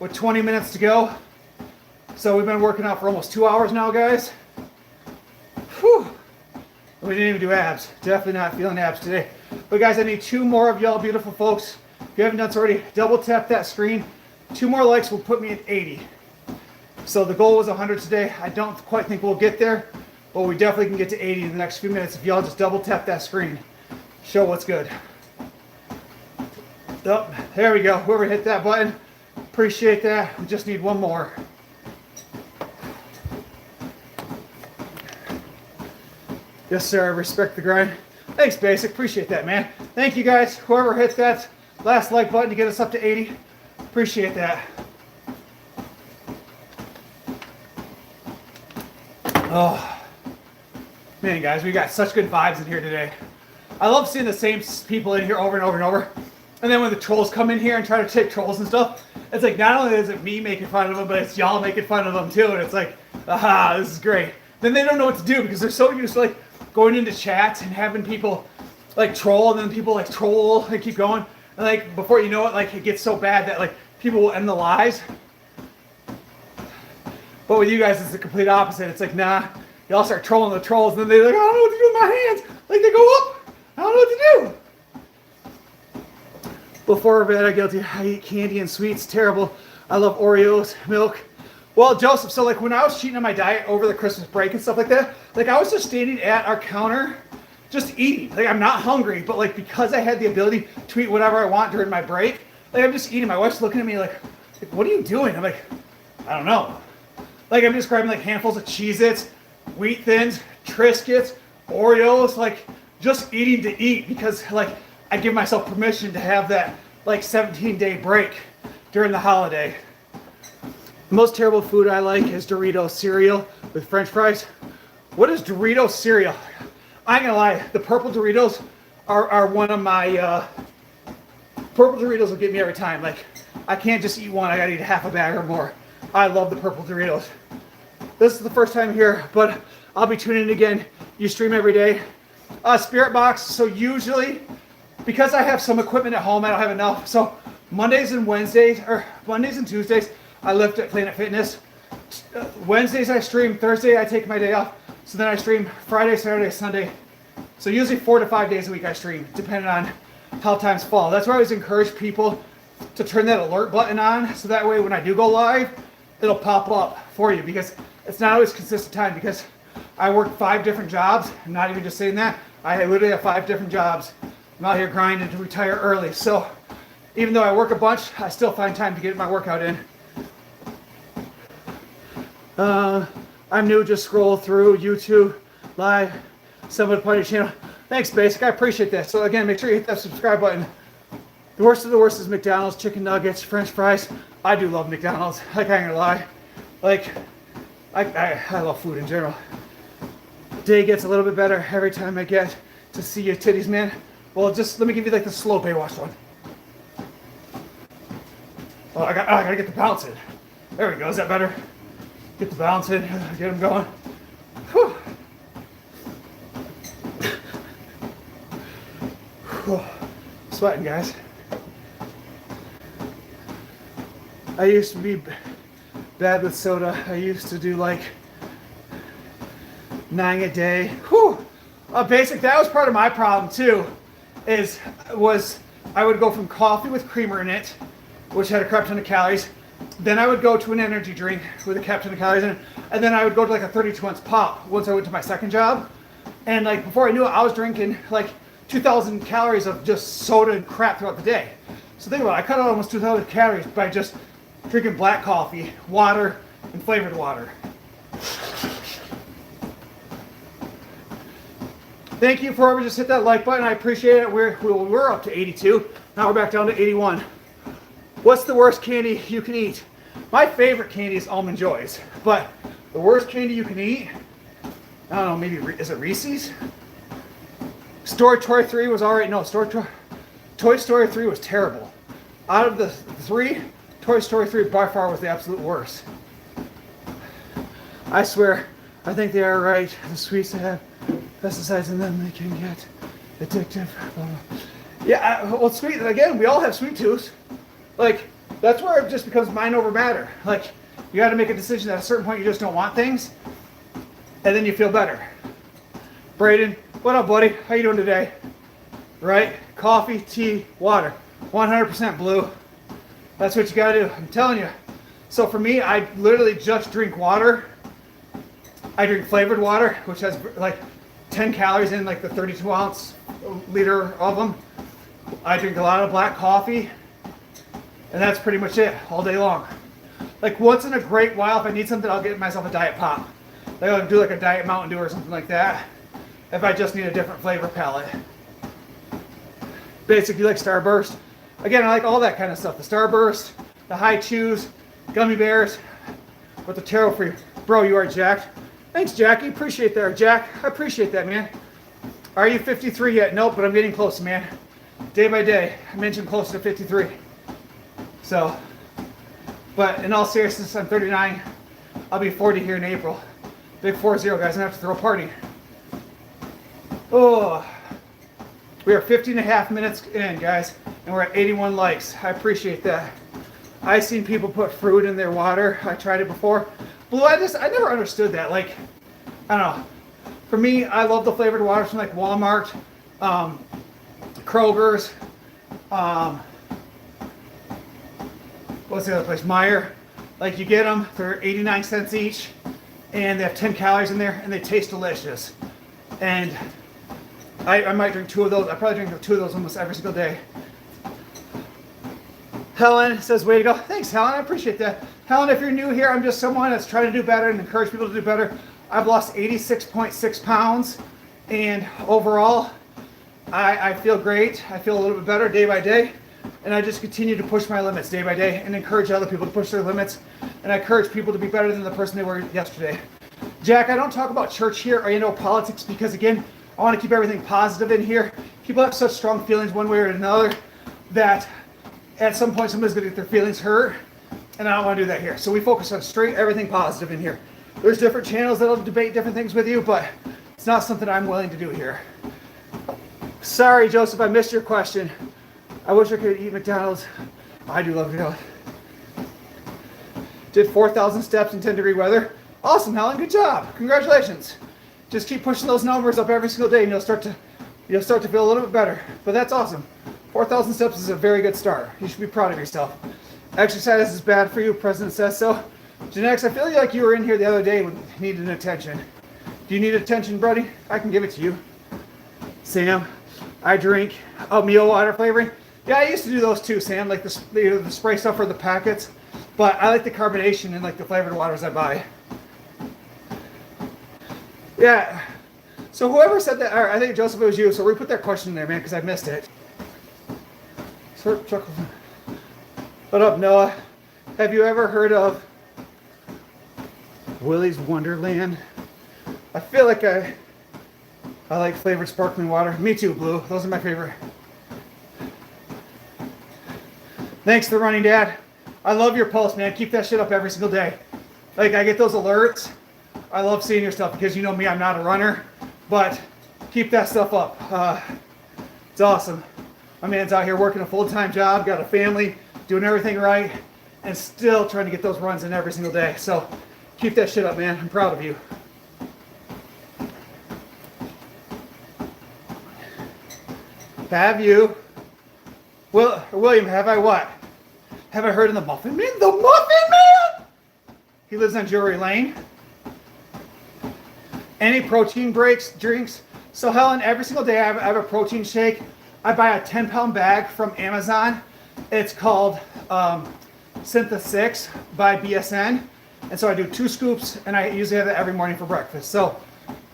with 20 minutes to go. So we've been working out for almost 2 hours now, guys. Whew. We didn't even do abs. Definitely not feeling abs today. But guys, I need 2 more of y'all beautiful folks. If you haven't done so already, double tap that screen. 2 more likes will put me at 80. So the goal was 100 today. I don't quite think we'll get there, but we definitely can get to 80 in the next few minutes if y'all just double tap that screen. Show what's good. Oh, there we go. Whoever hit that button, appreciate that. We just need one more. Yes, sir. I respect the grind. Thanks, Basic. Appreciate that, man. Thank you, guys. Whoever hit that last like button to get us up to 80. Appreciate that. Oh, man, guys. We got such good vibes in here today. I love seeing the same people in here over and over and over. And then when the trolls come in here and try to take trolls and stuff, it's like not only is it me making fun of them, but it's y'all making fun of them too. And it's like, aha, this is great. Then they don't know what to do because they're so used to like going into chats and having people like troll, and then people like troll and keep going. And like before you know it, like it gets so bad that like people will end the lives. But with you guys, it's the complete opposite. It's like, nah, y'all start trolling the trolls, and then they're like, I don't know what to do with my hands. Like they go up. I don't know what to do. Before bed, I guilty. I eat candy and sweets. Terrible. I love Oreos, milk. Well, Joseph, so like when I was cheating on my diet over the Christmas break and stuff like that, like I was just standing at our counter, just eating. Like I'm not hungry, but like because I had the ability to eat whatever I want during my break, like I'm just eating. My wife's looking at me like what are you doing? I'm like, I don't know. Like I'm just grabbing like handfuls of Cheez-Its, Wheat Thins, Triscuits, Oreos, like just eating to eat because like I give myself permission to have that like 17-day break during the holiday. The most terrible food I like is Doritos cereal with French fries. What is Doritos cereal? I ain't gonna lie, the purple Doritos are one of my, purple Doritos will get me every time. Like, I can't just eat one, I gotta eat half a bag or more. I love the purple Doritos. This is the first time here, but I'll be tuning in again. You stream every day. Spirit Box, so usually, because I have some equipment at home, I don't have enough. So Mondays and Tuesdays, I lift at Planet Fitness. Wednesdays I stream, Thursday I take my day off. So then I stream Friday, Saturday, Sunday. So usually 4 to 5 days a week I stream, depending on how times fall. That's why I always encourage people to turn that alert button on. So that way when I do go live, it'll pop up for you because it's not always consistent time because I work 5 different jobs. I'm not even just saying that. I literally have 5 different jobs. I'm out here grinding to retire early. So even though I work a bunch, I still find time to get my workout in. I'm new, just scroll through YouTube live, Summit Party channel. Thanks, Basic, I appreciate that. So again, make sure you hit that subscribe button. The worst of the worst is McDonald's, chicken nuggets, French fries. I do love McDonald's, like I ain't gonna lie. Like, I love food in general. Day gets a little bit better every time I get to see your titties, man. Well, just let me give you like the slow Baywatch one. Oh, I gotta get the bounce in. There we go, is that better? Get the bounce in, get them going. Whew. Whew. Sweating, guys. I used to be bad with soda. I used to do like 9 a day. Whew. Basic, that was part of my problem too, was I would go from coffee with creamer in it, which had a crap ton of calories. Then I would go to an energy drink with a crap ton of calories in it. And then I would go to like a 32-ounce pop once I went to my second job. And like before I knew it, I was drinking like 2,000 calories of just soda and crap throughout the day. So think about it, I cut out almost 2,000 calories by just drinking black coffee, water, and flavored water. Thank you for whoever just hit that like button. I appreciate it. We're up to 82. Now we're back down to 81. What's the worst candy you can eat? My favorite candy is Almond Joys, but the worst candy you can eat, I don't know, maybe, is it Reese's? Toy Story 3 was alright. No, Toy Story 3 was terrible. Out of the 3, Toy Story 3 by far was the absolute worst. I swear, I think they are right. The sweets that have pesticides in them, they can get addictive. Yeah, well, sweet, again, we all have sweet tooths. Like, that's where it just becomes mind over matter. Like, you got to make a decision at a certain point you just don't want things, and then you feel better. Braden, what up, buddy? How you doing today? Right? Coffee, tea, water. 100% blue. That's what you gotta do. I'm telling you. So for me, I literally just drink water. I drink flavored water, which has like 10 calories in like the 32 ounce liter of them. I drink a lot of black coffee, and that's pretty much it all day long. Like once in a great while, if I need something, I'll get myself a Diet Pop. Like I'll do like a Diet Mountain Dew or something like that, if I just need a different flavor palette. Basically like Starburst. Again, I like all that kind of stuff. The Starburst, the High Chews, gummy bears, with the taro for you. Bro, you are jacked. Thanks, Jackie. Appreciate that, Jack. I appreciate that, man. Are you 53 yet? Nope, but I'm getting close, man. Day by day, I mentioned close to 53. So, but in all seriousness, I'm 39. I'll be 40 here in April. Big 40, guys. I'm gonna have to throw a party. Oh, we are 50 and a half minutes in, guys, and we're at 81 likes. I appreciate that. I've seen people put fruit in their water. I tried it before. Blue, I never understood that. Like, I don't know. For me, I love the flavored waters from like Walmart, Kroger's, what's the other place? Meijer. Like you get them, they're 89 cents each, and they have 10 calories in there, and they taste delicious. And I might drink 2 of those. I probably drink 2 of those almost every single day. Helen says, way to go. Thanks, Helen. I appreciate that. Helen, if you're new here, I'm just someone that's trying to do better and encourage people to do better. I've lost 86.6 pounds, and overall, I feel great. I feel a little bit better day by day, and I just continue to push my limits day by day and encourage other people to push their limits, and I encourage people to be better than the person they were yesterday. Jack, I don't talk about church here or politics because, again, I want to keep everything positive in here. People have such strong feelings one way or another that at some point somebody's going to get their feelings hurt, and I don't want to do that here. So we focus on straight everything positive in here. There's different channels that'll debate different things with you, but it's not something I'm willing to do here. Sorry, Joseph, I missed your question. I wish I could eat McDonald's. I do love McDonald's. Did 4,000 steps in 10-degree weather. Awesome, Helen. Good job. Congratulations. Just keep pushing those numbers up every single day, and you'll start to feel a little bit better. But that's awesome. 4,000 steps is a very good start. You should be proud of yourself. Exercise is bad for you. President says so. Genetics, I feel like you were in here the other day and needed attention. Do you need attention, buddy? I can give it to you. Sam, I drink oatmeal water flavoring. Yeah, I used to do those too, Sam, like the spray stuff for the packets. But I like the carbonation and like the flavored waters I buy. Yeah. So whoever said that, I think Joseph, it was you. So we put that question in there, man, because I missed it. What up, Noah? Have you ever heard of Willy's Wonderland? I feel like I like flavored sparkling water. Me too, Blue. Those are my favorite. Thanks for running, Dad. I love your post, man. Keep that shit up every single day. Like, I get those alerts. I love seeing your stuff because you know me, I'm not a runner. But keep that stuff up. It's awesome. My man's out here working a full-time job, got a family, doing everything right, and still trying to get those runs in every single day. So keep that shit up, man. I'm proud of you. Have you? William, have I what? Have I heard of the Muffin Man? The Muffin Man? He lives on Drury Lane. Any protein drinks? So Helen, every single day I have a protein shake. I buy a 10-pound bag from Amazon. It's called Syntha 6 by BSN. And so I do 2 scoops, and I usually have that every morning for breakfast. So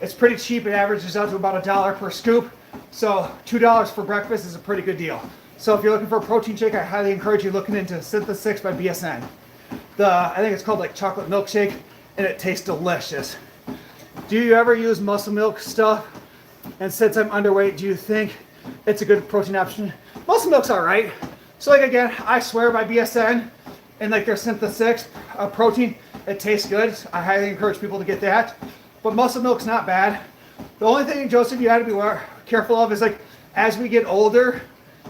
it's pretty cheap. It averages out to about $1 per scoop. So $2 for breakfast is a pretty good deal. So if you're looking for a protein shake, I highly encourage you looking into Syntha 6 by BSN. I think it's called like chocolate milkshake, and it tastes delicious. Do you ever use muscle milk stuff? And since I'm underweight, do you think it's a good protein option? Muscle milk's all right. So like again, I swear by BSN and like their Syntha 6 protein, it tastes good. I highly encourage people to get that. But muscle milk's not bad. The only thing, Joseph, you have to be careful of is like as we get older,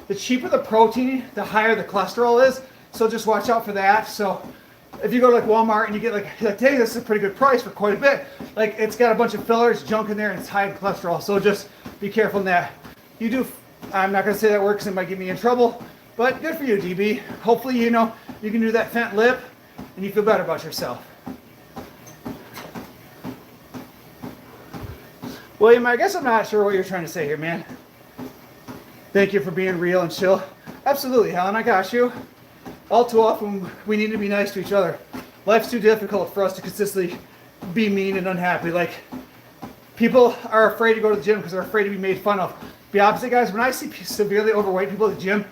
the cheaper the protein, the higher the cholesterol is. So just watch out for that. So if you go to like Walmart and you get like hey, this is a pretty good price for quite a bit. Like it's got a bunch of fillers, junk in there, and it's high in cholesterol. So just be careful in that. You do. I'm not gonna say that word because it might get me in trouble. But good for you, DB. Hopefully, You can do that fent lip, and you feel better about yourself. William, I guess I'm not sure what you're trying to say here, man. Thank you for being real and chill. Absolutely, Helen, I got you. All too often, we need to be nice to each other. Life's too difficult for us to consistently be mean and unhappy. Like, people are afraid to go to the gym because they're afraid to be made fun of. The opposite, guys, when I see severely overweight people at the gym,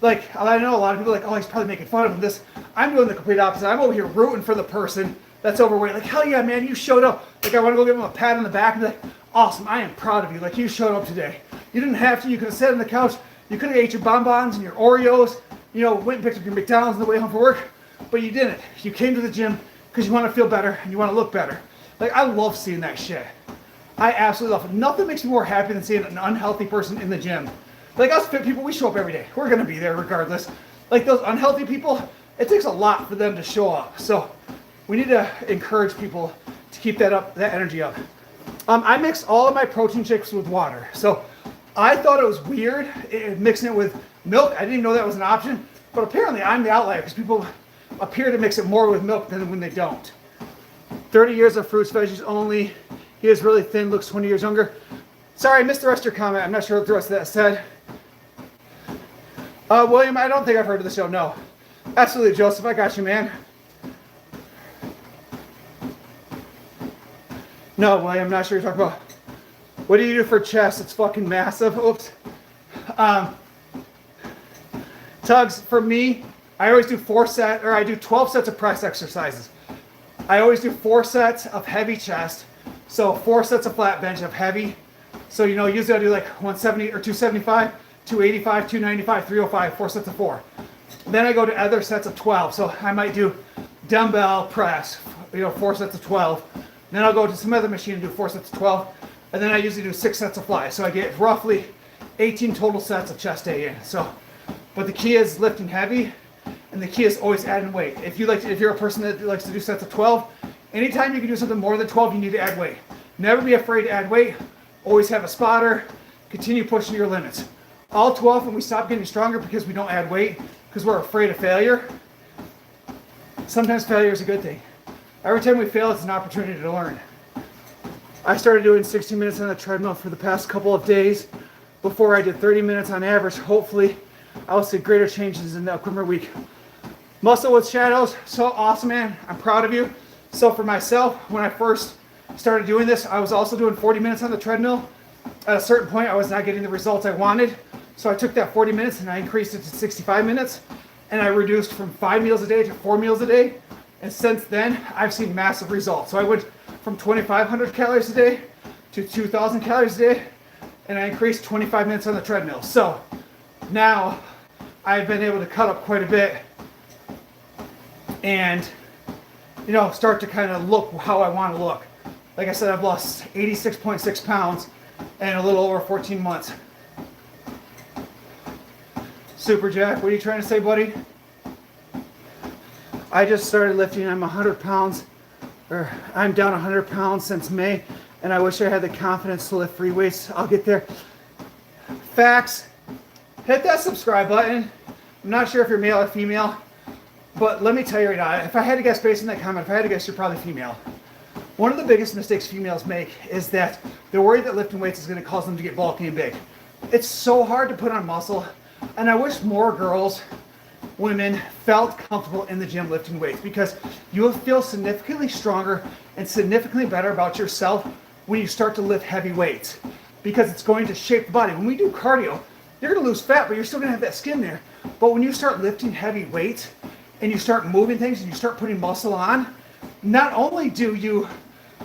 like, I know a lot of people are like, oh, he's probably making fun of him. This, I'm doing the complete opposite. I'm over here rooting for the person that's overweight. Like, hell yeah, man, you showed up. Like, I want to go give him a pat on the back and be like, awesome, I am proud of you. Like, you showed up today. You didn't have to. You could have sat on the couch. You could have ate your bonbons and your Oreos. You know, went and picked up your McDonald's on the way home from work. But you didn't. You came to the gym because you want to feel better and you want to look better. Like, I love seeing that shit. I absolutely love it. Nothing makes me more happy than seeing an unhealthy person in the gym. Like, us fit people, we show up every day. We're going to be there regardless. Like, those unhealthy people, it takes a lot for them to show up. So we need to encourage people to keep that up, that energy up. I mix all of my protein shakes with water. So I thought it was weird mixing it with milk. I didn't even know that was an option. But apparently I'm the outlier because people appear to mix it more with milk than when they don't. 30 years of fruits, veggies only. He is really thin, looks 20 years younger. Sorry, I missed the rest of your comment. I'm not sure what the rest of that said. William, I don't think I've heard of the show. No. Absolutely, Joseph. I got you, man. No, William, I'm not sure what you're talking about. What do you do for chest? It's fucking massive. Oops. Tugs, for me, I always do 12 sets of press exercises. I always do 4 sets of heavy chest. So 4 sets of flat bench of heavy. So, you know, usually I do like 170 or 275, 285, 295, 305, 4 sets of 4. Then I go to other sets of 12. So I might do dumbbell press, you know, 4 sets of 12. Then I'll go to some other machine and do 4 sets of 12. And then I usually do 6 sets of fly. So I get roughly 18 total sets of chest day in. So, but the key is lifting heavy, and the key is always adding weight. If you're a person that likes to do sets of 12, anytime you can do something more than 12, you need to add weight. Never be afraid to add weight. Always have a spotter. Continue pushing your limits. All too often we stop getting stronger because we don't add weight, because we're afraid of failure. Sometimes failure is a good thing. Every time we fail, it's an opportunity to learn. I started doing 60 minutes on the treadmill for the past couple of days. Before I did 30 minutes on average. Hopefully, I'll see greater changes in the upcoming week. Muscle with Shadows, so awesome, man. I'm proud of you. So for myself, when I first started doing this, I was also doing 40 minutes on the treadmill. At a certain point, I was not getting the results I wanted. So I took that 40 minutes and I increased it to 65 minutes. And I reduced from 5 meals a day to 4 meals a day. And since then, I've seen massive results. So I went from 2,500 calories a day to 2,000 calories a day. And I increased 25 minutes on the treadmill. So now I've been able to cut up quite a bit and, you know, start to kind of look how I want to look. Like I said, I've lost 86.6 pounds in a little over 14 months. Super Jack, what are you trying to say, buddy? I just started lifting. I'm 100 pounds, or I'm down 100 pounds since May, and I wish I had the confidence to lift free weights. I'll get there. Facts. Hit that subscribe button. I'm not sure if you're male or female, but let me tell you right now, if I had to guess based on that comment, if I had to guess, you're probably female. One of the biggest mistakes females make is that they're worried that lifting weights is going to cause them to get bulky and big. It's so hard to put on muscle, and I wish more girls, women, felt comfortable in the gym lifting weights, because you will feel significantly stronger and significantly better about yourself when you start to lift heavy weights, because it's going to shape the body. When we do cardio, you're going to lose fat, but you're still going to have that skin there. But when you start lifting heavy weights and you start moving things and you start putting muscle on, not only do you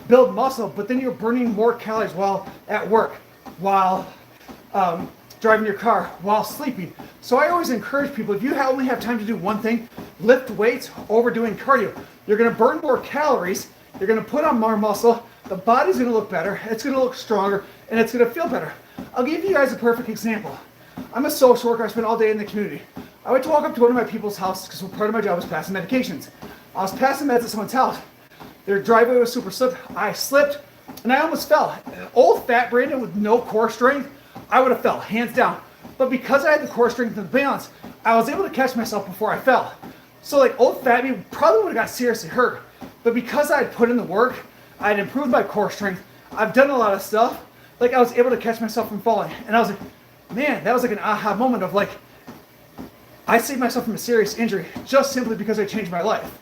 build muscle, but then you're burning more calories while at work, while driving your car, while sleeping. So I always encourage people, if you only have time to do one thing, lift weights over doing cardio. You're going to burn more calories, you're going to put on more muscle, the body's going to look better, it's going to look stronger, and it's going to feel better. I'll give you guys a perfect example. I'm a social worker. I spend all day in the community. I went to walk up to one of my people's houses because part of my job was passing medications. I was passing meds at someone's house. Their driveway was super slip. I slipped and I almost fell. Old fat Brandon with no core strength, I would have fell, hands down. But because I had the core strength and the balance, I was able to catch myself before I fell. So like old fat me probably would have got seriously hurt. But because I had put in the work, I had improved my core strength, I've done a lot of stuff, like I was able to catch myself from falling. And I was like, man, that was like an aha moment of like, I saved myself from a serious injury just simply because I changed my life.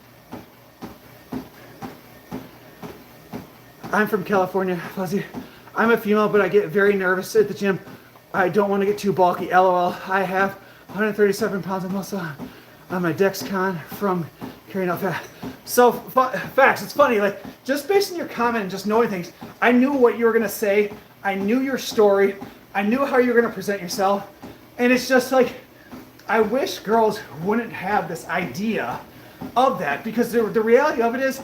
I'm from California, Fuzzy. I'm a female, but I get very nervous at the gym. I don't want to get too bulky, LOL. I have 137 pounds of muscle on my Dexcon from carrying out fat. So, facts, it's funny, like, just based on your comment and just knowing things, I knew what you were going to say. I knew your story. I knew how you were going to present yourself. And it's just like, I wish girls wouldn't have this idea of that, because the reality of it is,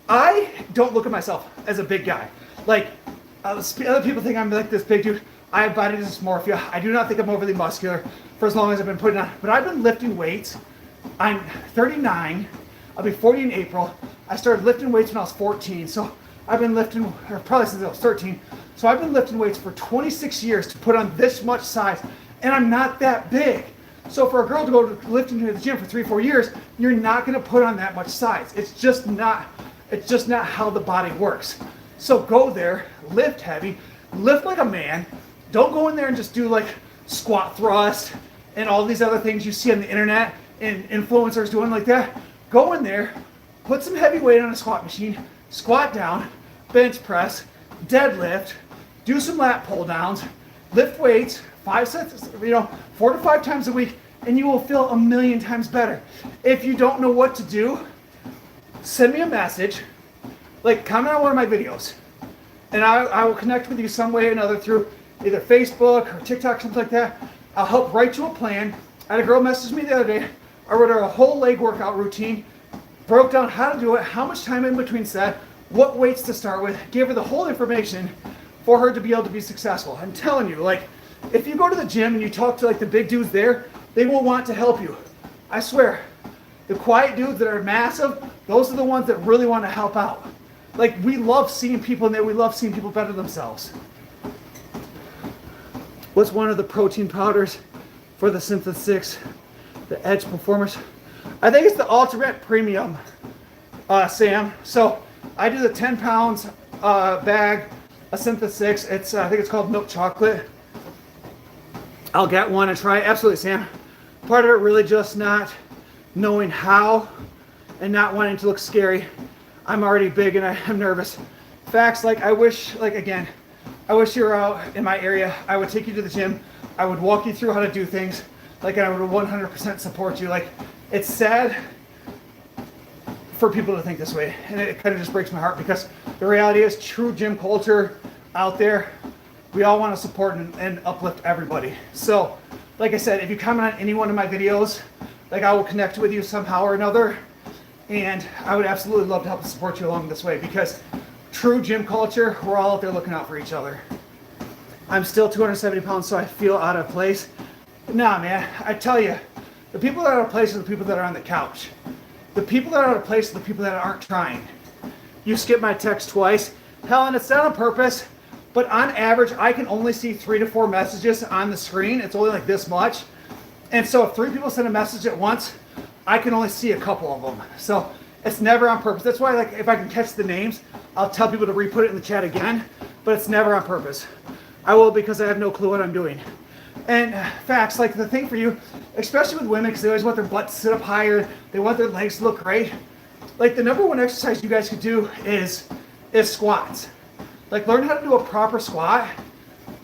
I don't look at myself as a big guy. Like, other people think I'm like this big dude. I have body dysmorphia. I do not think I'm overly muscular for as long as I've been putting on. But I've been lifting weights. I'm 39. I'll be 40 in April. I started lifting weights when I was 14. So I've been lifting, or probably since I was 13. So I've been lifting weights for 26 years to put on this much size. And I'm not that big. So for a girl to go to lifting to the gym for 3-4 years, you're not going to put on that much size. It's just not how the body works. So go there, lift heavy, lift like a man. Don't go in there and just do like squat thrust and all these other things you see on the internet and influencers doing like that. Go in there, put some heavy weight on a squat machine, squat down, bench press, deadlift, do some lat pull downs, lift weights, 5 sets, 4 to 5 times a week, and you will feel a million times better. If you don't know what to do, send me a message, like comment on one of my videos, and I will connect with you some way or another through either Facebook or TikTok, something like that. I'll help write you a plan. I had a girl message me the other day. I wrote her a whole leg workout routine, broke down how to do it, how much time in between set, what weights to start with, gave her the whole information for her to be able to be successful. I'm telling you, like, if you go to the gym and you talk to like the big dudes there, they will want to help you. I swear. The quiet dudes that are massive, those are the ones that really want to help out. Like, we love seeing people in there. We love seeing people better themselves. What's one of the protein powders for the Syntha 6, the Edge Performance? I think it's the Ultimate Premium, Sam. So I do the 10 pounds bag of Syntha 6. It's I think it's called milk chocolate. I'll get one and try it. Absolutely, Sam. Part of it really just not knowing how and not wanting to look scary. I'm already big and I'm nervous. Facts, like I wish you were out in my area. I would take you to the gym. I would walk you through how to do things. Like, I would 100% support you. Like, it's sad for people to think this way. And it kind of just breaks my heart, because the reality is, true gym culture out there, we all want to support and uplift everybody. So, like I said, if you comment on any one of my videos, like, I will connect with you somehow or another. And I would absolutely love to help support you along this way, because true gym culture, we're all out there looking out for each other. I'm still 270 pounds, so I feel out of place. Nah, man, I tell you, the people that are out of place are the people that are on the couch. The people that are out of place are the people that aren't trying. You skipped my text twice. Helen, it's not on purpose, but on average, I can only see 3 to 4 messages on the screen. It's only like this much. And so if 3 people send a message at once, I can only see a couple of them. So it's never on purpose. That's why, like, if I can catch the names, I'll tell people to re-put it in the chat again, but it's never on purpose. I will, because I have no clue what I'm doing. And facts, like, the thing for you, especially with women, because they always want their butt to sit up higher, they want their legs to look great. Like, the number one exercise you guys could do is squats. Like, learn how to do a proper squat,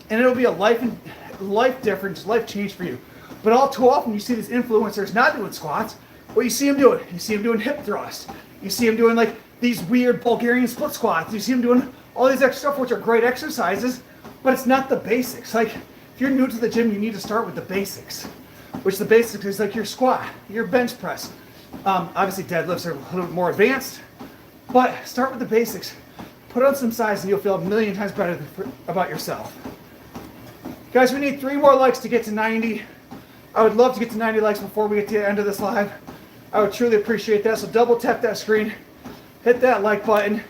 and it'll be a life difference, life change for you. But all too often, you see these influencers not doing squats. What you see them doing? You see them doing hip thrust. You see them doing, like, these weird Bulgarian split squats. You see them doing all these extra stuff, which are great exercises, but it's not the basics. Like, if you're new to the gym, you need to start with the basics, which the basics is like your squat, your bench press. Obviously, deadlifts are a little bit more advanced, but start with the basics. Put on some size, and you'll feel a million times better about yourself. Guys, we need 3 more likes to get to 90. I would love to get to 90 likes before we get to the end of this live. I would truly appreciate that. So double tap that screen, hit that like button.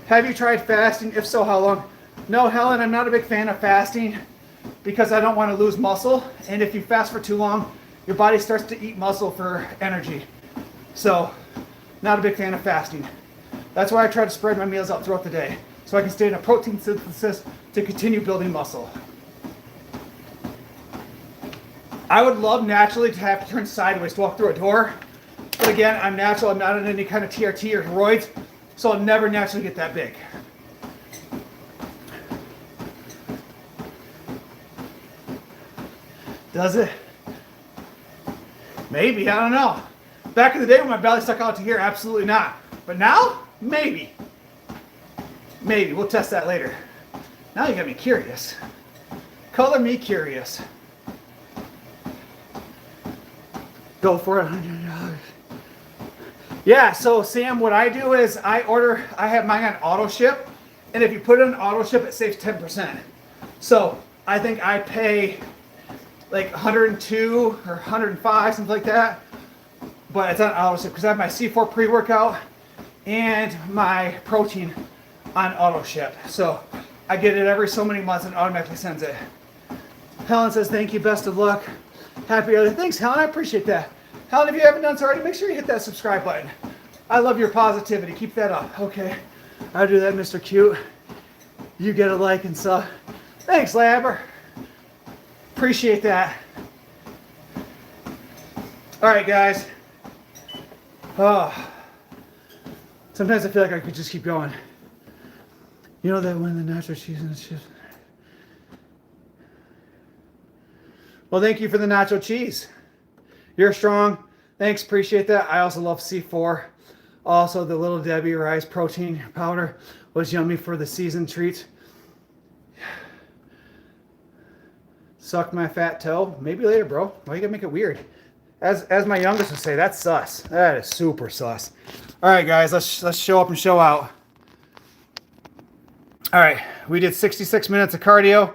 Have you tried fasting? If so, how long? No, Helen, I'm not a big fan of fasting, because I don't want to lose muscle. And if you fast for too long, your body starts to eat muscle for energy. So, not a big fan of fasting. That's why I try to spread my meals out throughout the day, so I can stay in a protein synthesis to continue building muscle. I would love naturally to have to turn sideways to walk through a door, but again, I'm natural. I'm not on any kind of TRT or roids, so I'll never naturally get that big. Does it? Maybe, I don't know. Back in the day when my belly stuck out to here, absolutely not. But now, maybe. Maybe, we'll test that later. Now you got me curious. Color me curious. Go for $100. Yeah, so Sam, what I do is I have mine on auto ship, and if you put it on auto ship, it saves 10%. So I think I pay like 102 or 105, something like that. But it's on auto ship because I have my C4 pre-workout and my protein on auto ship. So I get it every so many months and automatically sends it. Helen says, thank you, best of luck. Happy early. Thanks, Helen, I appreciate that. Helen, if you haven't done so already, make sure you hit that subscribe button. I love your positivity. Keep that up. Okay, I'll do that, Mr. Cute. You get a like and sub. Thanks, Labber. Appreciate that. All right, guys. Oh, sometimes I feel like I could just keep going. You know that when the nacho cheese and the chips. Well, thank you for the nacho cheese. You're strong. Thanks, appreciate that. I also love C4. Also, the Little Debbie rice protein powder was yummy for the season treat. Suck my fat toe. Maybe later, bro. Why you gotta make it weird? As my youngest would say, that's sus. That is super sus. All right, guys, let's show up and show out. All right, we did 66 minutes of cardio,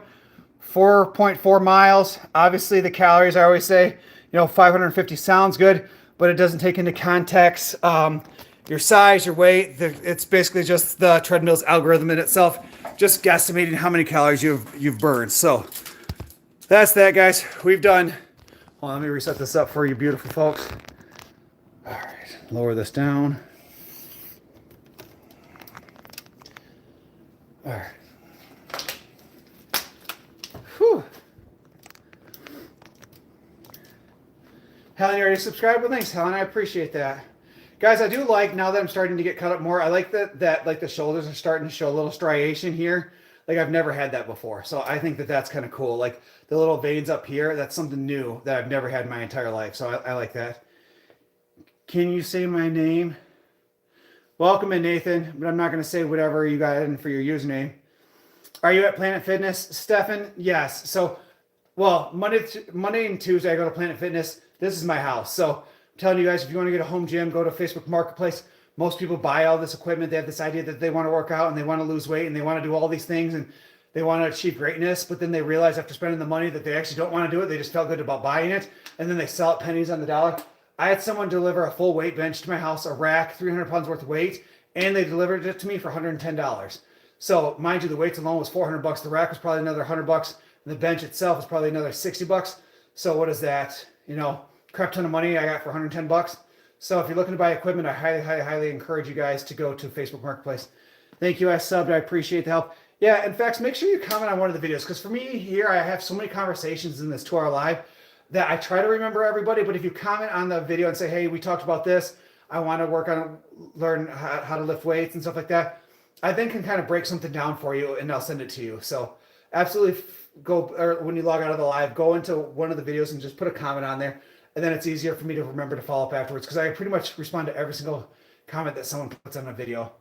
4.4 miles. Obviously, the calories, I always say, 550 sounds good, but it doesn't take into context your size, your weight. It's basically just the treadmill's algorithm in itself, just guesstimating how many calories you've burned. So that's that, guys. We've done. Well, let me reset this up for you beautiful folks. All right, lower this down. All right. Whew. Helen, you already subscribed? Well, thanks, Helen. I appreciate that. Guys, I do like, now that I'm starting to get cut up more, I like that like the shoulders are starting to show a little striation here. Like I've never had that before. So I think that's kind of cool. Like the little veins up here, that's something new that I've never had in my entire life. So I like that. Can you say my name? Welcome in, Nathan, but I'm not going to say whatever you got in for your username. Are you at Planet Fitness, Stefan? Yes. So, well, Monday and Tuesday I go to Planet Fitness. This is my house. So I'm telling you guys, if you want to get a home gym, go to Facebook Marketplace. Most people buy all this equipment. They have this idea that they want to work out and they want to lose weight and they want to do all these things and they want to achieve greatness. But then they realize after spending the money that they actually don't want to do it. They just felt good about buying it. And then they sell it pennies on the dollar. I had someone deliver a full weight bench to my house, a rack, 300 pounds worth of weight, and they delivered it to me for $110. So mind you, the weights alone was $400. The rack was probably another $100. And the bench itself was probably another $60. So what is that? Crap ton of money I got for $110. So if you're looking to buy equipment, I highly encourage you guys to go to Facebook Marketplace. Thank you, I subbed. I appreciate the help. Yeah, in fact, make sure you comment on one of the videos because for me here, I have so many conversations in this 2-hour live that I try to remember everybody. But if you comment on the video and say, hey, we talked about this, I want to learn how to lift weights and stuff like that, I then can kind of break something down for you and I'll send it to you. So absolutely go, or when you log out of the live, go into one of the videos and just put a comment on there. And then it's easier for me to remember to follow up afterwards because I pretty much respond to every single comment that someone puts on a video.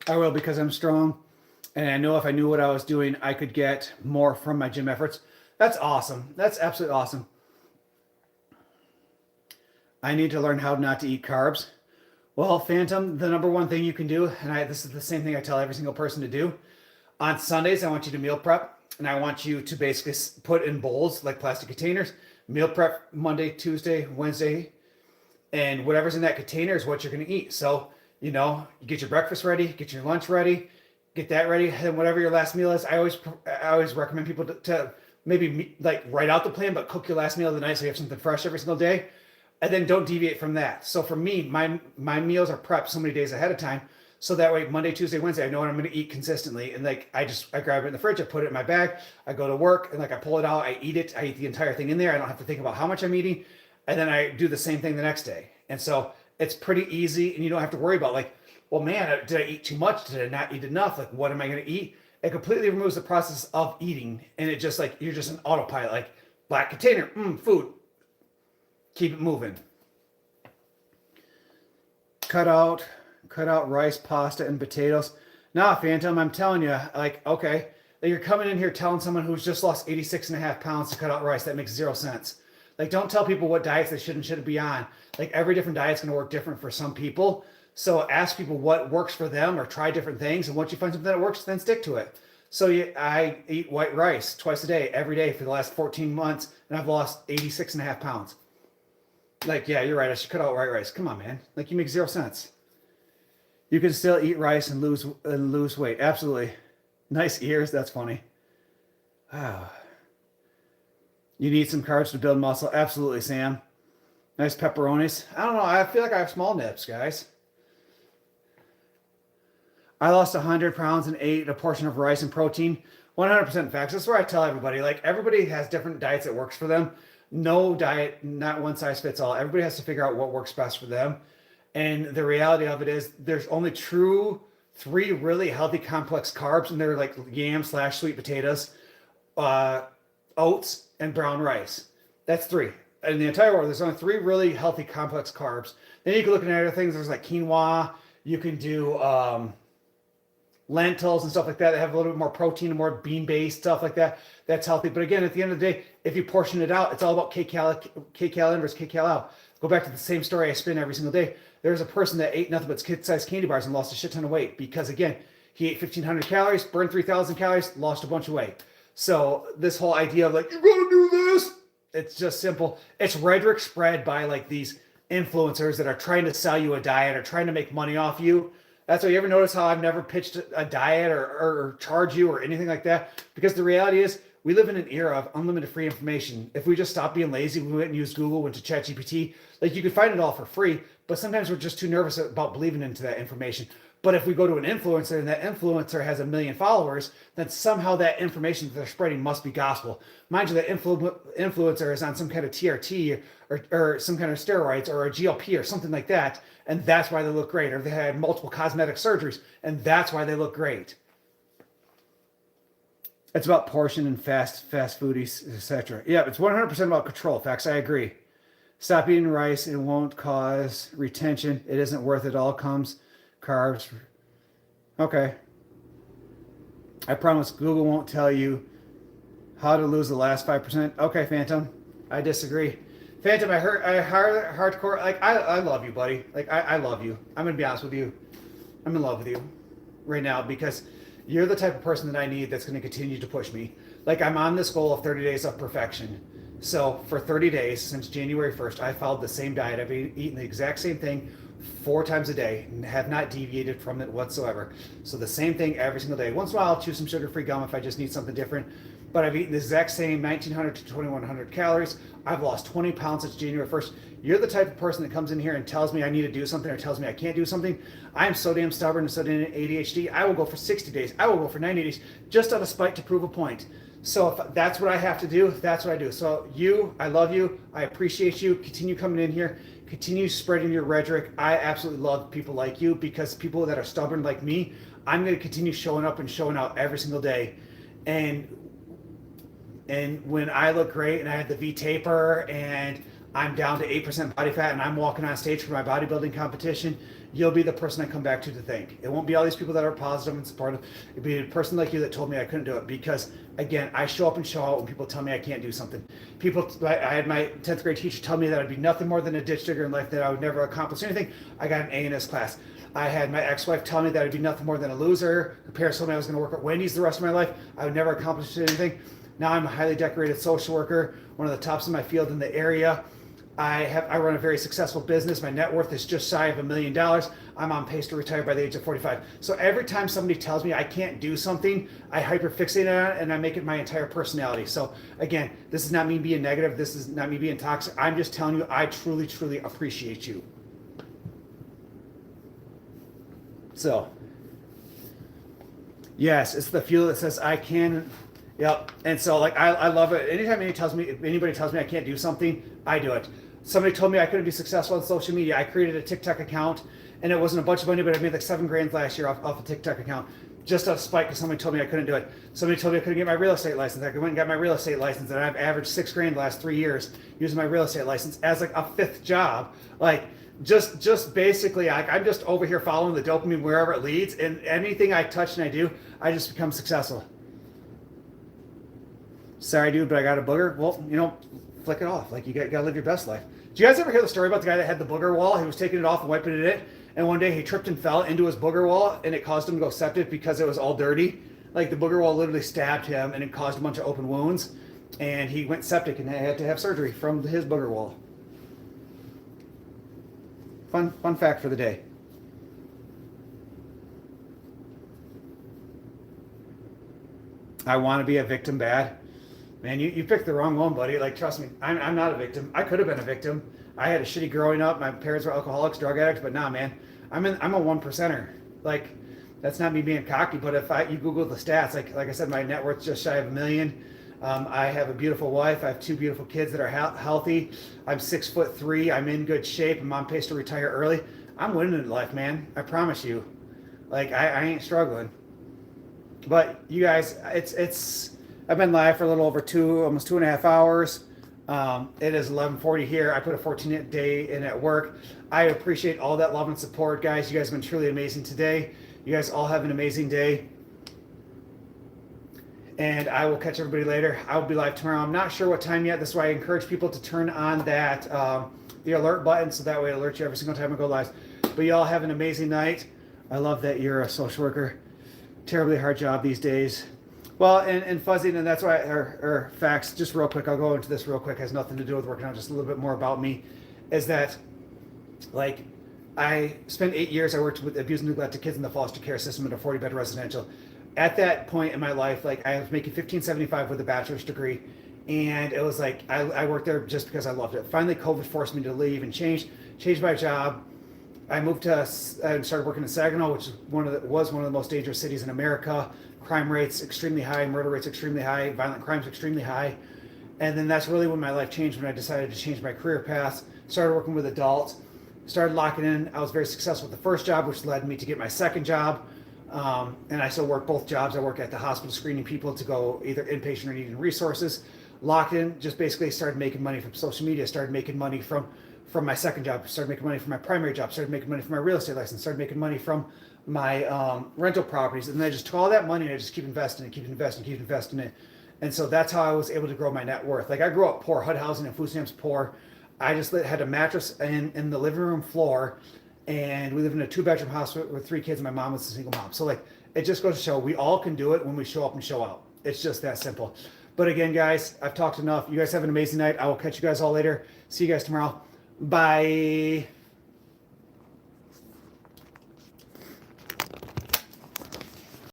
I will because I'm strong. And I know if I knew what I was doing, I could get more from my gym efforts. That's awesome. That's absolutely awesome. I need to learn how not to eat carbs. Well, Phantom, the number one thing you can do, and this is the same thing I tell every single person to do. On Sundays, I want you to meal prep. And I want you to basically put in bowls, like plastic containers, meal prep Monday, Tuesday, Wednesday, and whatever's in that container is what you're going to eat. So, you get your breakfast ready, get your lunch ready, get that ready, and whatever your last meal is. I always recommend people to maybe like write out the plan, but cook your last meal of the night so you have something fresh every single day, and then don't deviate from that. So for me, my meals are prepped so many days ahead of time, so that way Monday, Tuesday, Wednesday, I know what I'm going to eat consistently, and like I grab it in the fridge, I put it in my bag, I go to work, and like I pull it out, I eat it, I eat the entire thing in there. I don't have to think about how much I'm eating, and then I do the same thing the next day, and so it's pretty easy, and you don't have to worry about like, well, man, did I eat too much? Did I not eat enough? Like, what am I going to eat? It completely removes the process of eating, and it just like you're just an autopilot, like black container, food, keep it moving. Cut out rice, pasta, and potatoes. Nah, Phantom, I'm telling you, like, okay, you're coming in here telling someone who's just lost 86.5 pounds to cut out rice. That makes 0 sense. Like, don't tell people what diets they should and shouldn't be on. Like, every different diet's going to work different for some people. So ask people what works for them, or try different things. And once you find something that works, then stick to it. So I eat white rice twice a day, every day for the last 14 months, and I've lost 86.5 pounds. Like, yeah, you're right. I should cut out white rice. Come on, man. Like, you make 0 sense. You can still eat rice and lose weight. Absolutely. Nice ears. That's funny. Ah. You need some carbs to build muscle. Absolutely, Sam. Nice pepperonis. I don't know. I feel like I have small nips, guys. I lost 100 pounds and ate a portion of rice and protein. 100% facts. That's where I tell everybody. Like, everybody has different diets that works for them. No diet, not one size fits all. Everybody has to figure out what works best for them. And the reality of it is there's only true 3 really healthy complex carbs, and they're like yam/sweet potatoes, oats, and brown rice. That's 3. In the entire world, there's only 3 really healthy complex carbs. Then you can look at other things. There's like quinoa. You can do lentils and stuff like that have a little bit more protein and more bean-based stuff like that. That's healthy. But again, at the end of the day, if you portion it out, it's all about kcal in versus kcal out. Go back to the same story I spin every single day. There's a person that ate nothing but kid-sized candy bars and lost a shit ton of weight because, again, he ate 1,500 calories, burned 3,000 calories, lost a bunch of weight. So this whole idea of like, you gotta do this, it's just simple. It's rhetoric spread by like these influencers that are trying to sell you a diet or trying to make money off you. That's why you ever notice how I've never pitched a diet or charge you or anything like that? Because the reality is we live in an era of unlimited free information. If we just stopped being lazy, we went and used Google, went to ChatGPT, like you could find it all for free, but sometimes we're just too nervous about believing into that information. But if we go to an influencer and that influencer has 1 million followers, then somehow that information that they're spreading must be gospel. Mind you, that influencer is on some kind of TRT or some kind of steroids or a GLP or something like that, and that's why they look great. Or they had multiple cosmetic surgeries, and that's why they look great. It's about portion and fast foodies, etc. Yeah, it's 100% about control. Facts, I agree. Stop eating rice. It won't cause retention. It isn't worth it. All comes carbs. Okay. I promise Google won't tell you how to lose the last 5%. Okay, Phantom. I disagree. Phantom, I hardcore, like, I love you, buddy. Like, I love you. I'm going to be honest with you. I'm in love with you right now because you're the type of person that I need that's going to continue to push me. Like, I'm on this goal of 30 days of perfection. So for 30 days, since January 1st, I followed the same diet. I've eaten the exact same thing 4 times a day and have not deviated from it whatsoever. So the same thing every single day. Once in a while, I'll chew some sugar-free gum if I just need something different. But I've eaten the exact same 1,900 to 2,100 calories. I've lost 20 pounds since January 1st. You're the type of person that comes in here and tells me I need to do something or tells me I can't do something. I am so damn stubborn and so damn ADHD. I will go for 60 days. I will go for 90 days just out of spite to prove a point. So if that's what I have to do, that's what I do. So you, I love you. I appreciate you. Continue coming in here. Continue spreading your rhetoric. I absolutely love people like you because people that are stubborn like me, I'm going to continue showing up and showing out every single day. And when I look great and I have the V-taper and I'm down to 8% body fat and I'm walking on stage for my bodybuilding competition, you'll be the person I come back to thank. It won't be all these people that are positive and supportive. It'll be a person like you that told me I couldn't do it because, again, I show up and show out when people tell me I can't do something. I had my 10th grade teacher tell me that I'd be nothing more than a ditch digger in life, that I would never accomplish anything. I got an A in his class. I had my ex-wife tell me that I'd be nothing more than a loser. Her parents told me I was going to work at Wendy's the rest of my life. I would never accomplish anything. Now I'm a highly decorated social worker, one of the tops in my field in the area. I run a very successful business. My net worth is just shy of $1 million. I'm on pace to retire by the age of 45. So every time somebody tells me I can't do something, I hyperfixate on it and I make it my entire personality. So again, this is not me being negative. This is not me being toxic. I'm just telling you, I truly, truly appreciate you. So yes, it's the fuel that says I can. Yep. And so like I love it. Anytime anybody tells me I can't do something, I do it. Somebody told me I couldn't be successful on social media. I created a TikTok account, and it wasn't a bunch of money, but I made like $7,000 last year off a TikTok account, just out of spite because somebody told me I couldn't do it. Somebody told me I couldn't get my real estate license. I went and got my real estate license, and I've averaged $6,000 the last 3 years using my real estate license as like a fifth job. Like just basically, I'm just over here following the dopamine wherever it leads, and anything I touch and I do, I just become successful. Sorry, dude, but I got a booger. Well, flick it off. Like, you got to live your best life. Do you guys ever hear the story about the guy that had the booger wall? He was taking it off and wiping it in, and one day he tripped and fell into his booger wall, and it caused him to go septic because it was all dirty. Like, the booger wall literally stabbed him, and it caused a bunch of open wounds, and he went septic and had to have surgery from his booger wall. Fun fact for the day. I want to be a victim bad. Man, you picked the wrong one, buddy. Like, trust me, I'm not a victim. I could have been a victim. I had a shitty growing up. My parents were alcoholics, drug addicts, but nah, man, I'm a one percenter. Like, that's not me being cocky, but if you Google the stats, like I said, my net worth's just shy of $1 million. I have a beautiful wife. I have 2 beautiful kids that are healthy. I'm 6'3". I'm in good shape. I'm on pace to retire early. I'm winning in life, man. I promise you. Like, I ain't struggling. But you guys, I've been live for a little over almost 2.5 hours. It is 11:40 here. I put a 14-day in at work. I appreciate all that love and support, guys. You guys have been truly amazing today. You guys all have an amazing day. And I will catch everybody later. I will be live tomorrow. I'm not sure what time yet. That's why I encourage people to turn on that the alert button, so that way it alerts you every single time I go live. But you all have an amazing night. I love that you're a social worker. Terribly hard job these days. Well, and Fuzzy, and that's why, or facts, just real quick, I'll go into this real quick, has nothing to do with working out, just a little bit more about me, is that, like, I spent 8 years, I worked with abused and neglected kids in the foster care system in a 40-bed residential. At that point in my life, like, I was making $15.75 with a bachelor's degree, and it was like, I worked there just because I loved it. Finally, COVID forced me to leave and change my job. I moved to, and started working in Saginaw, which was one of the most dangerous cities in America. Crime rates extremely high, murder rates extremely high, violent crimes extremely high. And then that's really when my life changed, when I decided to change my career path. Started working with adults, started locking in. I was very successful with the first job, which led me to get my second job. And I still work both jobs. I work at the hospital screening people to go either inpatient or needing resources. Locked in, just basically started making money from social media, started making money from my second job, started making money from my primary job, started making money from my real estate license, started making money from my rental properties. And then I just took all that money and I just keep investing it. And so that's how I was able to grow my net worth. Like, I grew up poor, HUD housing and food stamps poor. I just had a mattress in the living room floor, and we lived in a 2-bedroom house with 3 kids, and my mom was a single mom. So, like, it just goes to show we all can do it when we show up and show out. It's just that simple. But again, guys, I've talked enough. You guys have an amazing night. I will catch you guys all later. See you guys tomorrow. Bye.